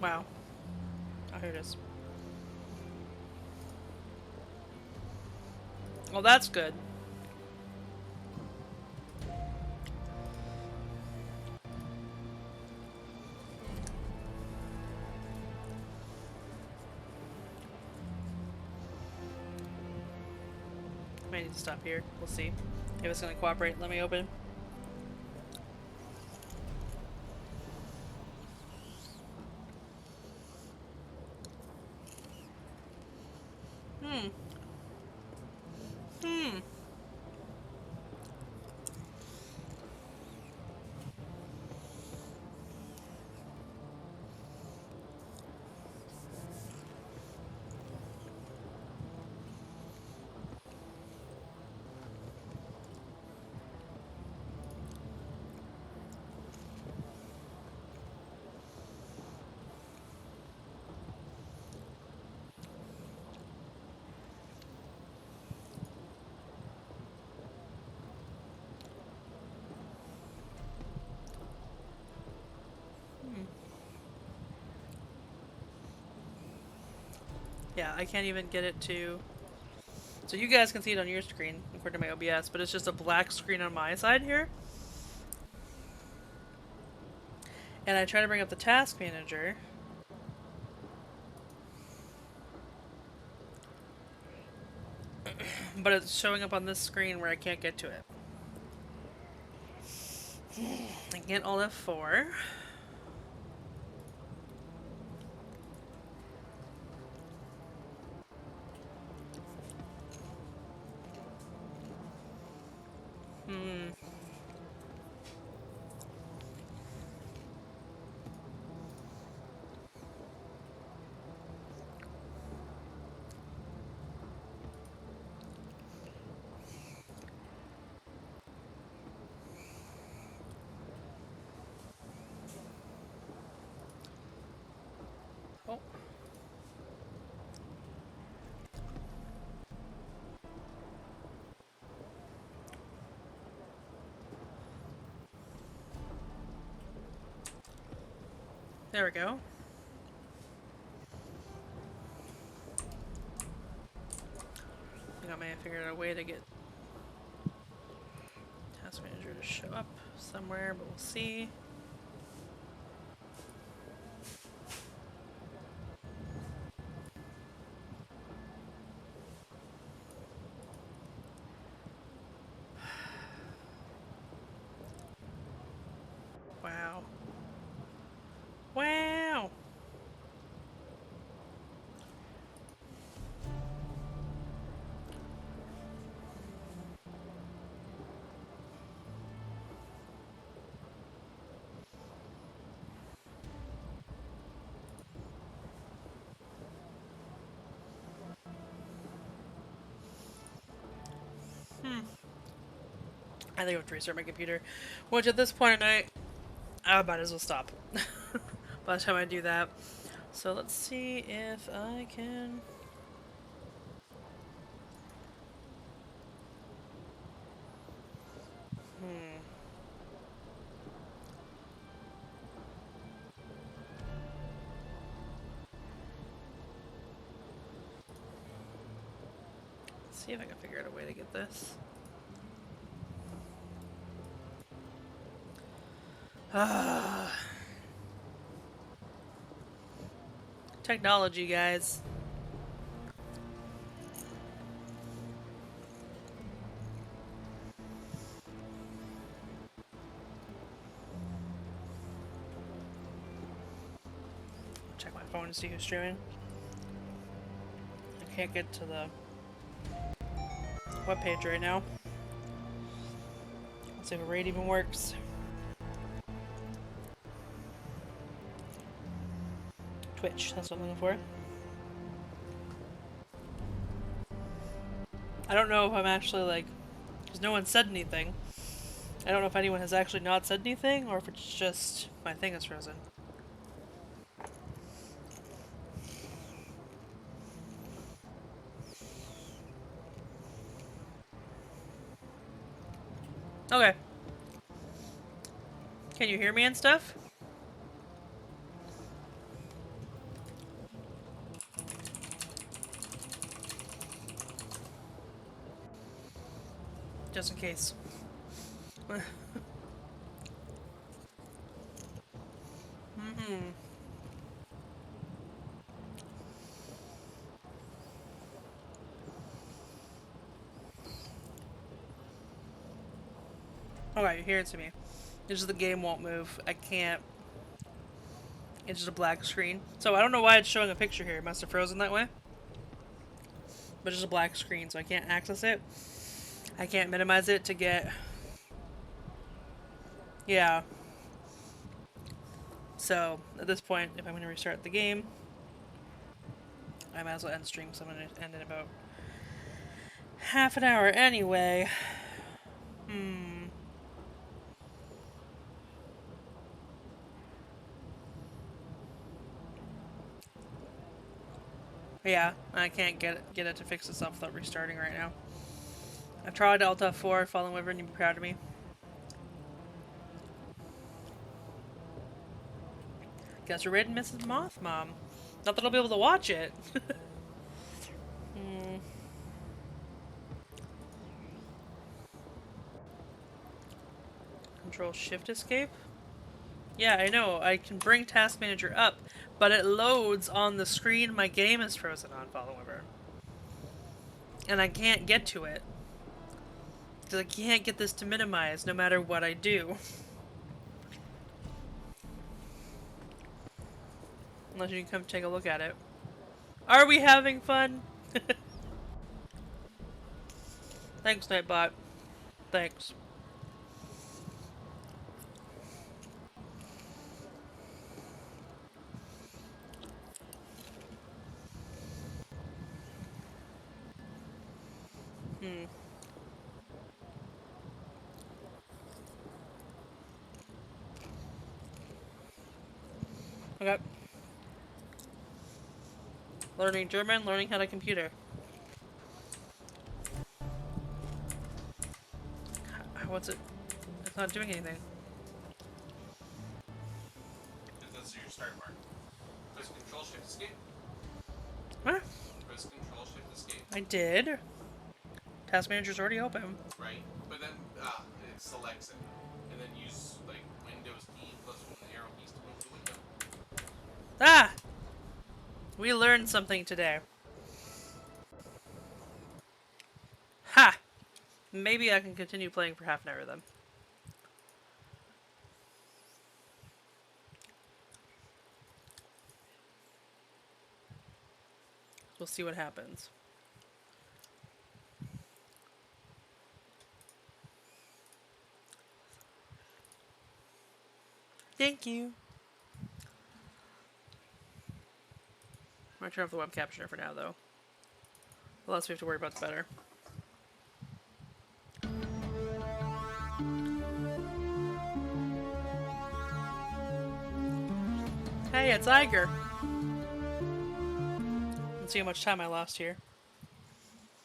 Wow. Oh, here it is. Well, that's good. Might need to stop here. We'll see if it's gonna cooperate. Let me open. Hmm. Hmm. Yeah, I can't even get it to... So you guys can see it on your screen, according to my OBS, but it's just a black screen on my side here. And I try to bring up the task manager. But it's showing up on this screen where I can't get to it. I can't Alt F4. Hmm. Oh. There we go. I think I may have figured out a way to get task manager to show up somewhere, but we'll see. Wow. Wow! I think I have to restart my computer. Which at this point I might as well stop. By the time I do that. So let's see if I can... Let's see if I can figure out a way to get this. Technology, guys. Check my phone to see who's streaming. I can't get to the webpage right now. Let's see if a raid even works. Twitch, that's what I'm looking for. I don't know if I'm actually like, because no one said anything. I don't know if anyone has actually not said anything, or if it's just my thing is frozen. Okay. Can you hear me and stuff? Just in case. Alright, you're hearing to me. It's just the game won't move. I can't. It's just a black screen. So I don't know why it's showing a picture here. It must have frozen that way. But it's just a black screen, so I can't access it. I can't minimize it to get... Yeah. So, at this point, if I'm going to restart the game, I might as well end stream, so I'm going to end in about half an hour anyway. Yeah, I can't get it to fix itself without restarting right now. I've tried Alt F4, Fallen Wyvern, you'd be proud of me. Guess we're raiding Mrs. Moth, Mom. Not that I'll be able to watch it. Control Shift Escape? Yeah, I know. I can bring Task Manager up, but it loads on the screen my game is frozen on, Fallen Wyvern. And I can't get to it. Because I can't get this to minimize no matter what I do. Unless you can come take a look at it. Are we having fun? Thanks, Nightbot. Thanks. Okay. Learning German, learning how to computer. What's it? It's not doing anything. That's your start mark. Press Control Shift Escape. What? Press Control Shift Escape. I did. Task Manager's already open. Right, but then it selects it, and then use like Windows key plus one of the arrow keys to move the window. Ah! We learned something today. Ha! Maybe I can continue playing for half an hour then. We'll see what happens. Thank you. I'm gonna turn off the web captioner for now, though. The less we have to worry about, the better. Hey, it's Iger. Let's see how much time I lost here.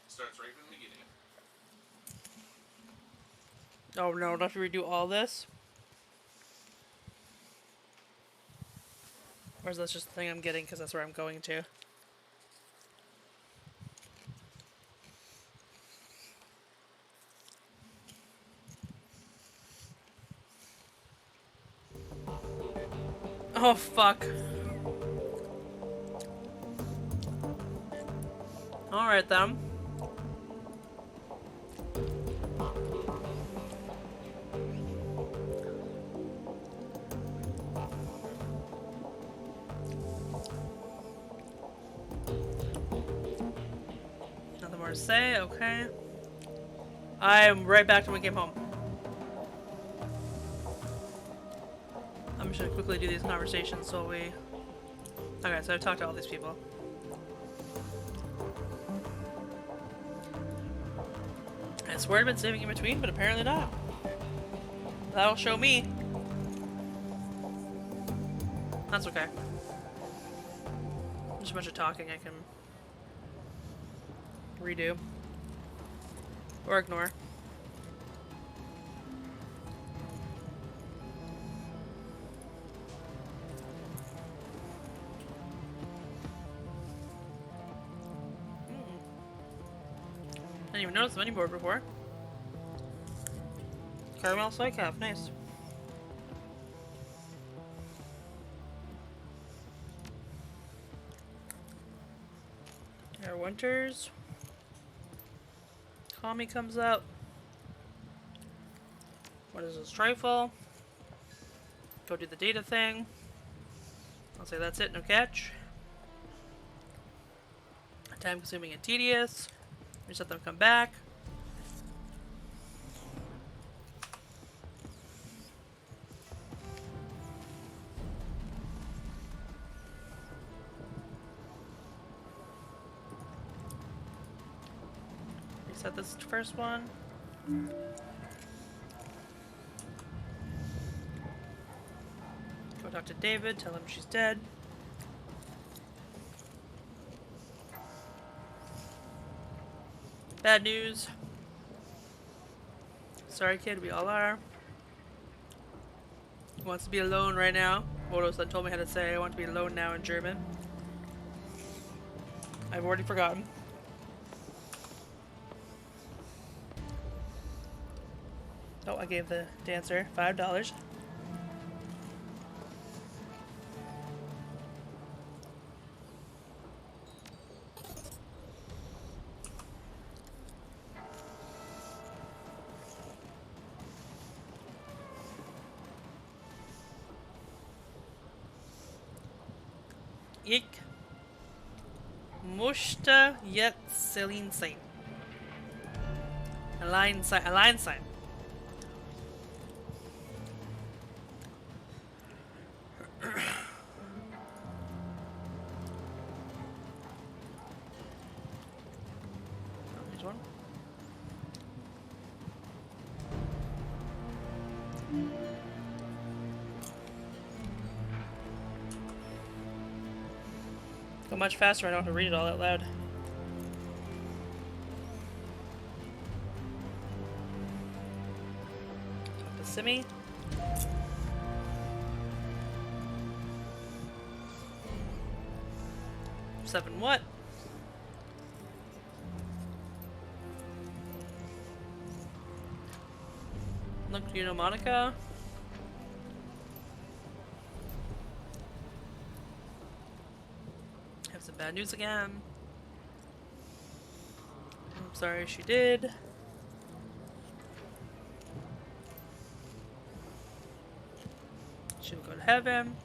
Starts right from the beginning. Oh no, do I have to redo all this? Or is that just the thing I'm getting because that's where I'm going to? Oh fuck. Alright then. Nothing more to say, okay. I'm right back to when I came home. I'm just gonna quickly do these conversations so we Okay, so I've talked to all these people. I swear I've been saving in between, but apparently not. That'll show me. That's okay. Just a bunch of talking I can redo. Or ignore. Didn't even notice the menu board before. Caramel Psychop, nice. Air Winters. Kami comes up. What is this? Trifle. Go do the data thing. I'll say that's it, no catch. Time consuming and tedious. Just let them come back. Reset this first one. Go talk to David, tell him she's dead. Bad news. Sorry, kid, we all are. He wants to be alone right now. Moto-san told me how to say I want to be alone now in German. I've already forgotten. Oh, I gave the dancer $5. Ich möchte jetzt Celine sein. Allein sein. Allein sein. Here's one. Go much faster, I don't have to read it all out loud. Talk to Simi. Seven what? Look, you know Monica? Have some bad news again. I'm sorry she did. She will go to heaven.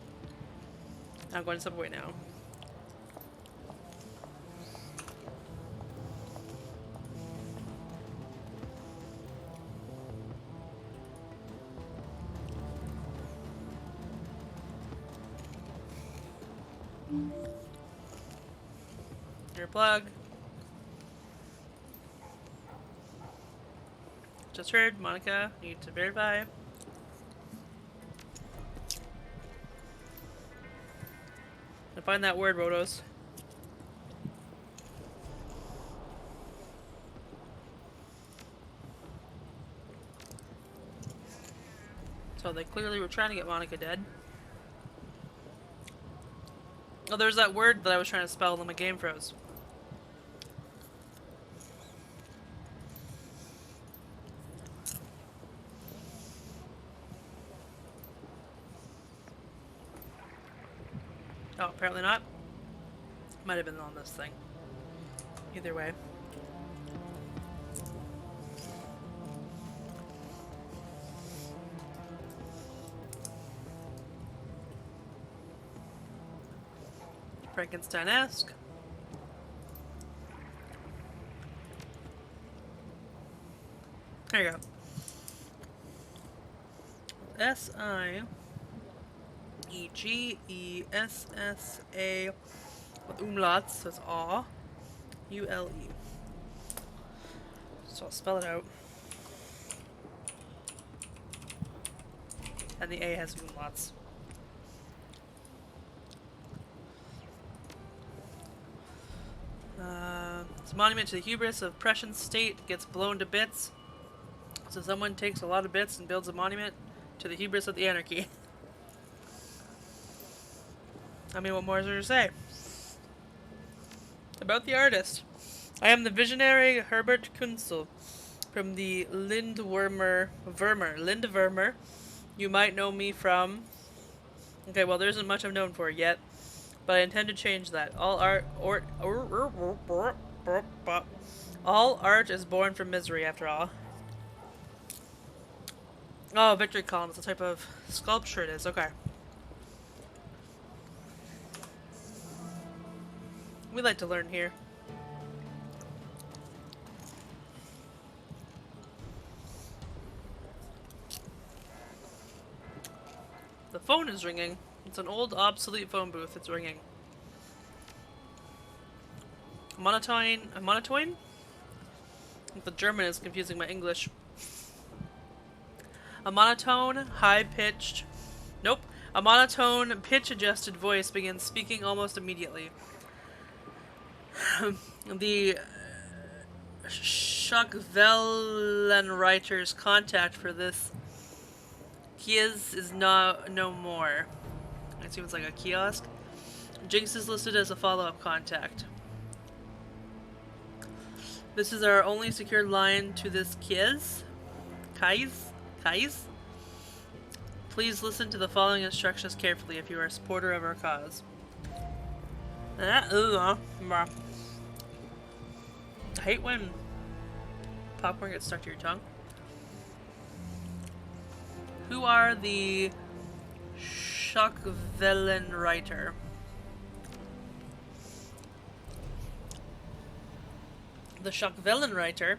I'm going to Subway now. Your plug. Just heard, Monica, need to verify. Now find that word, Rotos. So they clearly were trying to get Monica dead. Oh, there's that word that I was trying to spell and my game froze. Oh, apparently not. Might have been on this thing. Either way. Frankenstein-esque. There you go. S-I... E-G-E-S-S-A with umlauts, so it's aw, U-L-E. So I'll spell it out. And the A has umlauts. It's a monument to the hubris of Prussian state, gets blown to bits. So someone takes a lot of bits and builds a monument to the hubris of the anarchy. I mean, what more is there to say? About the artist. I am the visionary Herbert Kunzel from the Lindwurmer. You might know me from... Okay, well, there isn't much I'm known for yet, but I intend to change that. All art is born from misery, after all. Oh, victory column is a type of sculpture it is. Okay. We like to learn here. The phone is ringing. It's an old, obsolete phone booth. It's ringing. Monotone? The German is confusing my English. A monotone, high-pitched... Nope. A monotone, pitch-adjusted voice begins speaking almost immediately. The Schachwellenreiter's contact for this Kies is no more. It seems like a kiosk. Jinx is listed as a follow-up contact. This is our only secured line to this Kies. Kais? Please listen to the following instructions carefully if you are a supporter of our cause. I hate when popcorn gets stuck to your tongue. Who are the Schachwellenreiter? The Schachwellenreiter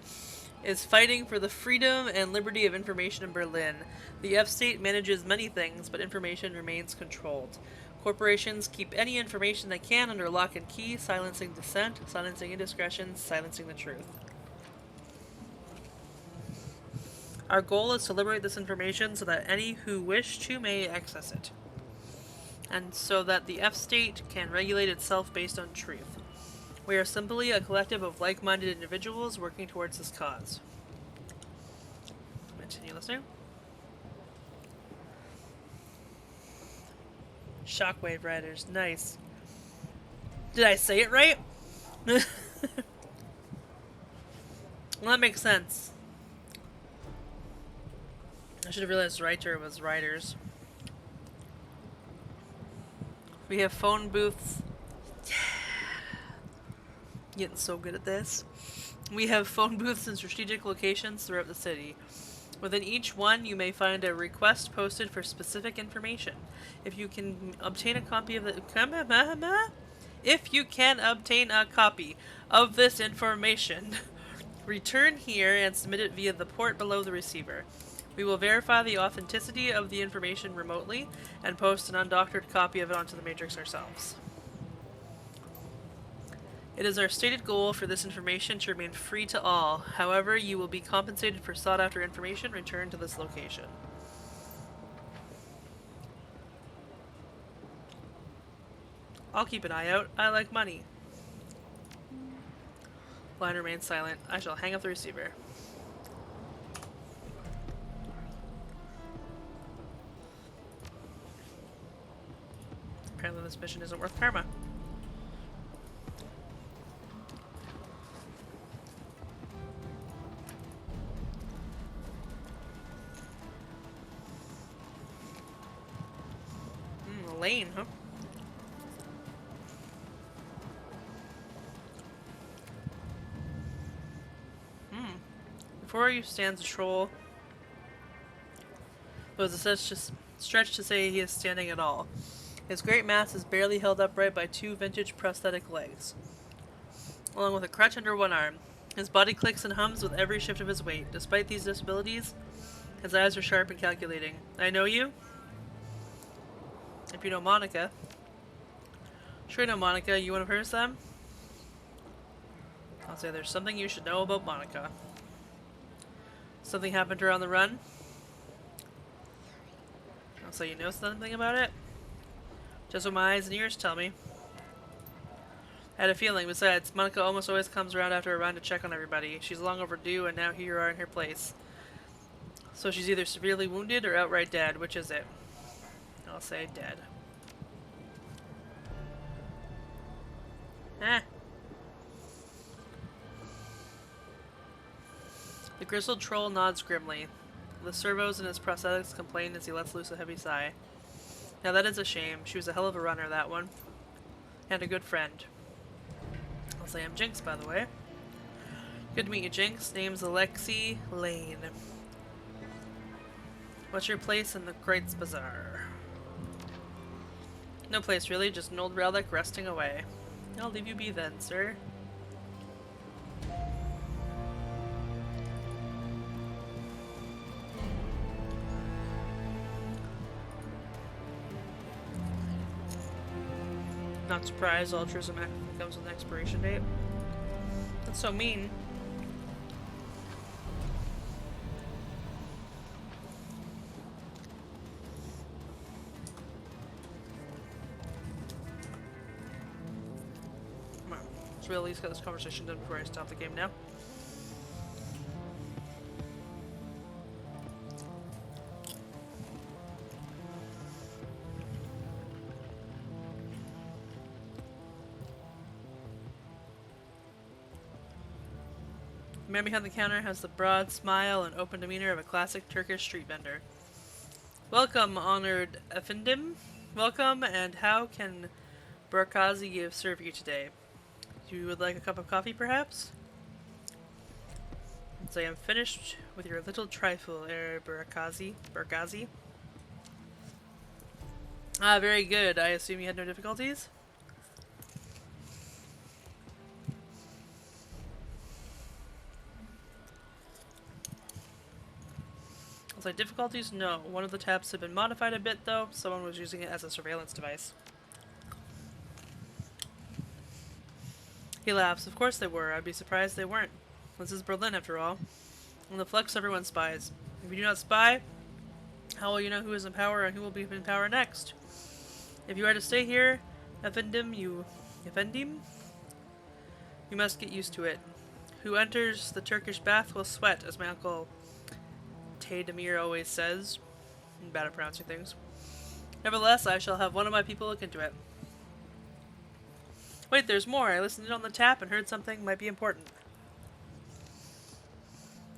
is fighting for the freedom and liberty of information in Berlin. The F-state manages many things, but information remains controlled. Corporations keep any information they can under lock and key, silencing dissent, silencing indiscretion, silencing the truth. Our goal is to liberate this information so that any who wish to may access it, and so that the F-state can regulate itself based on truth. We are simply a collective of like-minded individuals working towards this cause. Continue listening. Shockwave Riders, nice. Did I say it right? Well, that makes sense. I should have realized writer was writers. We have phone booths. Getting so good at this. We have phone booths in strategic locations throughout the city. Within each one, you may find a request posted for specific information. If you can obtain a copy of this information, return here and submit it via the port below the receiver. We will verify the authenticity of the information remotely and post an undoctored copy of it onto the Matrix ourselves. It is our stated goal for this information to remain free to all. However, you will be compensated for sought-after information returned to this location. I'll keep an eye out. I like money. Line remains silent. I shall hang up the receiver. Apparently this mission isn't worth karma. Lane, huh? Before you stands a troll. But it's a stretch to say he is standing at all. His great mass is barely held upright by two vintage prosthetic legs, along with a crutch under one arm. His body clicks and hums with every shift of his weight. Despite these disabilities, his eyes are sharp and calculating. I know you? If you know Monica. Sure you know Monica, you one of hers then? I'll say there's something you should know about Monica. Something happened to her on the run? I'll say you know something about it? Just what my eyes and ears tell me. I had a feeling. Besides, Monica almost always comes around after a run to check on everybody. She's long overdue, and now here you are in her place. So she's either severely wounded or outright dead. Which is it? I'll say dead. Eh. The grizzled troll nods grimly. The servos in his prosthetics complain as he lets loose a heavy sigh. Now that is a shame. She was a hell of a runner, that one. And a good friend. I'll say I'm Jinx, by the way. Good to meet you, Jinx. Name's Alexi Lane. What's your place in the Greats Bazaar? No place, really. Just an old relic resting away. I'll leave you be then, sir. Not surprised, altruism comes with an expiration date. That's so mean. Come on. Let's really at least get this conversation done before I stop the game now. The man behind the counter has the broad smile and open demeanor of a classic Turkish street vendor. Welcome, honored efendim. Welcome, and how can Burkazi serve you today? You would like a cup of coffee, perhaps? I'd say I'm finished with your little trifle, Burkazi. Ah, very good. I assume you had no difficulties? Like difficulties? No. One of the taps had been modified a bit, though. Someone was using it as a surveillance device. He laughs. Of course they were. I'd be surprised they weren't. This is Berlin, after all. On the flex, everyone spies. If you do not spy, how will you know who is in power and who will be in power next? If you are to stay here, Efendim, you must get used to it. Who enters the Turkish bath will sweat, as my uncle Demir always says. I'm bad at pronouncing things. Nevertheless, I shall have one of my people look into it. Wait, there's more. I listened in on the tap and heard something might be important.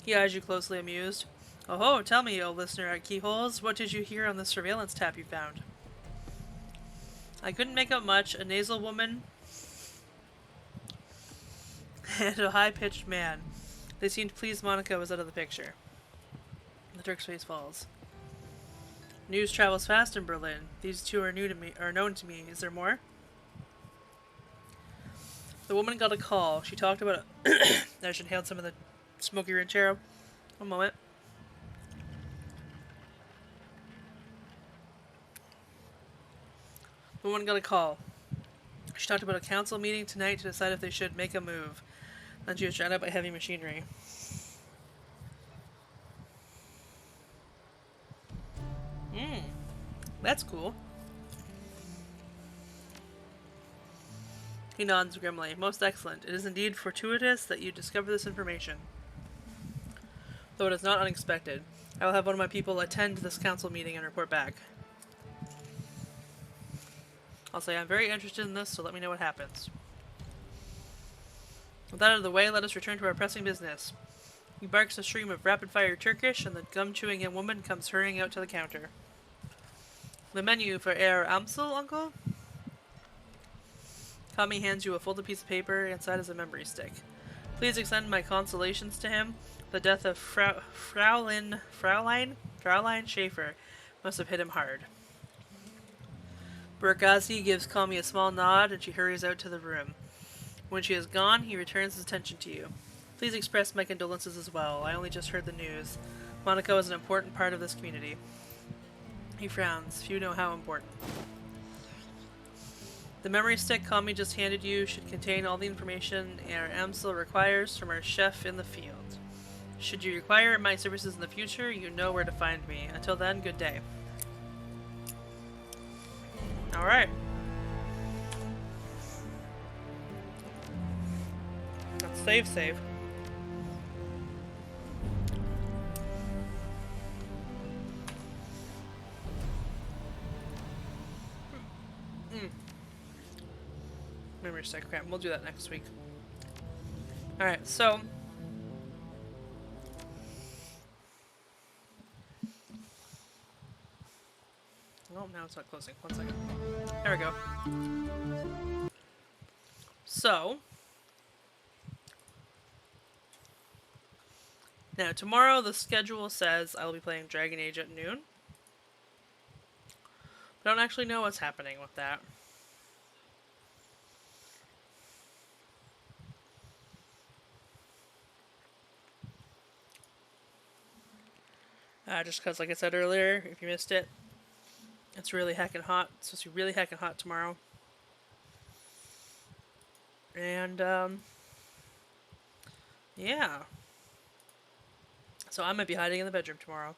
He eyes you closely, amused. Oh ho, tell me, O listener at Keyholes, what did you hear on the surveillance tap you found? I couldn't make out much. A nasal woman and a high-pitched man. They seemed pleased Monica was out of the picture. The Turk's face falls. News travels fast in Berlin. These two are known to me. Is there more? The woman got a call. She talked about I should inhale some of the smoky ranchero. One moment. The woman got a call. She talked about a council meeting tonight to decide if they should make a move. Then she was drowned out by heavy machinery. That's cool. He nods grimly. Most excellent. It is indeed fortuitous that you discover this information. Though it is not unexpected. I will have one of my people attend this council meeting and report back. I'll say I'm very interested in this, so let me know what happens. With that out of the way, let us return to our pressing business. He barks a stream of rapid-fire Turkish, and the gum-chewing young woman comes hurrying out to the counter. The menu for Herr Amsel, uncle? Kami hands you a folded piece of paper. Inside is a memory stick. Please extend my consolations to him. The death of Fraulein Schaefer must have hit him hard. Burgazi gives Kami a small nod, and she hurries out to the room. When she is gone, he returns his attention to you. Please express my condolences as well. I only just heard the news. Monica was an important part of this community. He frowns. Few know how important. The memory stick Kami just handed you should contain all the information our AMSL requires from our chef in the field. Should you require my services in the future, you know where to find me. Until then, good day. Alright. Let's save. Memory stick. Okay, we'll do that next week. Alright, so... Oh, now it's not closing. 1 second. There we go. So... Now, tomorrow the schedule says I will be playing Dragon Age at noon. I don't actually know what's happening with that. Just because, like I said earlier, if you missed it, it's really heckin' hot. It's supposed to be really heckin' hot tomorrow. And, yeah. So I might be hiding in the bedroom tomorrow.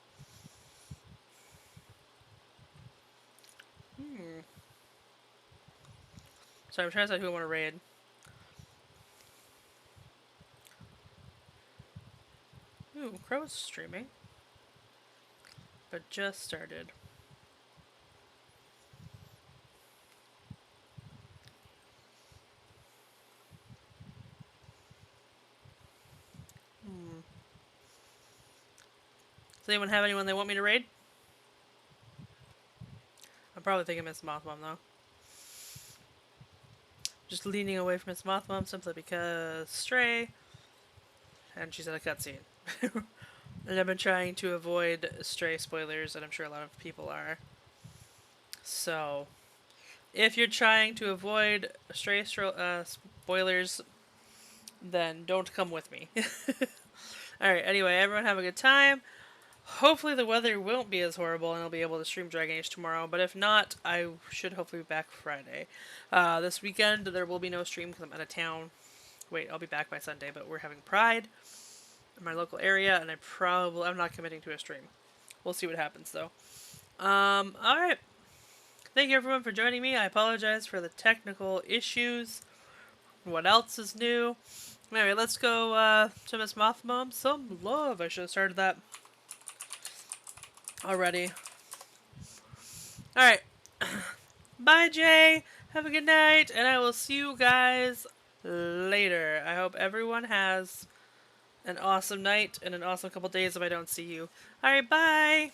So I'm trying to decide who I want to raid. Ooh, Crow's streaming. But just started. Does anyone have anyone they want me to raid? I'm probably thinking Miss Mothmom though. Just leaning away from Miss Mothmom simply because Stray, and she's in a cutscene. And I've been trying to avoid Stray spoilers, and I'm sure a lot of people are. So, if you're trying to avoid Stray spoilers, then don't come with me. Alright, anyway, everyone have a good time. Hopefully the weather won't be as horrible and I'll be able to stream Dragon Age tomorrow, but if not, I should hopefully be back Friday. This weekend there will be no stream because I'm out of town. Wait, I'll be back by Sunday, but we're having Pride in my local area, and I'm not committing to a stream. We'll see what happens though. Alright. Thank you everyone for joining me. I apologize for the technical issues. What else is new? Anyway, let's go to Miss Mothmom. Some love. I should have started that already. Alright. Bye, Jay. Have a good night, and I will see you guys later. I hope everyone has an awesome night and an awesome couple days if I don't see you. Alright, bye!